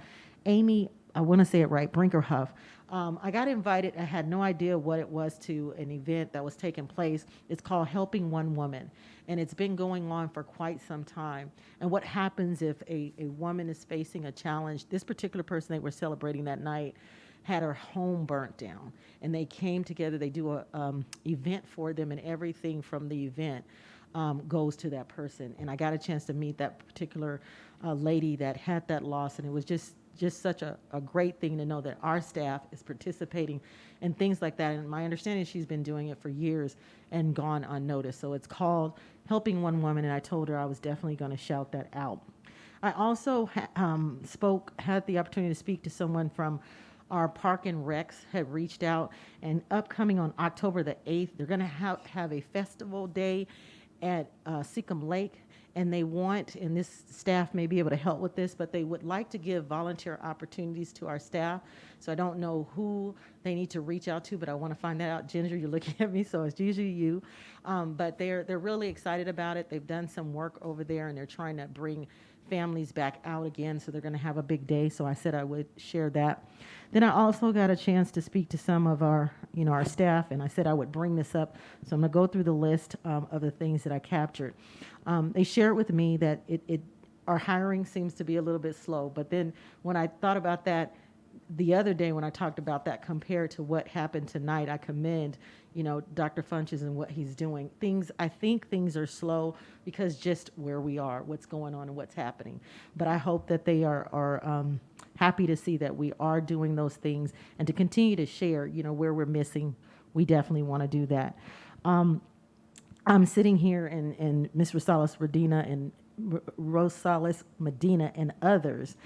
Amy. I want to say it right, Brinkerhuff. I got invited. I had no idea what it was to an event that was taking place. It's called Helping One Woman, and it's been going on for quite some time. And what happens if a woman is facing a challenge? This particular person they were celebrating that night had her home burnt down, and they came together. They do a event for them, and everything from the event goes to that person. And I got a chance to meet that particular lady that had that loss, and it was just such a great thing to know that our staff is participating in things like that. And my understanding is she's been doing it for years and gone unnoticed. So it's called Helping One Woman, and I told her I was definitely going to shout that out. I also had the opportunity to speak to someone from our Park and Recs had reached out, and upcoming on October the 8th, they're going to have a festival day at Seacom Lake. And they want, and this staff may be able to help with this, but they would like to give volunteer opportunities to our staff. So I don't know who they need to reach out to, but I want to find that out. Ginger, you're looking at me, so it's usually you. But they're really excited about it. They've done some work over there, and they're trying to bring families back out again. So they're going to have a big day. So I said I would share that. Then I also got a chance to speak to some of our staff, and I said I would bring this up. So I'm going to go through the list of the things that I captured. They shared with me that our hiring seems to be a little bit slow. But then when I thought about that the other day, when I talked about that compared to what happened tonight, I commend, Dr. Funches and what he's doing. I think things are slow because just where we are, what's going on and what's happening. But I hope that they are happy to see that we are doing those things and to continue to share, where we're missing. We definitely want to do that. I'm sitting here and Ms. Rosales Medina and others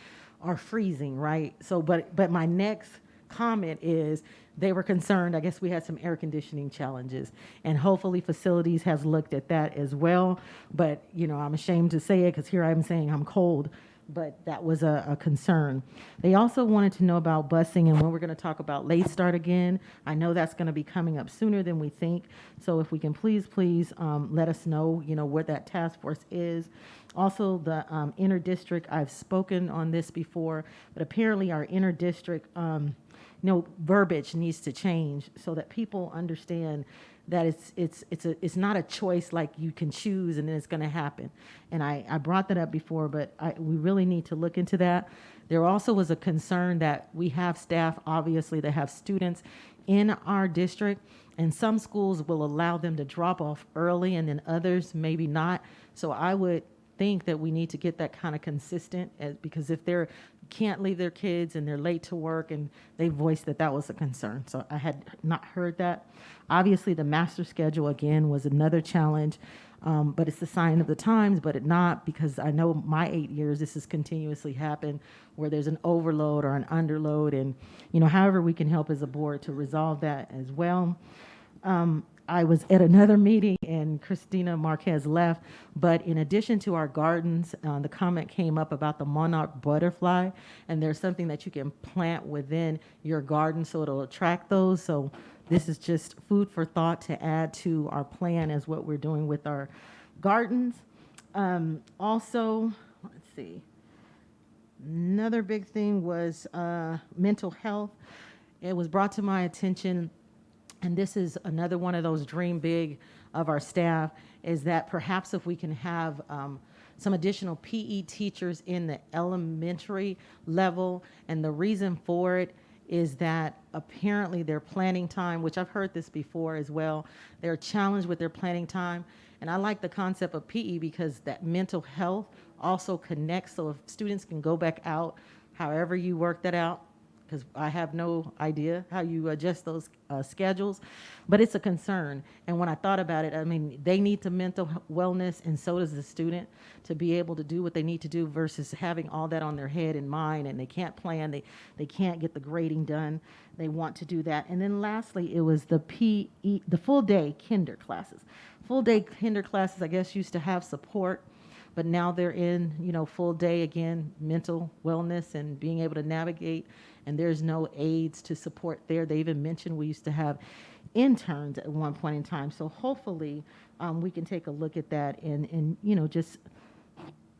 are freezing, right? So, but my next comment is they were concerned. I guess we had some air conditioning challenges, and hopefully facilities has looked at that as well. But I'm ashamed to say it because here I'm saying I'm cold, but that was a concern. They also wanted to know about busing and when we're going to talk about late start again. I know that's going to be coming up sooner than we think. So if we can please let us know, what that task force is. Also, the inter-district, I've spoken on this before, but apparently our inter-district, verbiage needs to change so that people understand that it's not a choice like you can choose and then it's going to happen. And I brought that up before, but we really need to look into that. There also was a concern that we have staff, obviously, that have students in our district, and some schools will allow them to drop off early and then others maybe not. So I would think that we need to get that kind of consistent, because if they can't leave their kids and they're late to work, and they voiced that was a concern. So I had not heard that. Obviously, the master schedule, again, was another challenge, but it's the sign of the times, but it not, because I know my 8 years, this has continuously happened where there's an overload or an underload, and, however we can help as a board to resolve that as well. I was at another meeting and Christina Marquez left, but in addition to our gardens, the comment came up about the monarch butterfly, and there's something that you can plant within your garden so it'll attract those. So this is just food for thought to add to our plan as what we're doing with our gardens. Also, let's see, another big thing was mental health. It was brought to my attention, and this is another one of those dream big of our staff, is that perhaps if we can have some additional PE teachers in the elementary level. And the reason for it is that apparently their planning time, which I've heard this before as well, they're challenged with their planning time. And I like the concept of PE because that mental health also connects. So if students can go back out, however you work that out, because I have no idea how you adjust those schedules, but it's a concern. And when I thought about it, I mean, they need to mental wellness, and so does the student, to be able to do what they need to do versus having all that on their head and mind, and they can't plan, they can't get the grading done. They want to do that. And then lastly, it was the PE, the full day kinder classes. Full day kinder classes, I guess, used to have support, but now they're in, full day again, mental wellness and being able to navigate, and there's no aides to support there. They even mentioned we used to have interns at one point in time. So hopefully we can take a look at that and just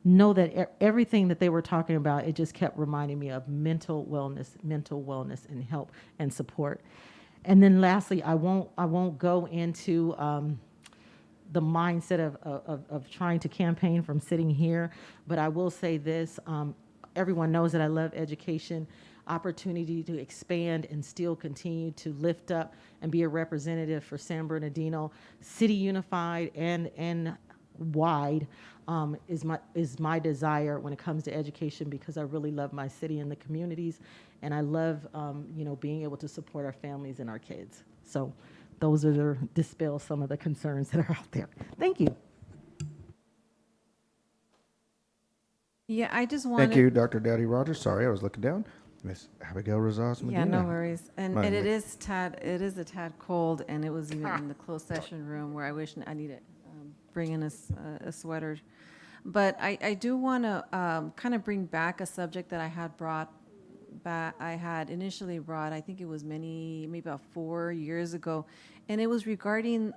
know that everything that they were talking about, it just kept reminding me of mental wellness and help and support. And then lastly, I won't go into the mindset of trying to campaign from sitting here, but I will say this, everyone knows that I love education, opportunity to expand and still continue to lift up and be a representative for San Bernardino, City Unified and wide, is my desire when it comes to education, because I really love my city and the communities, and I love being able to support our families and our kids. So those are dispel some of the concerns that are out there. Thank you. Yeah, I just wanted. Thank you, Dr. Dowdy Rogers. Sorry, I was looking down. Miss Abigail Rosas Medina. Yeah, no worries. And Mine it was- is a tad cold, and it was even in the closed session room where I wish I needed bring in a sweater. But I do want to kind of bring back a subject that I had initially brought, I think it was maybe about 4 years ago, and it was regarding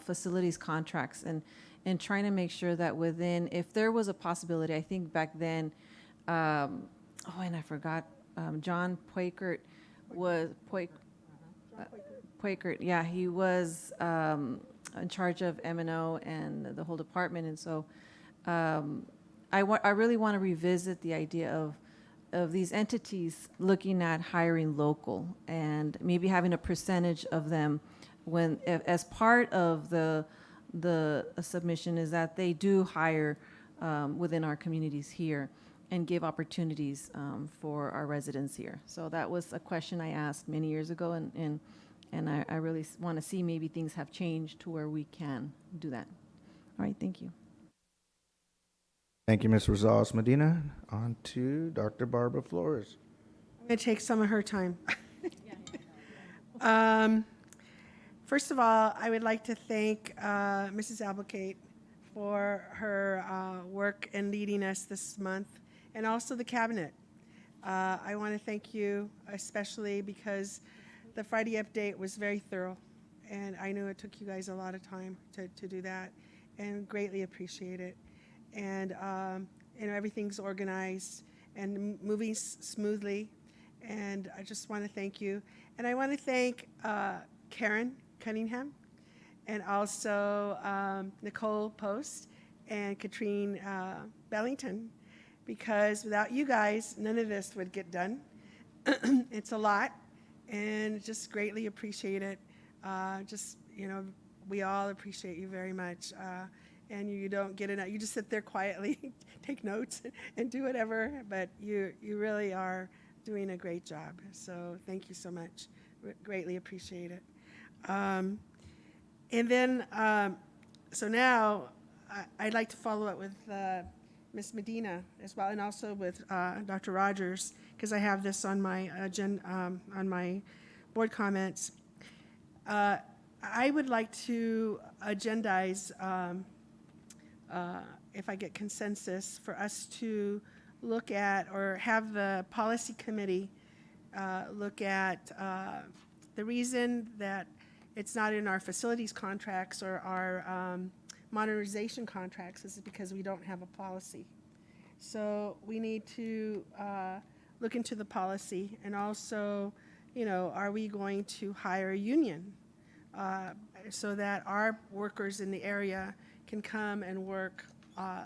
facilities contracts and trying to make sure that within, if there was a possibility, I think back then, and I forgot, John Poikert was, Poikert, yeah, he was in charge of M&O and the whole department, and so I really want to revisit the idea of these entities looking at hiring local and maybe having a percentage of them as part of the submission is that they do hire within our communities here and give opportunities for our residents here. So that was a question I asked many years ago, and I really want to see maybe things have changed to where we can do that. All right, thank you. Thank you, Ms. Rosas Medina. On to Dr. Barbara Flores. I'm going to take some of her time. First of all, I would like to thank Mrs. Applegate for her work in leading us this month, and also the cabinet. I want to thank you especially because the Friday update was very thorough, and I know it took you guys a lot of time to do that, and greatly appreciate it. And everything's organized and moving smoothly, and I just want to thank you. And I want to thank Karen Cunningham, and also Nicole Post and Katrine Bellington, because without you guys, none of this would get done. It's a lot, and just greatly appreciate it. We all appreciate you very much. And you don't get enough. You just sit there quietly, take notes, and do whatever. But you really are doing a great job. So thank you so much. Greatly appreciate it. And then, so now I'd like to follow up with Ms. Medina as well, and also with Dr. Rogers, because I have this on my agenda, on my board comments. I would like to agendize. If I get consensus, for us to look at or have the policy committee look at the reason that it's not in our facilities contracts or our modernization contracts is because we don't have a policy. So we need to look into the policy, and also, are we going to hire a union so that our workers in the area can come and work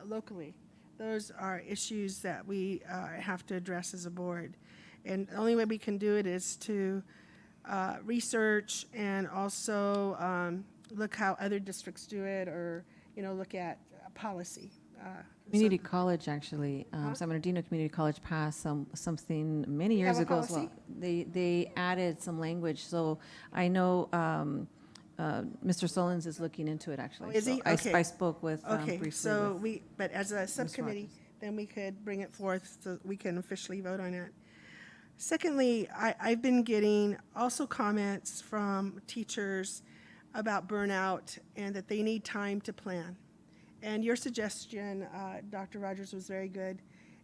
locally. Those are issues that we have to address as a board. And the only way we can do it is to research and also look how other districts do it, or look at policy Community college, actually, San Bernardino Community College passed something many They years have a ago as well. policy? They added some language, so I know Mr. Solons is looking into it, actually. Oh, is So he? I Okay. I spoke with, Okay, briefly so with. but as a subcommittee, Rogers. then we could bring it forth so we can officially vote on it. Secondly, I've been getting also comments from teachers about burnout and that they need time to plan. And your suggestion, Dr. Rogers, was very good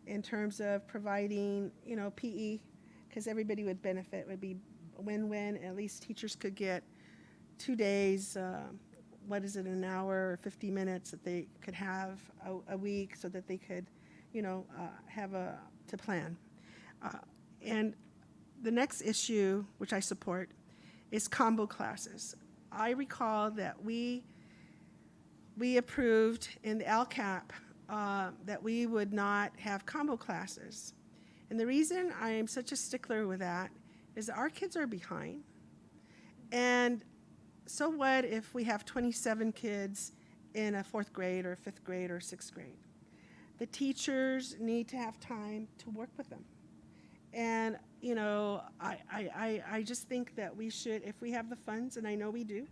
in terms of providing, PE, because everybody would benefit. It would be a win-win. At least teachers could get 2 days, an hour or 50 minutes that they could have a week so that they could, have to plan. And the next issue, which I support, is combo classes. I recall that we approved in the LCAP that we would not have combo classes. And the reason I am such a stickler with that is that our kids are behind. And so what if we have 27 kids in a 4th grade or 5th grade or 6th grade? The teachers need to have time to work with them. And, I just think that we should, if we have the funds, and I know we do,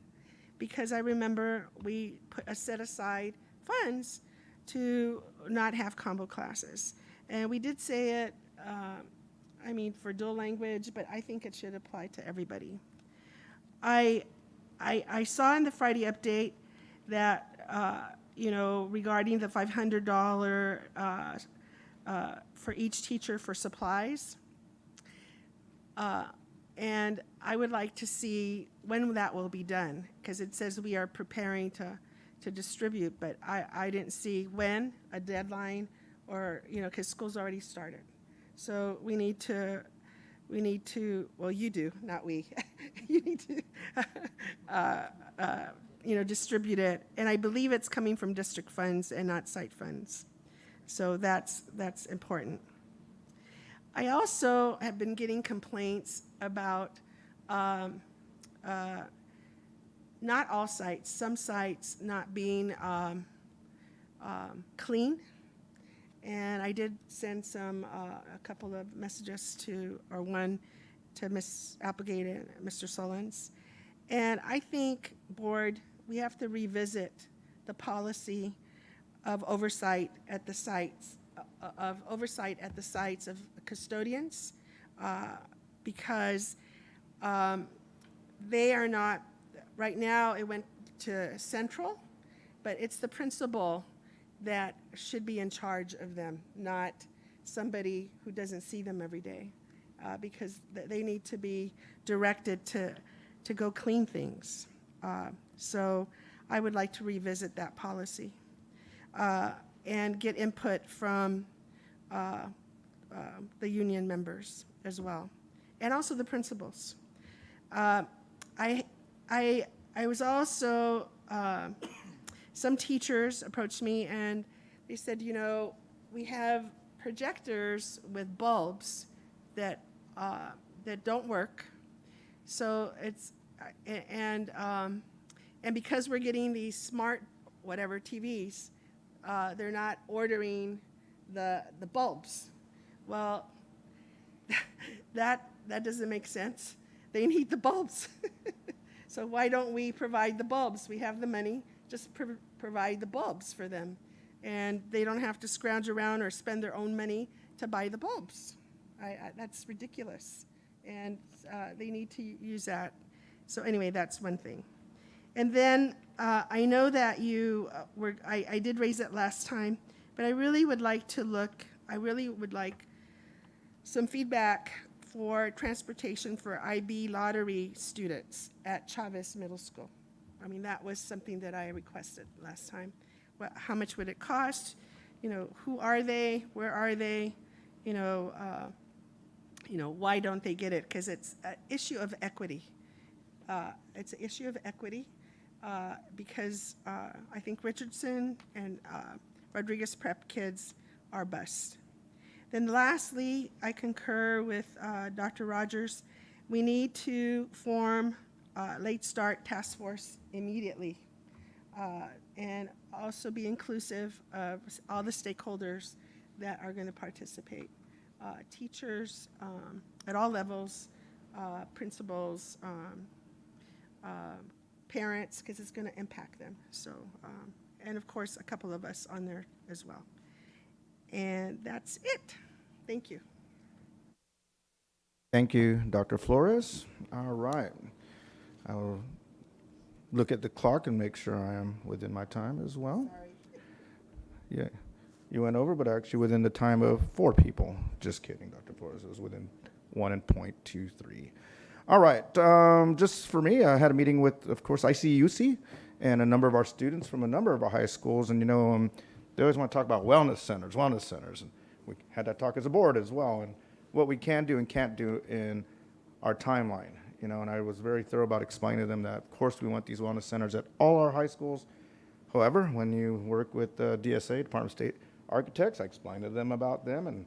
because I remember we set aside funds to not have combo classes. And we did say it, for dual language, but I think it should apply to everybody. I saw in the Friday update that, regarding the $500 for each teacher for supplies. And I would like to see when that will be done, because it says we are preparing to distribute, but I didn't see when, a deadline, or, because school's already started. So we need to, well, you do, not we. You need to, distribute it. And I believe it's coming from district funds and not site funds. So that's important. I also have been getting complaints about not all sites, some sites not being clean. And I did send a couple of messages one to Ms. Applegate and Mr. Solons. And I think, board, we have to revisit the policy of oversight at the sites, of custodians, because they are not, right now it went to central, but it's the principal that should be in charge of them, not somebody who doesn't see them every day, because they need to be directed to go clean things. So I would like to revisit that policy and get input from the union members as well, and also the principals. I was also, some teachers approached me and they said, we have projectors with bulbs that don't work. So it's, and because we're getting these smart whatever TVs, they're not ordering the bulbs. Well, that doesn't make sense. They need the bulbs. So why don't we provide the bulbs? We have the money, just provide the bulbs for them. And they don't have to scrounge around or spend their own money to buy the bulbs. That's ridiculous. And they need to use that. So anyway, that's one thing. And then I know that I did raise it last time, but I really would like some feedback for transportation for IB lottery students at Chavez Middle School. That was something that I requested last time. How much would it cost? Who are they? Where are they? Why don't they get it? Because it's an issue of equity. It's an issue of equity because I think Richardson and Rodriguez Prep kids are bused. Then lastly, I concur with Dr. Rogers. We need to form a late start task force immediately and also be inclusive of all the stakeholders that are going to participate. Teachers at all levels, principals, parents, because it's going to impact them. So, and of course, a couple of us on there as well. And that's it. Thank you. Thank you, Dr. Flores. All right. I will look at the clock and make sure I am within my time as well. Sorry. Yeah, you went over, but actually within the time of 4 people. Just kidding, Dr. Flores. It was within 1.23. All right. Just for me, I had a meeting with, of course, ICUC and a number of our students from a number of our high schools. And, they always want to talk about wellness centers. And we had that talk as a board as well. And what we can do and can't do in our timeline. And I was very thorough about explaining to them that, of course, we want these wellness centers at all our high schools. However, when you work with DSA, Department of State Architects, I explained to them about them, and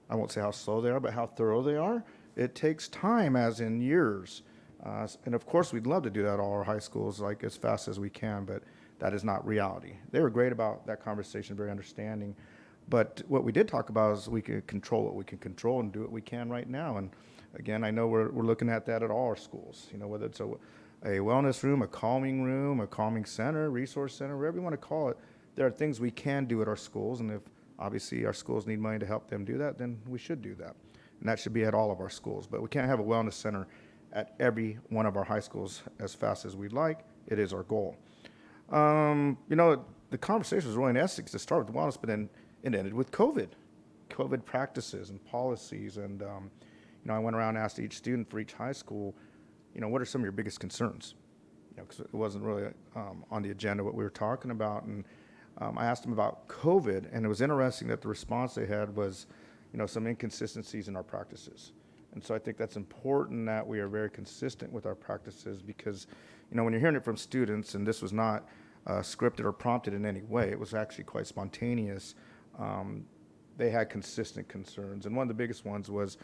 I won't say how slow they are, but how thorough they are. It takes time, as in years. And of course, we'd love to do that at all our high schools, like as fast as we can, but that is not reality. They were great about that conversation, very understanding. But what we did talk about is we can control what we can control and do what we can right now. And again, I know we're looking at that at all our schools, whether it's a wellness room, a calming center, resource center, whatever you want to call it. There are things we can do at our schools, and if obviously our schools need money to help them do that, then we should do that. And that should be at all of our schools. But we can't have a wellness center at every one of our high schools as fast as we'd like. It is our goal. The conversation was really in Essex to start with wellness, but then it ended with COVID practices and policies. And, I went around and asked each student for each high school, what are some of your biggest concerns? Because it wasn't really on the agenda what we were talking about. And I asked them about COVID, and it was interesting that the response they had was, some inconsistencies in our practices. And so I think that's important that we are very consistent with our practices because, when you're hearing it from students, and this was not scripted or prompted in any way, it was actually quite spontaneous. They had consistent concerns. And one of the biggest ones was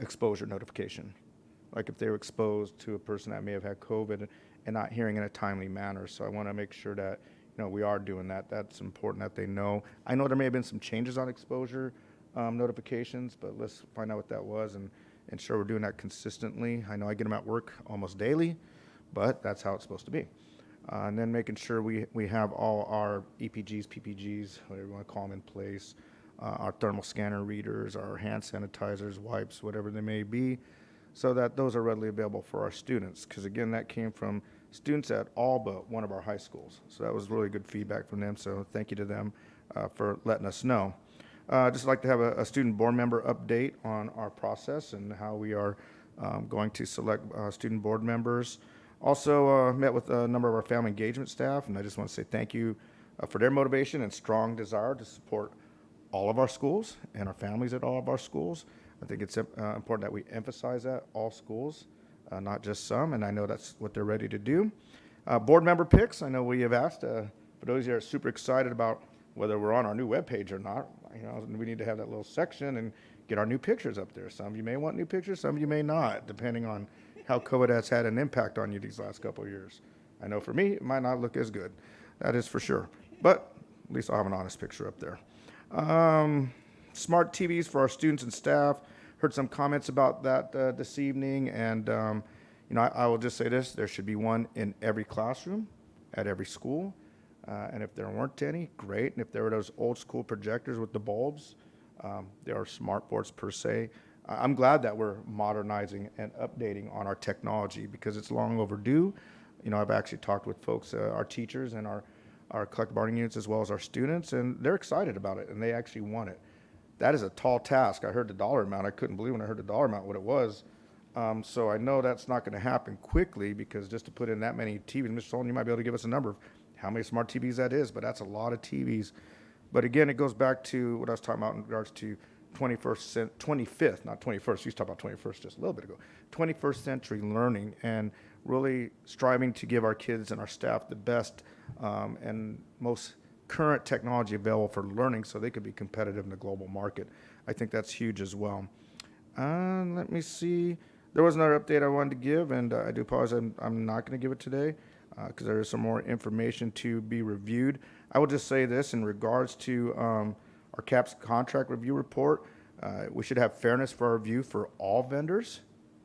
exposure notification. Like if they were exposed to a person that may have had COVID and not hearing in a timely manner. So I want to make sure that, we are doing that. That's important that they know. I know there may have been some changes on exposure notifications, but let's find out what that was and ensure we're doing that consistently. I know I get them at work almost daily, but that's how it's supposed to be. And then making sure we have all our EPGs, PPGs, whatever you want to call them, in place, our thermal scanner readers, our hand sanitizers, wipes, whatever they may be, so that those are readily available for our students. Because again, that came from students at all but one of our high schools. So that was really good feedback from them. So thank you to them for letting us know. Just like to have a student board member update on our process and how we are going to select student board members. Also met with a number of our family engagement staff, and I just want to say thank you for their motivation and strong desire to support all of our schools and our families at all of our schools. I think it's important that we emphasize that, all schools, not just some, and I know that's what they're ready to do. Board member picks, I know we have asked, for those who are super excited about whether we're on our new webpage or not, we need to have that little section and get our new pictures up there. Some of you may want new pictures, some of you may not, depending on how COVID has had an impact on you these last couple of years. I know for me, it might not look as good. That is for sure. But at least I'll have an honest picture up there. Smart TVs for our students and staff. Heard some comments about that this evening. And, I will just say this. There should be one in every classroom at every school. And if there weren't any, great. And if there were those old school projectors with the bulbs, there are smart boards per se. I'm glad that we're modernizing and updating on our technology because it's long overdue. I've actually talked with folks, our teachers and our collective bargaining units as well as our students, and they're excited about it, and they actually want it. That is a tall task. I heard the dollar amount. I couldn't believe when I heard the dollar amount what it was. So I know that's not going to happen quickly because just to put in that many TVs, Mr. Sullivan, you might be able to give us a number of how many smart TVs that is, but that's a lot of TVs. But again, it goes back to what I was talking about in regards to 25th, not 21st, you talked about 21st just a little bit ago, 21st century learning and really striving to give our kids and our staff the best and most current technology available for learning so they could be competitive in the global market. I think that's huge as well. Let me see. There was another update I wanted to give, and I do apologize, I'm not going to give it today. because there is some more information to be reviewed. I will just say this in regards to our CAPS contract review report. We should have fairness for our review for all vendors.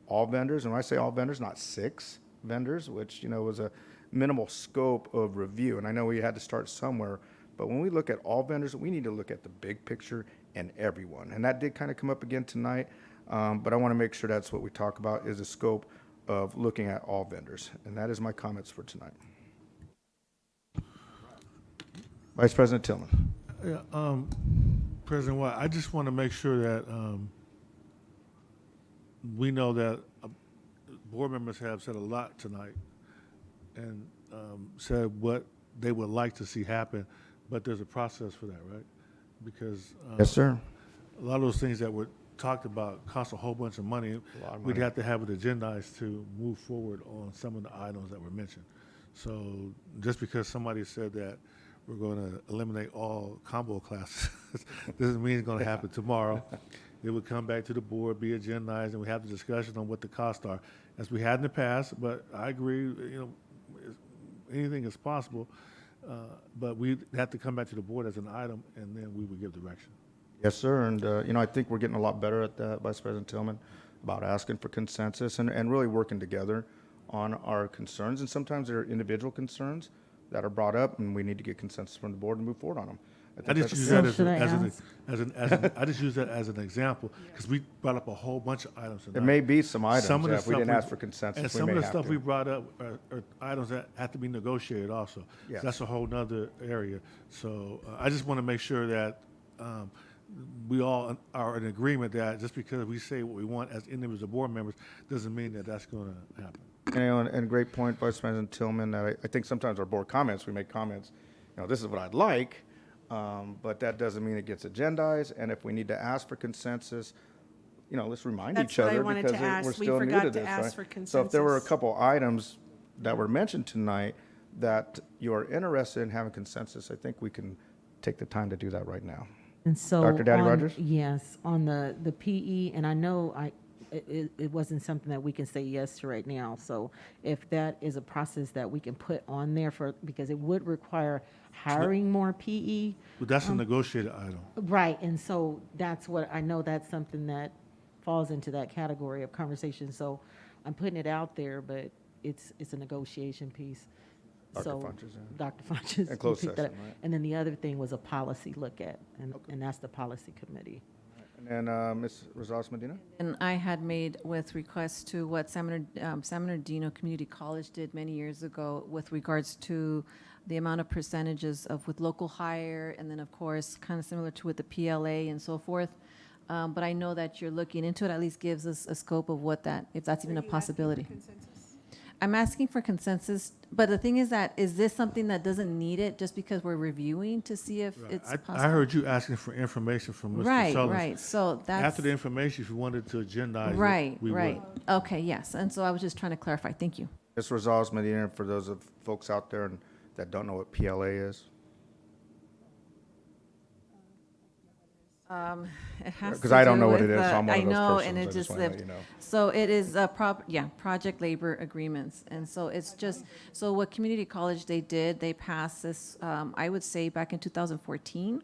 All vendors, and when I say all vendors, not 6 vendors, which, you know, was a minimal scope of review. And I know we had to start somewhere, but when we look at all vendors, we need to look at the big picture and everyone. And that did kind of come up again tonight, but I want to make sure that's what we talk about is the scope of looking at all vendors. And that is my comments for tonight. Vice President Tillman. Yeah, President White, I just want to make sure that we know that board members have said a lot tonight and said what they would like to see happen, but there's a process for that, right? Because Yes, sir. a lot of those things that were talked about cost a whole bunch of money. We'd have to have it agendized to move forward on some of the items that were mentioned. So just because somebody said that we're going to eliminate all combo classes doesn't mean it's going to happen tomorrow. It would come back to the board, be agendized, and we have the discussion on what the costs are, as we had in the past. But I agree, you know, anything is possible, but we have to come back to the board as an item, and then we would give direction. Yes, sir. And, you know, I think we're getting a lot better at that, Vice President Tillman, about asking for consensus and really working together on our concerns. And sometimes there are individual concerns that are brought up, and we need to get consensus from the board and move forward on them. I just use that I just use that as an example, because we brought up a whole bunch of items tonight. There may be some items Some of the that if we stuff didn't ask for consensus, and we some may of the have stuff to. we brought up are items that have to be negotiated also. Yes. So that's a whole nother area. So I just want to make sure that we all are in agreement that just because we say what we want as individual board members doesn't mean that that's going to happen. You know, and great point, Vice President Tillman. That I think sometimes our board comments, we make comments, you know, this is what I'd like, but that doesn't mean it gets agendized. And if we need to ask for consensus, you know, let's remind That's each what I other wanted because to ask. we're We still new forgot to to this, ask right? for So if there were a consensus. couple items that were mentioned tonight that you are interested in having consensus, I think we can take the time to do that right now. And so, Dr. Daddy Rogers? Yes, on the PE, and I know it wasn't something that we can say yes to right now. So if that is a process that we can put on there because it would require hiring more PE. But that's a negotiated item. Right, and so that's what, I know that's something that falls into that category of conversation. So I'm putting it out there, but it's a negotiation piece. Dr. So Funches, yeah. Dr. Funches. And closed will pick that session, up. right? And then the other thing was a policy look at, and that's the policy committee. And then Ms. Rosales Medina? And I had made with requests to what San Bernardino Community College did many years ago with regards to the amount of percentages of with local hire, and then of course, kind of similar to with the PLA and so forth. But I know that you're looking into it, at least gives us a scope of what that, if that's even a possibility. I'm asking for consensus, but the thing is that, is this something that doesn't need it just because we're reviewing to see if it's possible? I heard you asking for information from Mr. Sullivan. Right, so that's. After the information, if you wanted to agendize it, Right, we right. would. Okay, yes, and so I was just trying to clarify, thank you. Ms. Rosales Medina, for those of folks out there that don't know what PLA is. It has 'Cause to I don't do know what with it is, so I'm one I of those know, persons. and I it just just wanna let lived. you know. So it is project labor agreements, and so it's just, so what community college they did, they passed this, I would say back in 2014.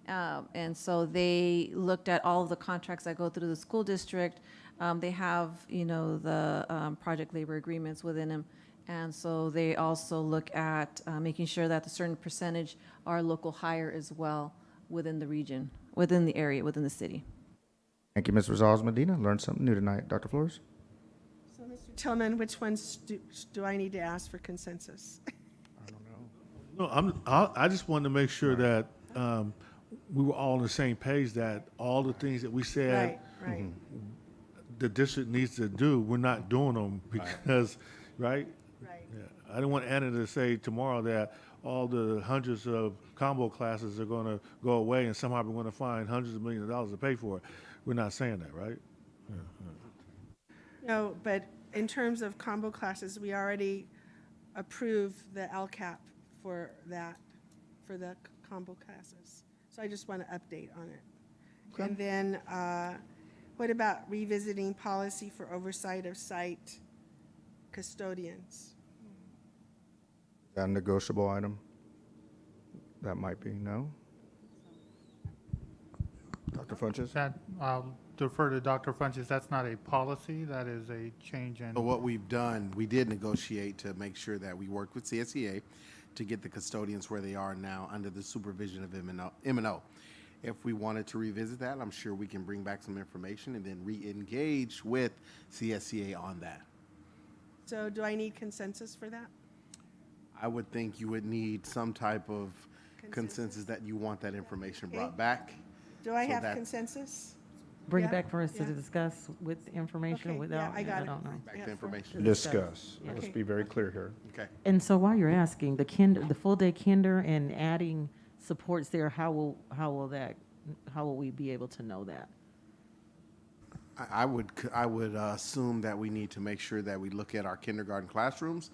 And so they looked at all of the contracts that go through the school district. They have, you know, the project labor agreements within them. And so they also look at making sure that a certain percentage are local hire as well within the region, within the area, within the city. Thank you, Ms. Rosales Medina. Learned something new tonight. Dr. Flores? So, Mr. Tillman, which ones do I need to ask for consensus? No, I just wanted to make sure that we were all on the same page, that all the things that we said Right. the district needs to do, we're not doing them because, right? Right. Yeah. I don't want Anna to say tomorrow that all the hundreds of combo classes are going to go away and somehow we're going to find hundreds of millions of dollars to pay for it. We're not saying that, right? No, but in terms of combo classes, we already approved the LCAP for that, for the combo classes. So I just want to update on it. And then what about revisiting policy for oversight of site custodians? That a negotiable item? That might be, no? Dr. Funches? That, I'll defer to Dr. Funches. That's not a policy, that is a change in. So what we've done, we did negotiate to make sure that we worked with CSEA to get the custodians where they are now under the supervision of M&O. If we wanted to revisit that, I'm sure we can bring back some information and then re-engage with CSEA on that. So do I need consensus for that? I would think you would need some type of consensus that you want that information brought back. Do I so have that- consensus? Bring Yeah? it back for us to Yeah. discuss with information Okay, without, yeah, I got it. don't know. Back Yeah. to information. Discuss. Yeah. Let's be very clear here. Okay. And so while you're asking, the full day kinder and adding supports there, how will we be able to know that? I would assume that we need to make sure that we look at our kindergarten classrooms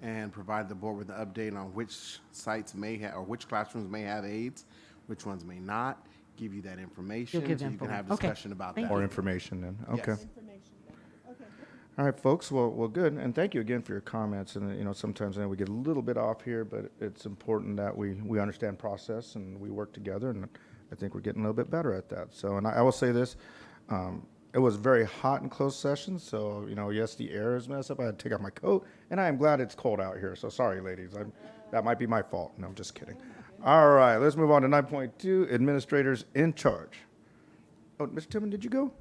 and provide the board with an update on which sites may have, or which classrooms may have aides, which ones may not, give you that information. You'll give so you info. can have Okay. discussion about Thank that. More information then, okay. Yes. All right, folks, well, good, and thank you again for your comments, and, you know, sometimes I know we get a little bit off here, but it's important that we understand process and we work together, and I think we're getting a little bit better at that. So, and I will say this, it was very hot in closed session, so, you know, yes, the air is messed up, I had to take off my coat, and I am glad it's cold out here, so sorry, ladies, that might be my fault, no, I'm just kidding. All right, let's move on to 9.2, administrators in charge. Oh, Mr. Tillman, did you go?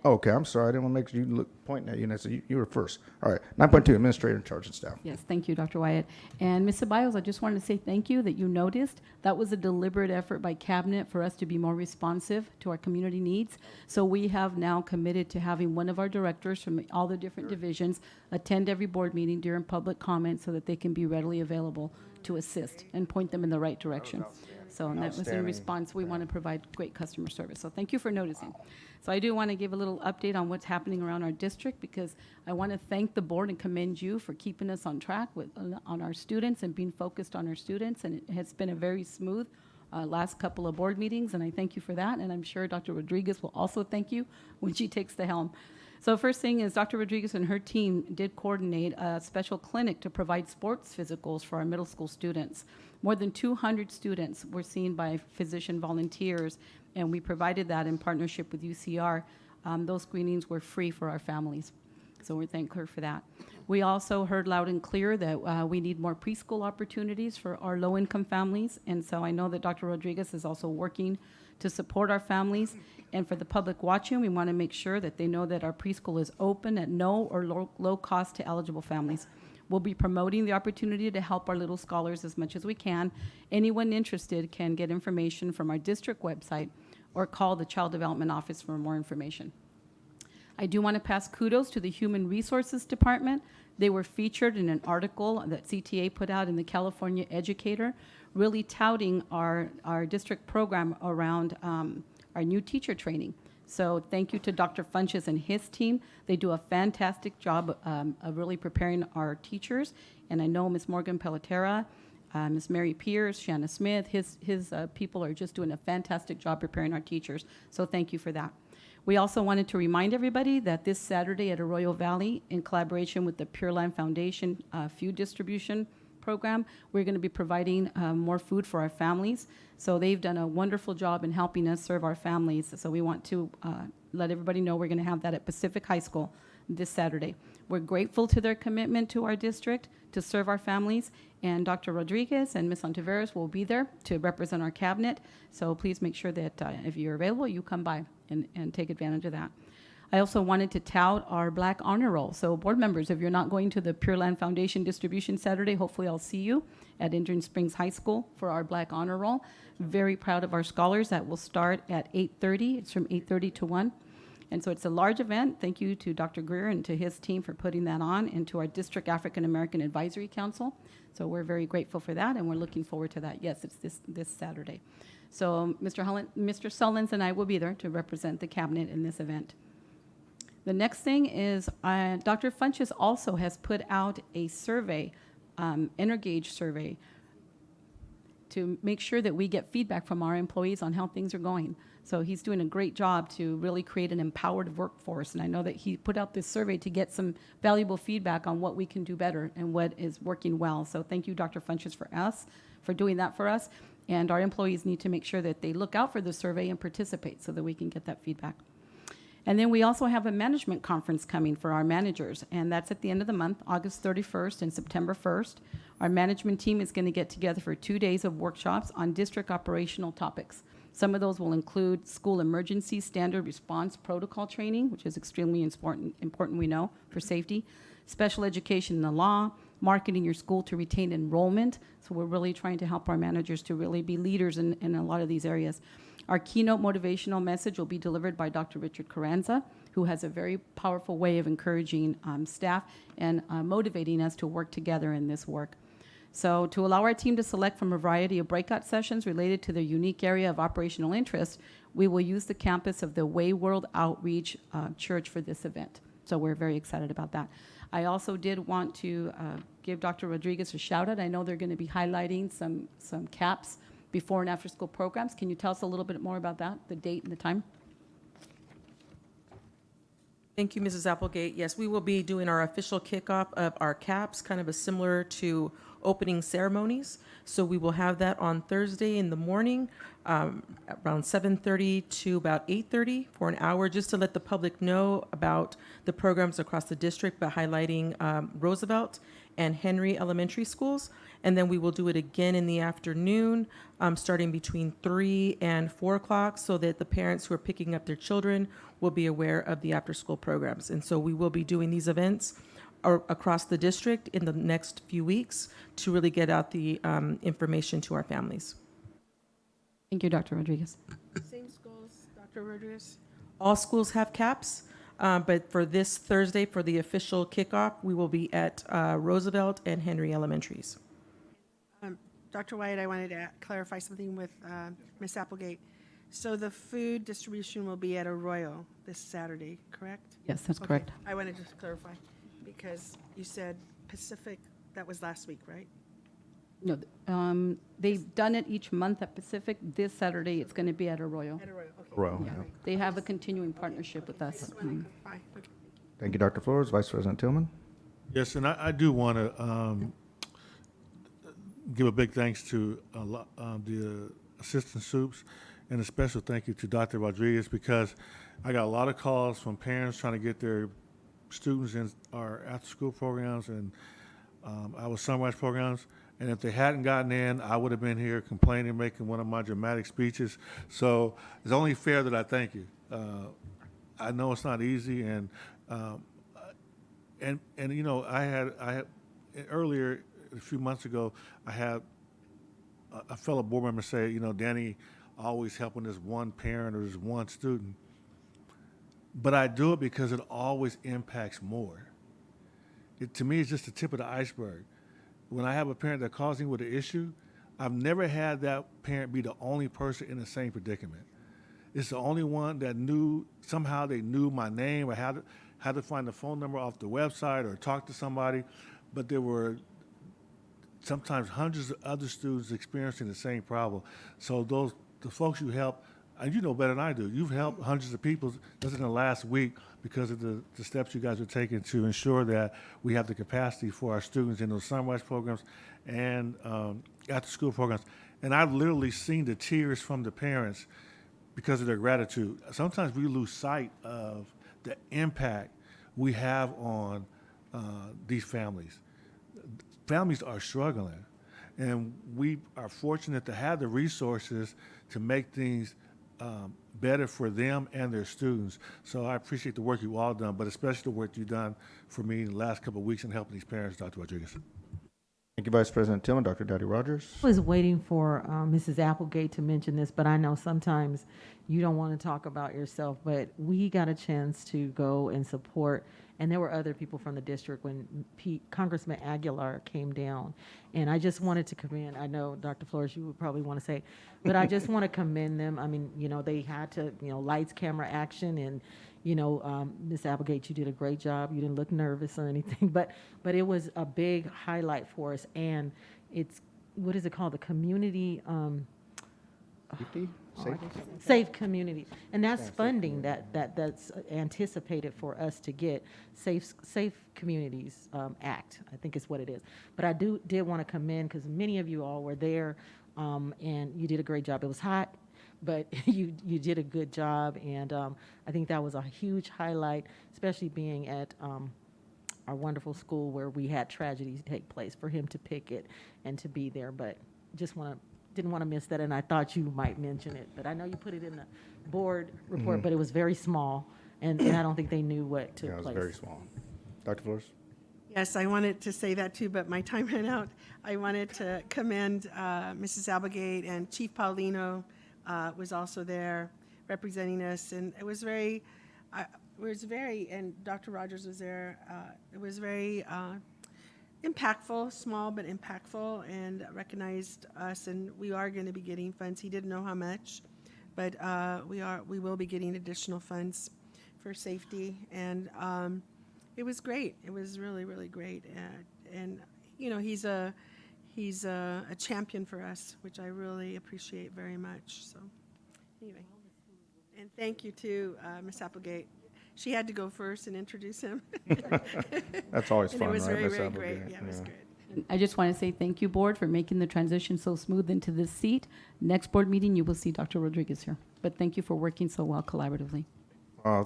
Okay, I'm sorry. I didn't want to make you look pointing at you, and I said you were first. All right, 9.2, administrator in charge and staff. Yes, thank you, Dr. Wyatt. And Ms. Ceballos, I just wanted to say thank you that you noticed. That was a deliberate effort by Cabinet for us to be more responsive to our community needs. So we have now committed to having one of our directors from all the different divisions attend every board meeting during public comment so that they can be readily available to assist and point them in the right direction. So and that was in Outstanding. response. We want to provide great customer service. So thank you for noticing. So I do want to give a little update on what's happening around our district because I want to thank the board and commend you for keeping us on track with on our students and being focused on our students. And it has been a very smooth last couple of board meetings, and I thank you for that. And I'm sure Dr. Rodriguez will also thank you when she takes the helm. So first thing is Dr. Rodriguez and her team did coordinate a special clinic to provide sports physicals for our middle school students. More than 200 students were seen by physician volunteers, and we provided that in partnership with UCR. Those screenings were free for our families, so we thank her for that. We also heard loud and clear that we need more preschool opportunities for our low-income families, and so I know that Dr. Rodriguez is also working to support our families. And for the public watching, we want to make sure that they know that our preschool is open at no or low cost to eligible families. We'll be promoting the opportunity to help our little scholars as much as we can. Anyone interested can get information from our district website or call the Child Development Office for more information. I do want to pass kudos to the Human Resources Department. They were featured in an article that CTA put out in the California Educator, really touting our district program around our new teacher training. So thank you to Dr. Funches and his team. They do a fantastic job of really preparing our teachers. And I know Ms. Morgan Pelletera, Ms. Mary Pierce, Shanna Smith, his people are just doing a fantastic job preparing our teachers. So thank you for that. We also wanted to remind everybody that this Saturday at Arroyo Valley, in collaboration with the Pure Land Foundation food distribution program, we're going to be providing more food for our families. So they've done a wonderful job in helping us serve our families. So we want to let everybody know we're going to have that at Pacific High School this Saturday. We're grateful to their commitment to our district to serve our families, and Dr. Rodriguez and Ms. Ontiveros will be there to represent our cabinet. So please make sure that if you're available, you come by and take advantage of that. I also wanted to tout our Black Honor Roll. So board members, if you're not going to the Pure Land Foundation distribution Saturday, hopefully I'll see you at Indian Springs High School for our Black Honor Roll. Very proud of our scholars. That will start at 8:30. It's from 8:30 to 1. And so it's a large event. Thank you to Dr. Greer and to his team for putting that on, and to our District African American Advisory Council. So we're very grateful for that, and we're looking forward to that. Yes, it's this Saturday. So Mr. Sullins and I will be there to represent the cabinet in this event. The next thing is Dr. Funches also has put out a survey, Energage survey, to make sure that we get feedback from our employees on how things are going. So he's doing a great job to really create an empowered workforce. And I know that he put out this survey to get some valuable feedback on what we can do better and what is working well. So thank you, Dr. Funches, for doing that for us. And our employees need to make sure that they look out for the survey and participate so that we can get that feedback. And then we also have a management conference coming for our managers, and that's at the end of the month, August 31st and September 1st. Our management team is going to get together for 2 days of workshops on district operational topics. Some of those will include school emergency standard response protocol training, which is extremely important we know for safety, special education in the law, marketing your school to retain enrollment. So we're really trying to help our managers to really be leaders in a lot of these areas. Our keynote motivational message will be delivered by Dr. Richard Carranza, who has a very powerful way of encouraging staff and motivating us to work together in this work. So to allow our team to select from a variety of breakout sessions related to their unique area of operational interest, we will use the campus of the Way World Outreach Church for this event. So we're very excited about that. I also did want to give Dr. Rodriguez a shout out. I know they're going to be highlighting some CAPS before and after school programs. Can you tell us a little bit more about that, the date and the time? Thank you, Mrs. Applegate. Yes, we will be doing our official kickoff of our CAPS, kind of a similar to opening ceremonies. So we will have that on Thursday in the morning, around 7:30 to about 8:30 for an hour, just to let the public know about the programs across the district, but highlighting Roosevelt and Henry Elementary Schools. And then we will do it again in the afternoon, starting between 3 and 4 o'clock, so that the parents who are picking up their children will be aware of the after-school programs. And so we will be doing these events across the district in the next few weeks to really get out the information to our families. Thank you, Dr. Rodriguez. Same schools, Dr. Rodriguez? All schools have CAPS, but for this Thursday, for the official kickoff, we will be at Roosevelt and Henry Elementaries. Dr. Wyatt, I wanted to clarify something with Ms. Applegate. So the food distribution will be at Arroyo this Saturday, correct? Yes, that's Okay. correct. I wanted to clarify, because you said Pacific, that was last week, right? No, they've done it each month at Pacific. This Saturday, it's going to be at Arroyo. At Arroyo, okay. Arroyo, Yeah. yeah. They have a continuing partnership with us. Just wanted to clarify. Okay. Thank you, Dr. Flores. Vice President Tillman. Yes, and I do want to give a big thanks to the assistant soups, and a special thank you to Dr. Rodriguez, because I got a lot of calls from parents trying to get their students in our after-school programs and our sunrise programs. And if they hadn't gotten in, I would have been here complaining, making one of my dramatic speeches. So it's only fair that I thank you. I know it's not easy, and you know, I had earlier, a few months ago, I had a fellow board member say, you know, Danny always helping this one parent or this one student. But I do it because it always impacts more. To me, it's just the tip of the iceberg. When I have a parent that calls me with an issue, I've never had that parent be the only person in the same predicament. It's the only one that somehow they knew my name, or had to find the phone number off the website or talk to somebody. But there were sometimes hundreds of other students experiencing the same problem. So the folks you help, and you know better than I do, you've helped hundreds of people just in the last week because of the steps you guys are taking to ensure that we have the capacity for our students in those sunrise programs and after-school programs. And I've literally seen the tears from the parents because of their gratitude. Sometimes we lose sight of the impact we have on these families. Families are struggling, and we are fortunate to have the resources to make things better for them and their students. So I appreciate the work you've all done, but especially the work you've done for me in the last couple of weeks in helping these parents, Dr. Rodriguez. Thank you, Vice President Tillman. Dr. Dottie Rogers. I was waiting for Mrs. Applegate to mention this, but I know sometimes you don't want to talk about yourself, but we got a chance to go and support, and there were other people from the district when Congressman Aguilar came down. And I just wanted to commend, I know, Dr. Flores, you would probably want to say, but I just want to commend them. I mean, you know, they had to, you know, lights, camera, action, and you know, Ms. Applegate, you did a great job. You didn't look nervous or anything, but it was a big highlight for us. And it's, what is it called? The community, Safe community. And that's funding that's anticipated for us to get Safe Communities Act, I think is what it is. But I did want to commend, because many of you all were there, and you did a great job. It was hot, but you did a good job, and I think that was a huge highlight, especially being at our wonderful school where we had tragedies take place, for him to pick it and to be there. But didn't want to miss that, and I thought you might mention it. But I know you put it in the board report, but it was very small, and I don't think they knew what took place. Yeah, it was very small. Dr. Flores? Yes, I wanted to say that too, but my time ran out. I wanted to commend Mrs. Applegate, and Chief Paulino was also there representing us, and it was very, and Dr. Rogers was there. It was very impactful, small but impactful, and recognized us, and we are going to be getting funds. He didn't know how much, but we will be getting additional funds for safety, and it was great. It was really, really great, and you know, he's a champion for us, which I really appreciate very much. So anyway, and thank you to Ms. Applegate. She had to go first and introduce him. That's always And fun, it was right, very, Ms. very Applegate? great. Yeah, it was good. I just want to say thank you, board, for making the transition so smooth into this seat. Next board meeting, you will see Dr. Rodriguez here. But thank you for working so well collaboratively.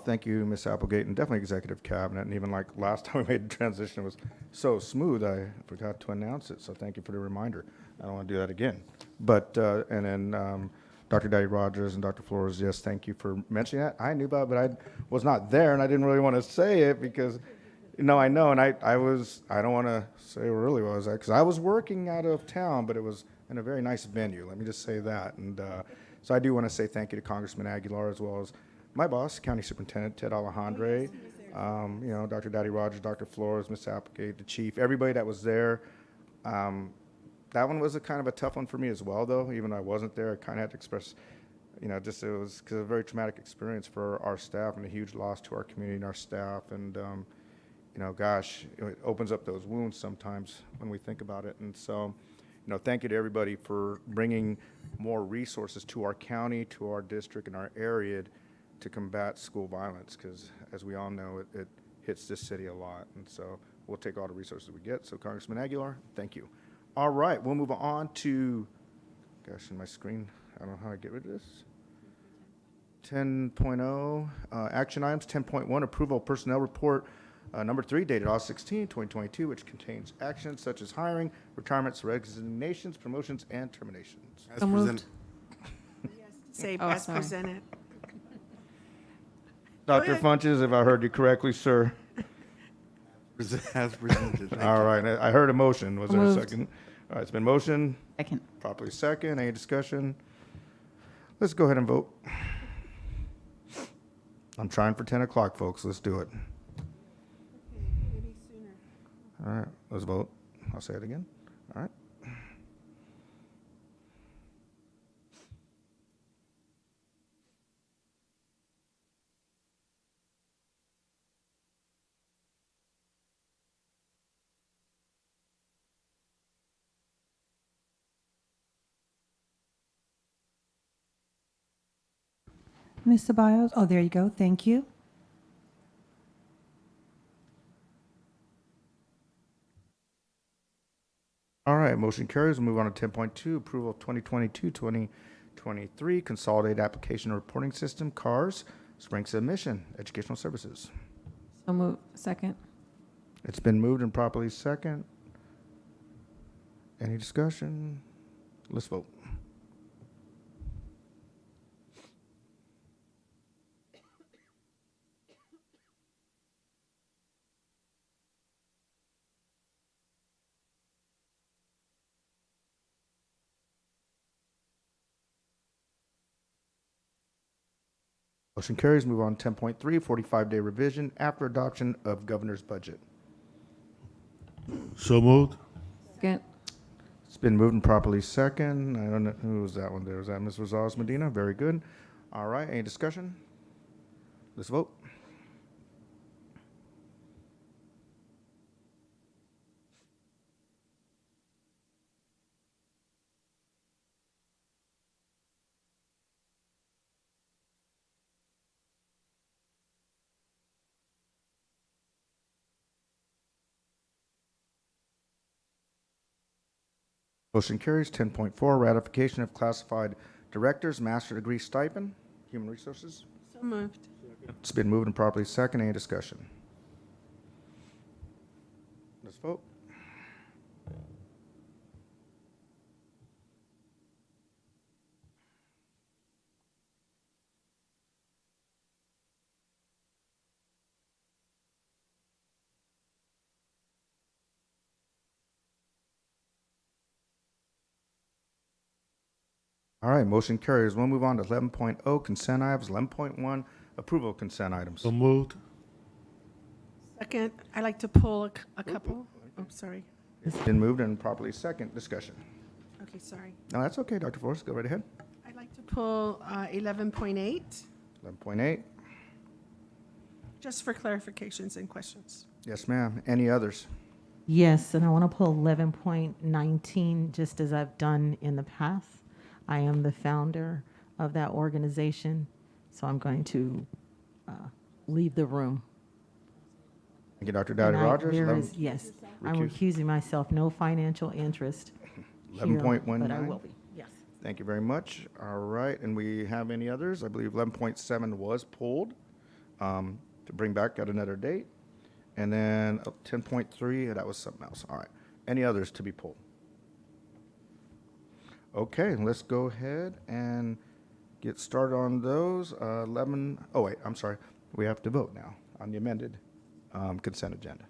Thank you, Ms. Applegate, and definitely executive cabinet. And even like last time we made the transition, it was so smooth, I forgot to announce it. So thank you for the reminder. I don't want to do that again. But, and then Dr. Daddy Rogers and Dr. Flores, yes, thank you for mentioning that. I knew about it, but I was not there, and I didn't really want to say it because, I know, and I don't want to say really what I was at, because I was working out of town, but it was in a very nice venue. Let me just say that. And so I do want to say thank you to Congressman Aguilar, as well as my boss, County Superintendent Ted Alejandre, Dr. Daddy Rogers, Dr. Flores, Ms. Applegate, the chief, everybody that was there. That one was a kind of a tough one for me as well, though. Even though I wasn't there, I kind of had to express, just it was because a very traumatic experience for our staff and a huge loss to our community and our staff. And, gosh, it opens up those wounds sometimes when we think about it. And so, thank you to everybody for bringing more resources to our county, to our district, and our area to combat school violence, because as we all know, it hits this city a lot. And so we'll take all the resources we get. So Congressman Aguilar, thank you. All right, we'll move on to, gosh, in my screen, I don't know how I get rid of this. 10.0, action items. 10.1, approval of personnel report number 3, dated August 16, 2022, which contains actions such as hiring, retirements, resignations, promotions, and terminations. As presented. Say Oh, as sorry. presented. Dr. Funches, if I heard you correctly, sir. As presented. Thank All you. right, I heard a motion. Was there a Moved. second? All right, it's been motion. Second. Properly second. Any discussion? Let's go ahead and vote. I'm trying for 10 o'clock, folks. Let's do it. Maybe sooner. All right, let's vote. I'll say it again. All right. Ms. Ceballos, oh, there you go, thank you. All right, motion carries. We'll move on to 10.2, approval of 2022-2023 Consolidated Application Reporting System, CARS, Spring Submission, Educational Services. So move. Second. It's been moved and properly second. Any discussion? Let's vote. Motion carries. Move on to 10.3, 45-day revision after adoption of governor's budget. So moved. Second. It's been moved and properly second. I don't know, who was that one there? Was that Ms. Rosales Medina? Very good. All right, any discussion? Let's vote. Motion carries. 10.4, ratification of classified directors, master degree stipend, human resources. So moved. It's been moved and properly second. Any discussion? Let's vote. All right, motion carries. We'll move on to 11.0, consent items. 11.1, approval of consent items. So moved. Second, I'd like to pull a couple. Oh, sorry. It's been moved and properly second. Discussion. Okay, sorry. No, that's okay, Dr. Flores. Go right ahead. I'd like to pull 11.8, 11.8. just for clarifications and questions. Yes, ma'am. Any others? Yes, and I want to pull 11.19, just as I've done in the past. I am the founder of that organization, so I'm going to leave the room. Thank you, Dr. Dowdy And Rogers. yes, I'm recusing myself. No financial interest. 11.19. But I will be, yes. Thank you very much. All right, and we have any others? I believe 11.7 was pulled to bring back at another date. And then 10.3, that was something else. All right. Any others to be pulled? Okay, let's go ahead and get started on those. 11, oh wait, I'm sorry. We have to vote now on the amended consent agenda.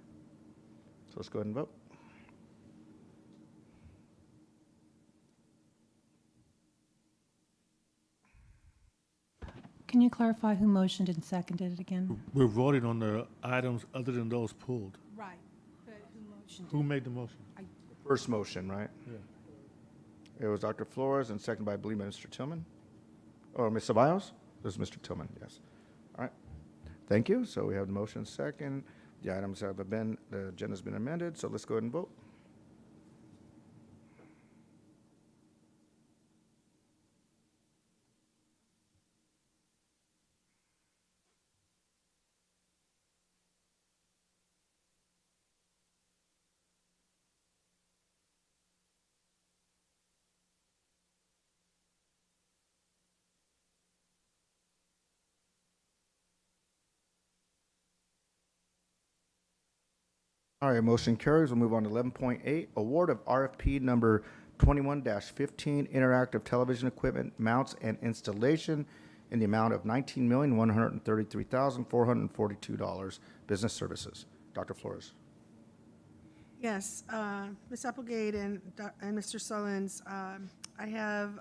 So let's go ahead and vote. Can you clarify who motioned and seconded it again? We're voting on the items other than those pulled. Right, but who motioned? Who made the motion? First motion, right? Yeah. It was Dr. Flores and seconded by, I believe, Mr. Tillman. Or Ms. Ceballos? It was Mr. Tillman, yes. All right. Thank you. So we have the motion second. The items have been, the agenda's been amended, so let's go ahead and vote. All right, motion carries. We'll move on to 11.8, award of RFP number 21-15, interactive television equipment mounts and installation in the amount of $19,133,442, business services. Dr. Flores. Yes, Ms. Applegate and Mr. Sullins, I have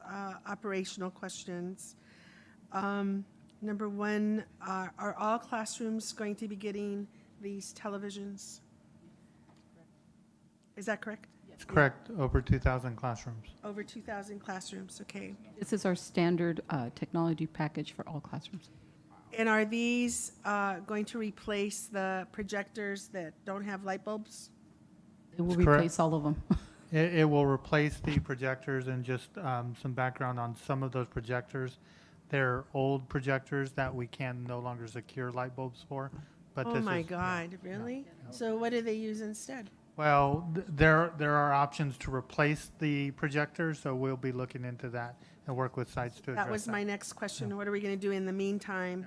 operational questions. Number one, are all classrooms going to be getting these televisions? Is that correct? It's correct, over 2,000 classrooms. Over 2,000 classrooms, okay. This is our standard technology package for all classrooms. And are these going to replace the projectors that don't have light bulbs? It will That's correct. replace all of them. It will replace the projectors, and just some background on some of those projectors. They're old projectors that we can no longer secure light bulbs for. But Oh this my is, God, really? So what do they use instead? well, there are options to replace the projectors, so we'll be looking into that and work with sites to address That was my next question. What are we going to do in the meantime?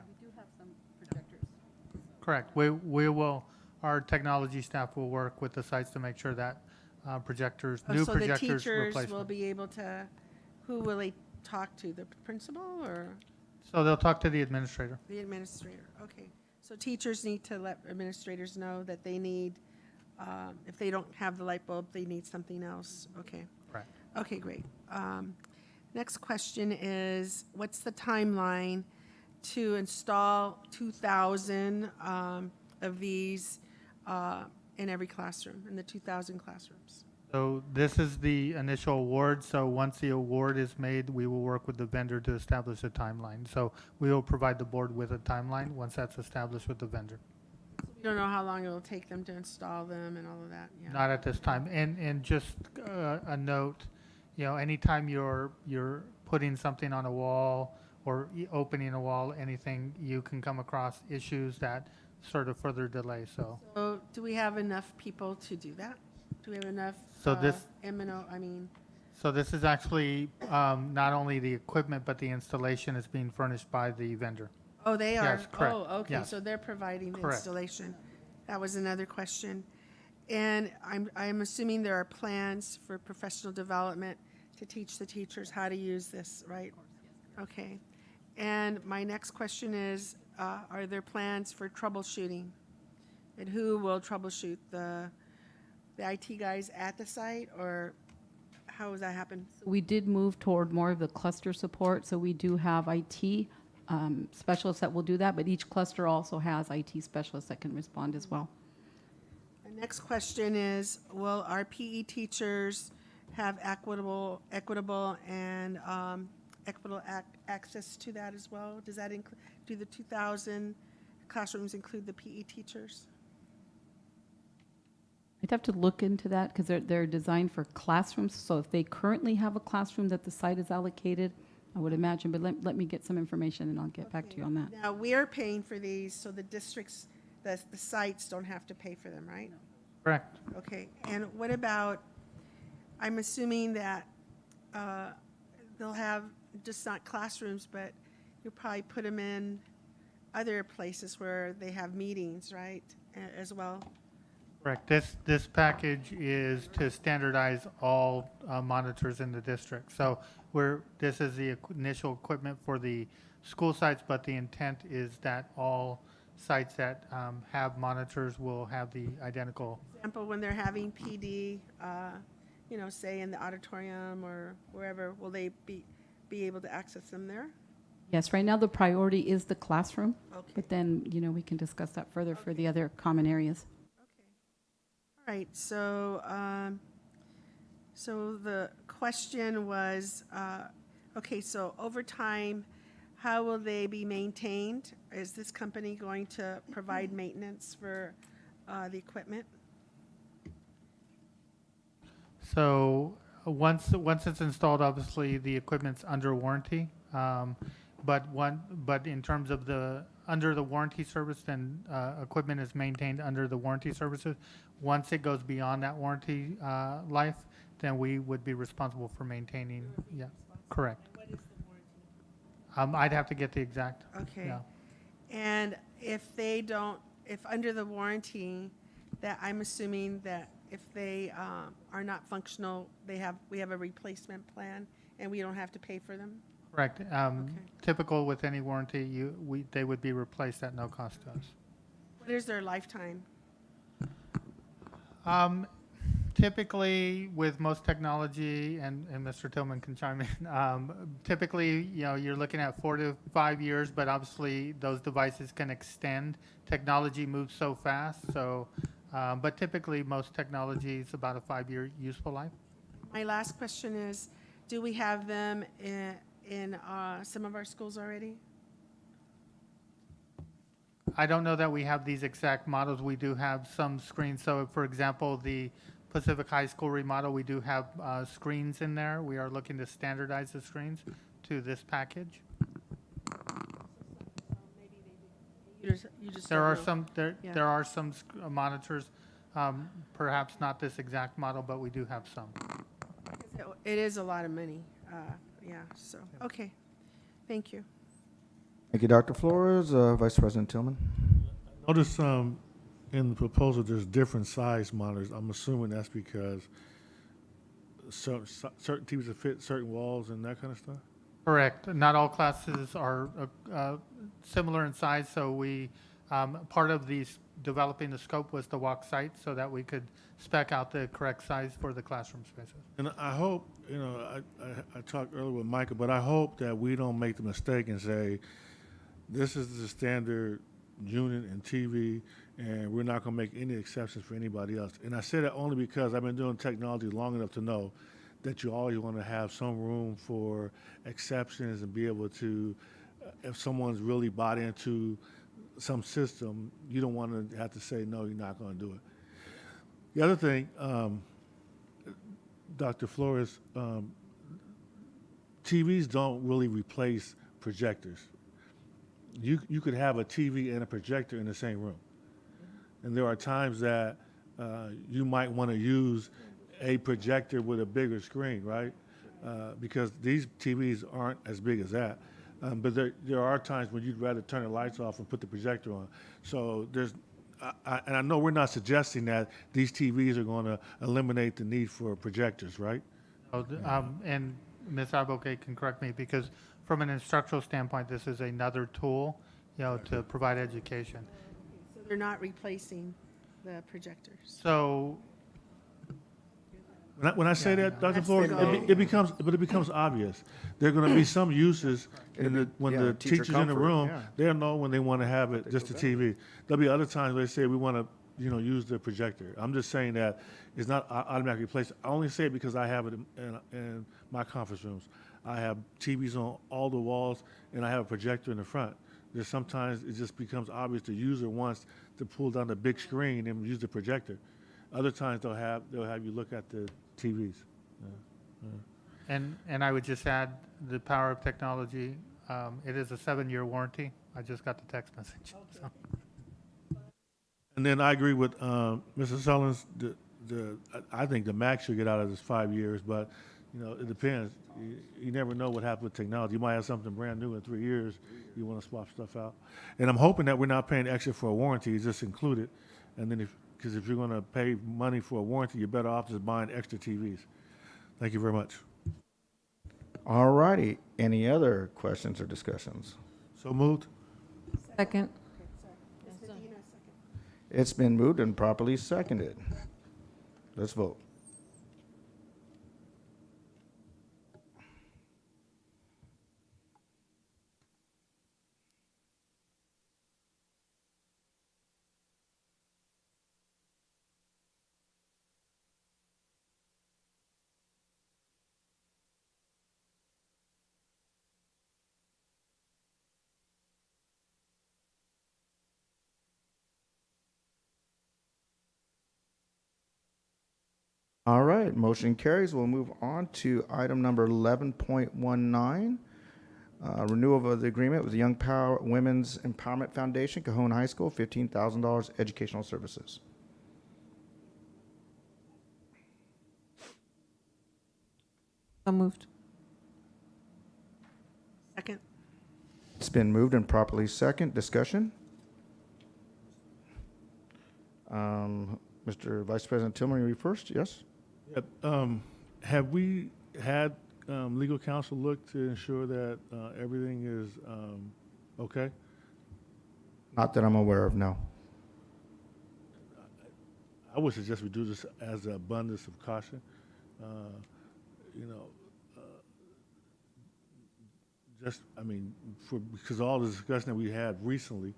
Correct. We will, our technology staff will work with the sites to make sure that projectors, new So the projectors teachers will replacement. be able to, who will they talk to? The principal or So they'll talk to the administrator. the administrator? Okay. So teachers need to let administrators know that they need, if they don't have the light bulb, they need something else. Okay. Right. Okay, great. Next question is, what's the timeline to install 2,000 of these in every classroom, in the 2,000 classrooms? So this is the initial award. So once the award is made, we will work with the vendor to establish a timeline. So we will provide the board with a timeline once that's established with the vendor. You don't know how long it will take them to install them and all of that? Yeah. Not at this time. And just a note, anytime you're putting something on a wall or opening a wall, anything, you can come across issues that sort of further delay. So So do we have enough people to do that? Do we have enough So this- M&O, I mean, So this is actually not only the equipment, but the installation is being furnished by the vendor. Oh, they are? Yes, correct. Oh, okay, Yes. so they're providing the Correct. installation. That was another question. And I'm assuming there are plans for professional development to teach the teachers how to use this, right? Okay. And my next question is, are there plans for troubleshooting? And who will troubleshoot? The IT guys at the site, or how does that happen? We did move toward more of the cluster support, so we do have IT specialists that will do that, but each cluster also has IT specialists that can respond as well. The next question is, will our PE teachers have equitable and equitable access to that as well? Does that include, do the 2,000 classrooms include the PE teachers? I'd have to look into that because they're designed for classrooms. So if they currently have a classroom that the site is allocated, I would imagine, but let me get some information and I'll get back to you on that. Now, we are paying for these, so the districts, the sites don't have to pay for them, right? Correct. Okay, and what about, I'm assuming that they'll have just not classrooms, but you'll probably put them in other places where they have meetings, right, as well? Correct. This package is to standardize all monitors in the district. So this is the initial equipment for the school sites, but the intent is that all sites that have monitors will have the identical. For example, when they're having PD, say in the auditorium or wherever, will they be able to access them there? Yes, right now the priority is the classroom, Okay. but then, we can discuss that further for the other common areas. All right, so the question was, so over time, how will they be maintained? Is this company going to provide maintenance for the equipment? So once it's installed, obviously the equipment's under warranty. But in terms of under the warranty service, then equipment is maintained under the warranty services. Once it goes beyond that warranty life, then we would be responsible for maintaining. Yeah, correct. What is the warranty? I'd have to get the exact. Okay. Yeah. And if under the warranty, that I'm assuming that if they are not functional, we have a replacement plan and we don't have to pay for them? Correct. Typical with any warranty, they would be replaced at no cost to us. What is their lifetime? Typically, with most technology, and Mr. Tillman can chime in, typically, you're looking at 4 to 5 years, but obviously those devices can extend. Technology moves so fast, but typically most technology is about a 5-year useful life. My last question is, do we have them in some of our schools already? I don't know that we have these exact models. We do have some screens. So, for example, the Pacific High School remodel, we do have screens in there. We are looking to standardize the screens to this package. You just There don't are know. some Yeah. there are some monitors, perhaps not this exact model, but we do have some. It is a lot of money. Okay. Thank you. Thank you, Dr. Flores. Vice President Tillman. Notice in the proposal there's different size monitors. I'm assuming that's because certain TVs that fit certain walls and that kind of stuff? Correct. Not all classes are similar in size, so we part of developing the scope was to walk sites so that we could spec out the correct size for the classroom spaces. And I hope, I talked earlier with Michael, but I hope that we don't make the mistake and say, this is the standard unit and TV, and we're not going to make any exceptions for anybody else. And I say that only because I've been doing technology long enough to know that you always want to have some room for exceptions and be able to, if someone's really bought into some system, you don't want to have to say, no, you're not going to do it. The other thing, Dr. Flores, TVs don't really replace projectors. You could have a TV and a projector in the same room. And there are times that you might want to use a projector with a bigger screen, right? because these TVs aren't as big as that. But there are times when you'd rather turn the lights off and put the projector on. So there's, and I know we're not suggesting that these TVs are going to eliminate the need for projectors, right? And Ms. Aboke can correct me, because from an instructional standpoint, this is another tool, to provide education. So they're not replacing the projectors. So, When I say that, Dr. That's Flores, the goal. it becomes obvious. There are going to be some uses when Yeah, the teacher teacher's in the comfort, room, yeah. they'll know when they want to have it, just the TV. There'll be other times where they say we want to, use the projector. I'm just saying that it's not automatically replaced. I only say it because I have it in my conference rooms. I have TVs on all the walls, and I have a projector in the front. There's sometimes it just becomes obvious the user wants to pull down the big screen and use the projector. Other times they'll have you look at the TVs. and I would just add the power of technology. It is a 7-year warranty. I just got the text message. So. And then I agree with Mr. Sullins. I think the max should get out of this 5 years, but it depends. You never know what happens with technology. You might have something brand new in 3 years. You want to swap stuff out. And I'm hoping that we're not paying extra for a warranty. It's just included. And then because if you're going to pay money for a warranty, you're better off just buying extra TVs. Thank you very much. All righty. Any other questions or discussions? So moved. Second. It's been moved and properly seconded. Let's vote. All right, motion carries. We'll move on to item number 11.19, renewal of the agreement with the Young Power Women's Empowerment Foundation, Cajon High School, $15,000 educational services. So moved. Second. It's been moved and properly second. Discussion? Mr. Vice President Tillman, you first? Yes? Yep. Have we had legal counsel look to ensure that everything is okay? Not that I'm aware of, no. I would suggest we do this as an abundance of caution. Because all the discussion that we had recently,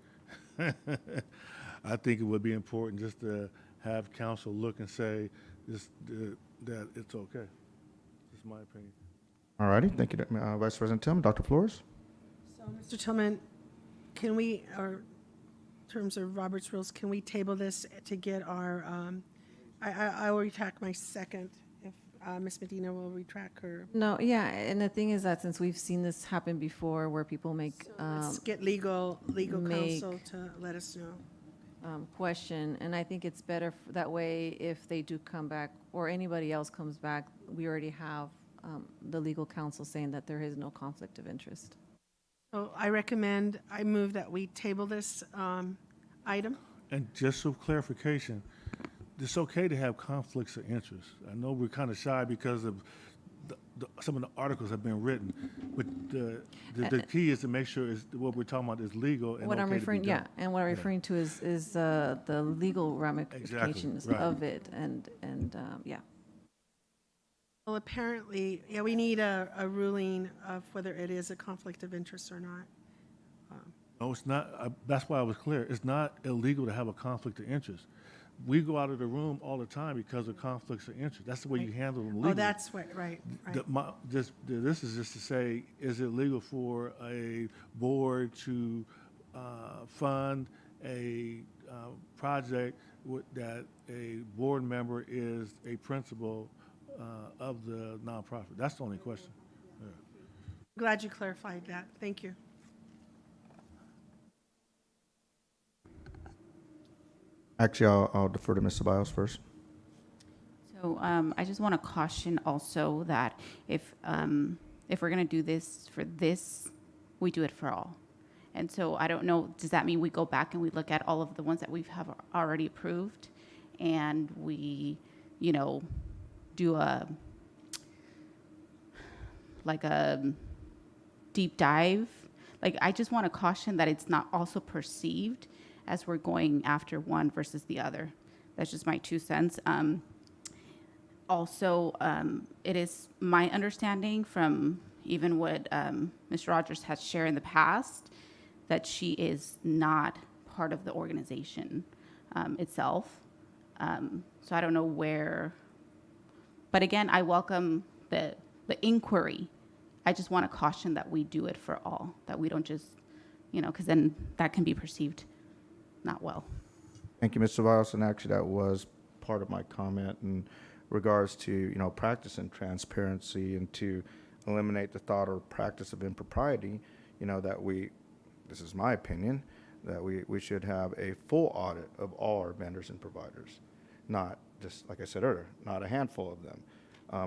I think it would be important just to have counsel look and say that it's okay. That's my opinion. All righty, thank you, Vice President Tillman. Dr. Flores? So, Mr. Tillman, can we, or in terms of Robert's rules, can we table this to get our, I will retract my second if Ms. Medina will retract her. No, yeah, and the thing is that since we've seen this happen before where people make, Let's get legal make- counsel to let us know. question, and I think it's better that way if they do come back or anybody else comes back, we already have the legal counsel saying that there is no conflict of interest. So I move that we table this item. And just for clarification, it's okay to have conflicts of interest. I know we're kind of shy because of some of the articles have been written, but the key is to make sure what we're talking about is legal and What okay I'm to be referring, done. yeah, and what I'm referring to is the legal ramifications right. of it, and yeah. Well, apparently, yeah, we need a ruling of whether it is a conflict of interest or not. No, it's not. That's why I was clear. It's not illegal to have a conflict of interest. We go out of the room all the time because of conflicts of interest. That's the way you handle them legally. Oh, that's what, right. This is just to say, is it legal for a board to fund a project that a board member is a principal of the nonprofit? That's the only question. Yeah. Glad you clarified that. Thank you. Actually, I'll defer to Ms. Ceballos first. So So I just want to caution also that if we're going to do this for this, we do it for all. And so I don't know, does that mean we go back and we look at all of the ones that we have already approved and we, you know, do a deep dive? Like, I just want to caution that it's not also perceived as we're going after one versus the other. That's just my 2 cents. Also, it is my understanding from even what Ms. Rogers has shared in the past that she is not part of the organization itself. So I don't know where, but again, I welcome the inquiry. I just want to caution that we do it for all, that we don't just, you know, because then that can be perceived not well. Thank you, Mr. Viles, and actually that was part of my comment in regards to, you know, practice and transparency and to eliminate the thought or practice of impropriety, you know, that this is my opinion, that we should have a full audit of all our vendors and providers, not just, like I said earlier, not a handful of them,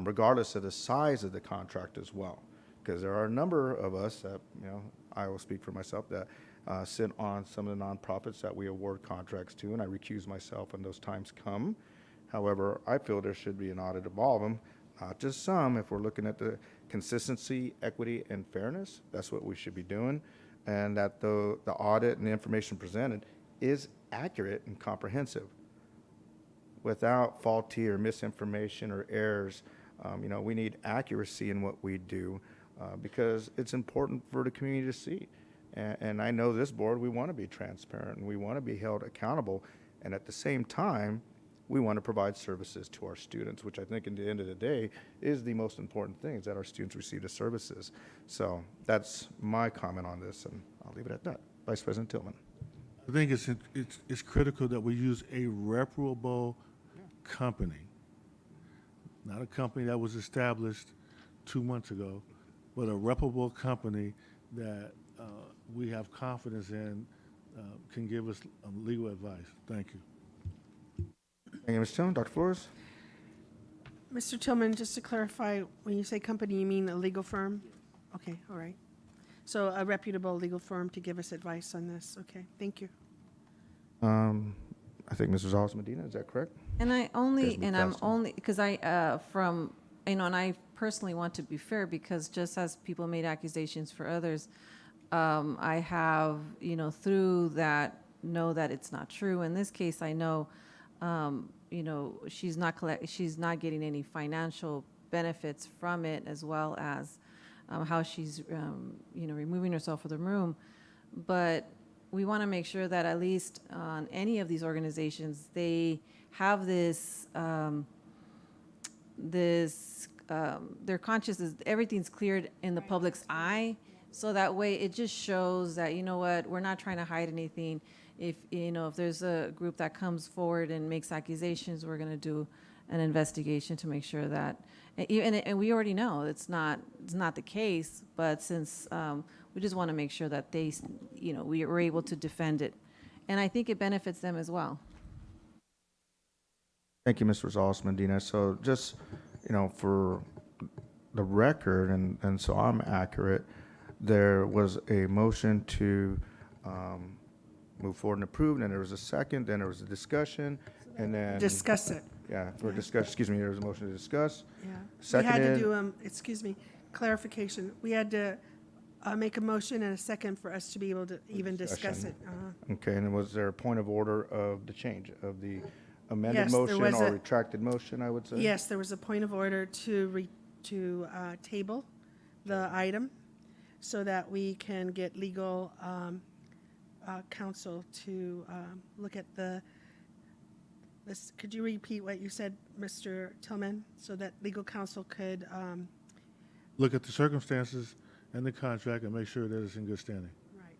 regardless of the size of the contract as well. Because there are a number of us that, you know, I will speak for myself, that sit on some of the nonprofits that we award contracts to, and I recuse myself when those times come. However, I feel there should be an audit of all of them, not just some. If we're looking at the consistency, equity, and fairness, that's what we should be doing, and that the audit and the information presented is accurate and comprehensive without faulty or misinformation or errors. You know, we need accuracy in what we do because it's important for the community to see. And I know this board, we want to be transparent and we want to be held accountable. And at the same time, we want to provide services to our students, which I think in the end of the day is the most important thing, is that our students receive the services. So that's my comment on this, and I'll leave it at that. Vice President Tillman. I think it's critical that we use a reputable company, not a company that was established 2 months ago, but a reputable company that we have confidence in can give us legal advice. Thank you. Thank you, Ms. Tillman. Dr. Flores? Mr. Tillman, just to clarify, when you say company, you mean a legal firm? Okay, all right. So a reputable legal firm to give us advice on this. Okay, thank you. I think Mrs. Rosales-Medina, is that correct? And I only, Yes, we and I'm passed on. only, because I, from, you know, and I personally want to be fair, because just as people made accusations for others, I have, you know, through that, know that it's not true. In this case, I know, you know, she's not getting any financial benefits from it, as well as how she's, you know, removing herself from the room. But we want to make sure that at least on any of these organizations, they have this, their consciousness, everything's cleared in the public's eye. So that way it just shows that, you know what, we're not trying to hide anything. If, you know, if there's a group that comes forward and makes accusations, we're going to do an investigation to make sure that, and we already know it's not the case, but since we just want to make sure that they, you know, we were able to defend it. And I think it benefits them as well. Thank you, Ms. Rosales-Medina. So just, you know, for the record, and so I'm accurate, there was a motion to move forward and approve, and then there was a second, then there was a discussion, and then... Discuss it. Yeah, for discussion, excuse me, there was a motion to discuss. Yeah. Seconded. We had to do, excuse me, clarification. We had to make a motion and a second for us to be able to even discuss it. Okay, and was there a point of order of the change of the amended Yes, there motion was or a- retracted motion, I would say? Yes, there was a point of order to table the item so that we can get legal counsel to look at this. Could you repeat what you said, Mr. Tillman, so that legal counsel could Look at the circumstances and the contract and make sure that it's in good standing. Right.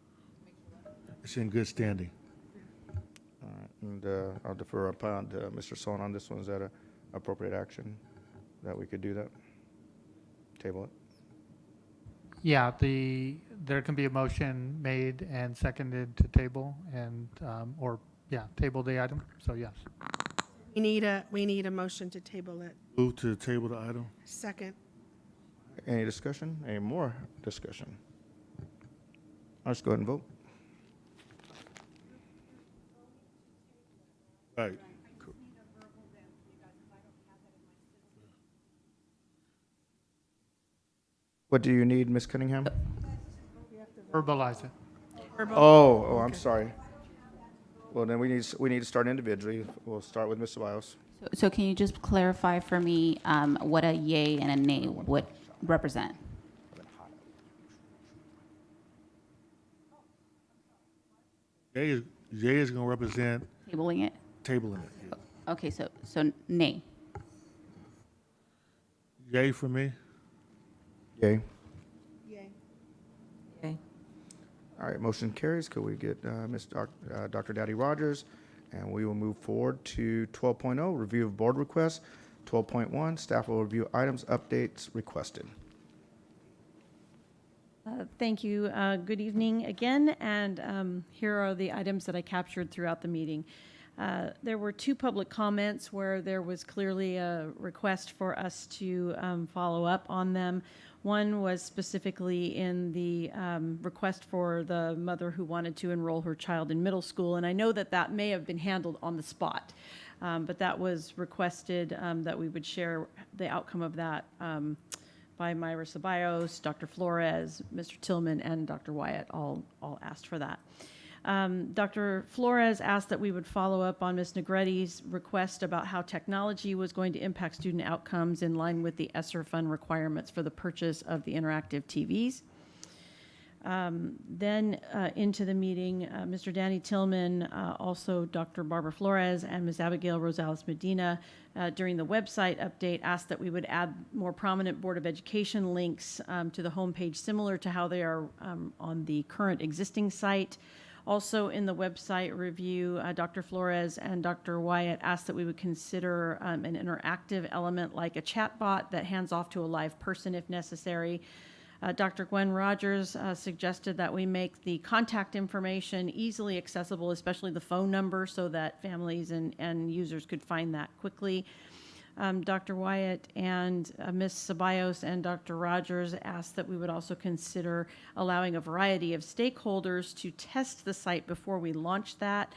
It's in good standing. All right, and I'll defer upon Mr. Son on this one. Is that a appropriate action that we could do that? Table it? Yeah, there can be a motion made and seconded to table and, or, yeah, table the item, so yes. We need a motion to table it. Move to table the item. Second. Any discussion? Any more discussion? Let's go ahead and vote. Right. What do you need, Ms. Cunningham? Verbalize it. Oh, I'm sorry. Well, then we need to start individually. We'll start with Ms. Ceballos. So can you just clarify for me what a yay and a nay would represent? Yay is going to represent Tabling it? tabling it. Yeah. Okay, so nay. Yay for me. Yay. Okay. All right, motion carries. Could we get Dr. Daddy Rogers? And we will move forward to 12.0, review of board requests. 12.1, staff will review items, updates requested. Thank you. Good evening again, and here are the items that I captured throughout the meeting. There were two public comments where there was clearly a request for us to follow up on them. One was specifically in the request for the mother who wanted to enroll her child in middle school, and I know that that may have been handled on the spot, but that was requested that we would share the outcome of that by Myra Ceballos, Dr. Flores, Mr. Tillman, and Dr. Wyatt all asked for that. Dr. Flores asked that we would follow up on Ms. Negretti's request about how technology was going to impact student outcomes in line with the ESSER fund requirements for the purchase of the interactive TVs. Then into the meeting, Mr. Danny Tillman, also Dr. Barbara Flores, and Ms. Abigail Rosales Medina during the website update asked that we would add more prominent Board of Education links to the homepage, similar to how they are on the current existing site. Also in the website review, Dr. Flores and Dr. Wyatt asked that we would consider an interactive element like a chat bot that hands off to a live person if necessary. Dr. Gwen Rogers suggested that we make the contact information easily accessible, especially the phone number, so that families and users could find that quickly. Dr. Wyatt and Ms. Ceballos and Dr. Rogers asked that we would also consider allowing a variety of stakeholders to test the site before we launch that.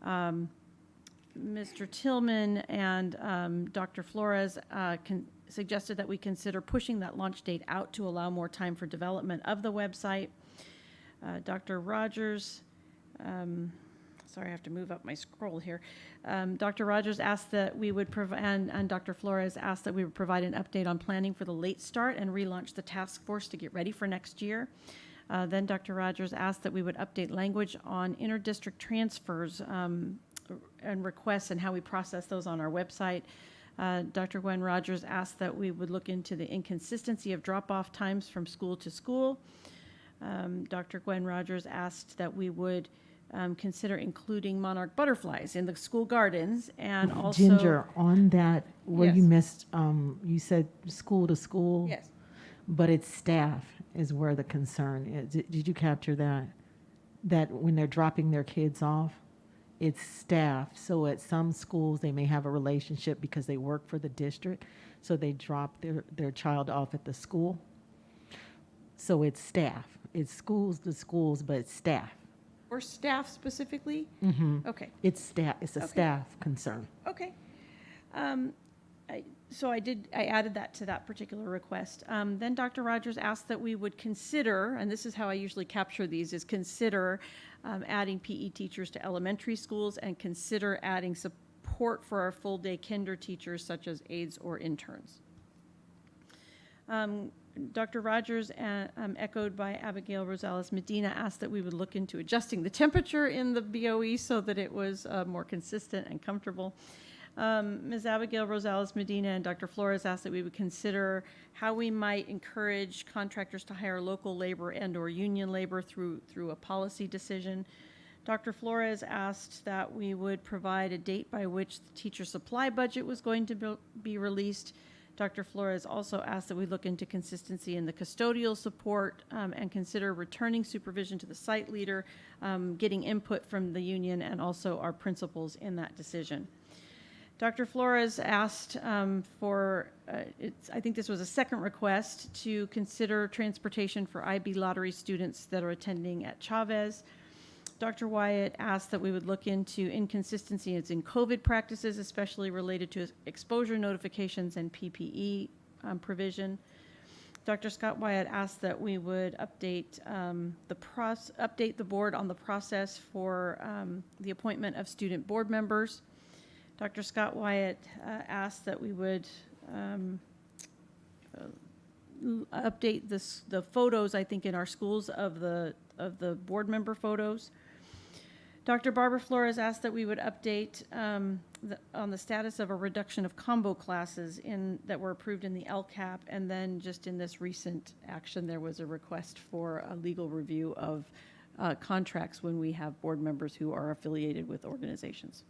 Mr. Tillman and Dr. Flores suggested that we consider pushing that launch date out to allow more time for development of the website. Dr. Rogers, sorry, I have to move up my scroll here. Dr. Rogers asked that we would provide, and Dr. Flores asked that we would provide an update on planning for the late start and relaunch the task force to get ready for next year. Then Dr. Rogers asked that we would update language on inter-district transfers and requests and how we process those on our website. Dr. Gwen Rogers asked that we would look into the inconsistency of drop-off times from school to school. Dr. Gwen Rogers asked that we would consider including monarch butterflies in the school gardens, and also Ginger, on that, where Yes. you missed, you said school to school. Yes. But it's staff is where the concern is. Did you capture that? That when they're dropping their kids off, it's staff. So at some schools, they may have a relationship because they work for the district. So they drop their child off at the school. So it's staff. It's schools to schools, but it's staff. or staff specifically? Mm-hmm. Okay. It's staff. It's a Okay. staff concern. Okay. So I added that to that particular request. Then Dr. Rogers asked that we would consider, and this is how I usually capture these, is consider adding PE teachers to elementary schools and consider adding support for our full-day kinder teachers such as aides or interns. Dr. Rogers, echoed by Abigail Rosales Medina, asked that we would look into adjusting the temperature in the BOE so that it was more consistent and comfortable. Ms. Abigail Rosales Medina and Dr. Flores asked that we would consider how we might encourage contractors to hire local labor and or union labor through a policy decision. Dr. Flores asked that we would provide a date by which the teacher supply budget was going to be released. Dr. Flores also asked that we look into consistency in the custodial support and consider returning supervision to the site leader, getting input from the union and also our principals in that decision. Dr. Flores asked I think this was a second request, to consider transportation for IB lottery students that are attending at Chavez. Dr. Wyatt asked that we would look into inconsistencies in COVID practices, especially related to exposure notifications and PPE provision. Dr. Scott Wyatt asked that we would update the board on the process for the appointment of student board members. Dr. Scott Wyatt asked that we would update the photos, I think, in our schools of the board member photos. Dr. Barbara Flores asked that we would update on the status of a reduction of combo classes that were approved in the LCAP, and then just in this recent action, there was a request for a legal review of contracts when we have board members who are affiliated with organizations.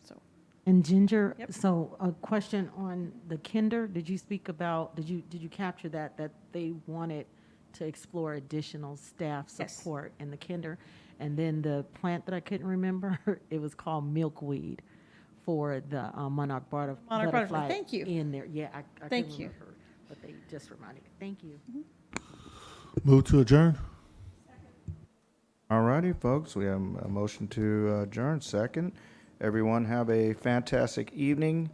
So. And Ginger, Yep. so a question on the kinder, did you speak about, did you capture that they wanted to explore additional staff Yes. support in the kinder? And then the plant that I couldn't remember, it was called milkweed for the monarch butterfly. Thank you. In there, yeah, I Thank couldn't you. remember, but they just reminded me. Thank you. Move to adjourn. All righty, folks, we have a motion to adjourn. Second. Everyone have a fantastic evening.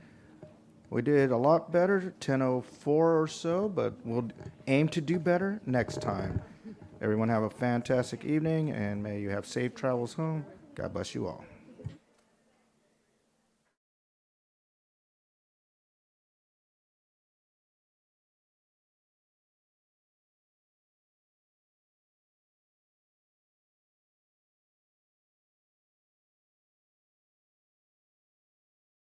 We did a lot better, 10:04 or so, but we'll aim to do better next time. Everyone have a fantastic evening, and may you have safe travels home. God bless you all.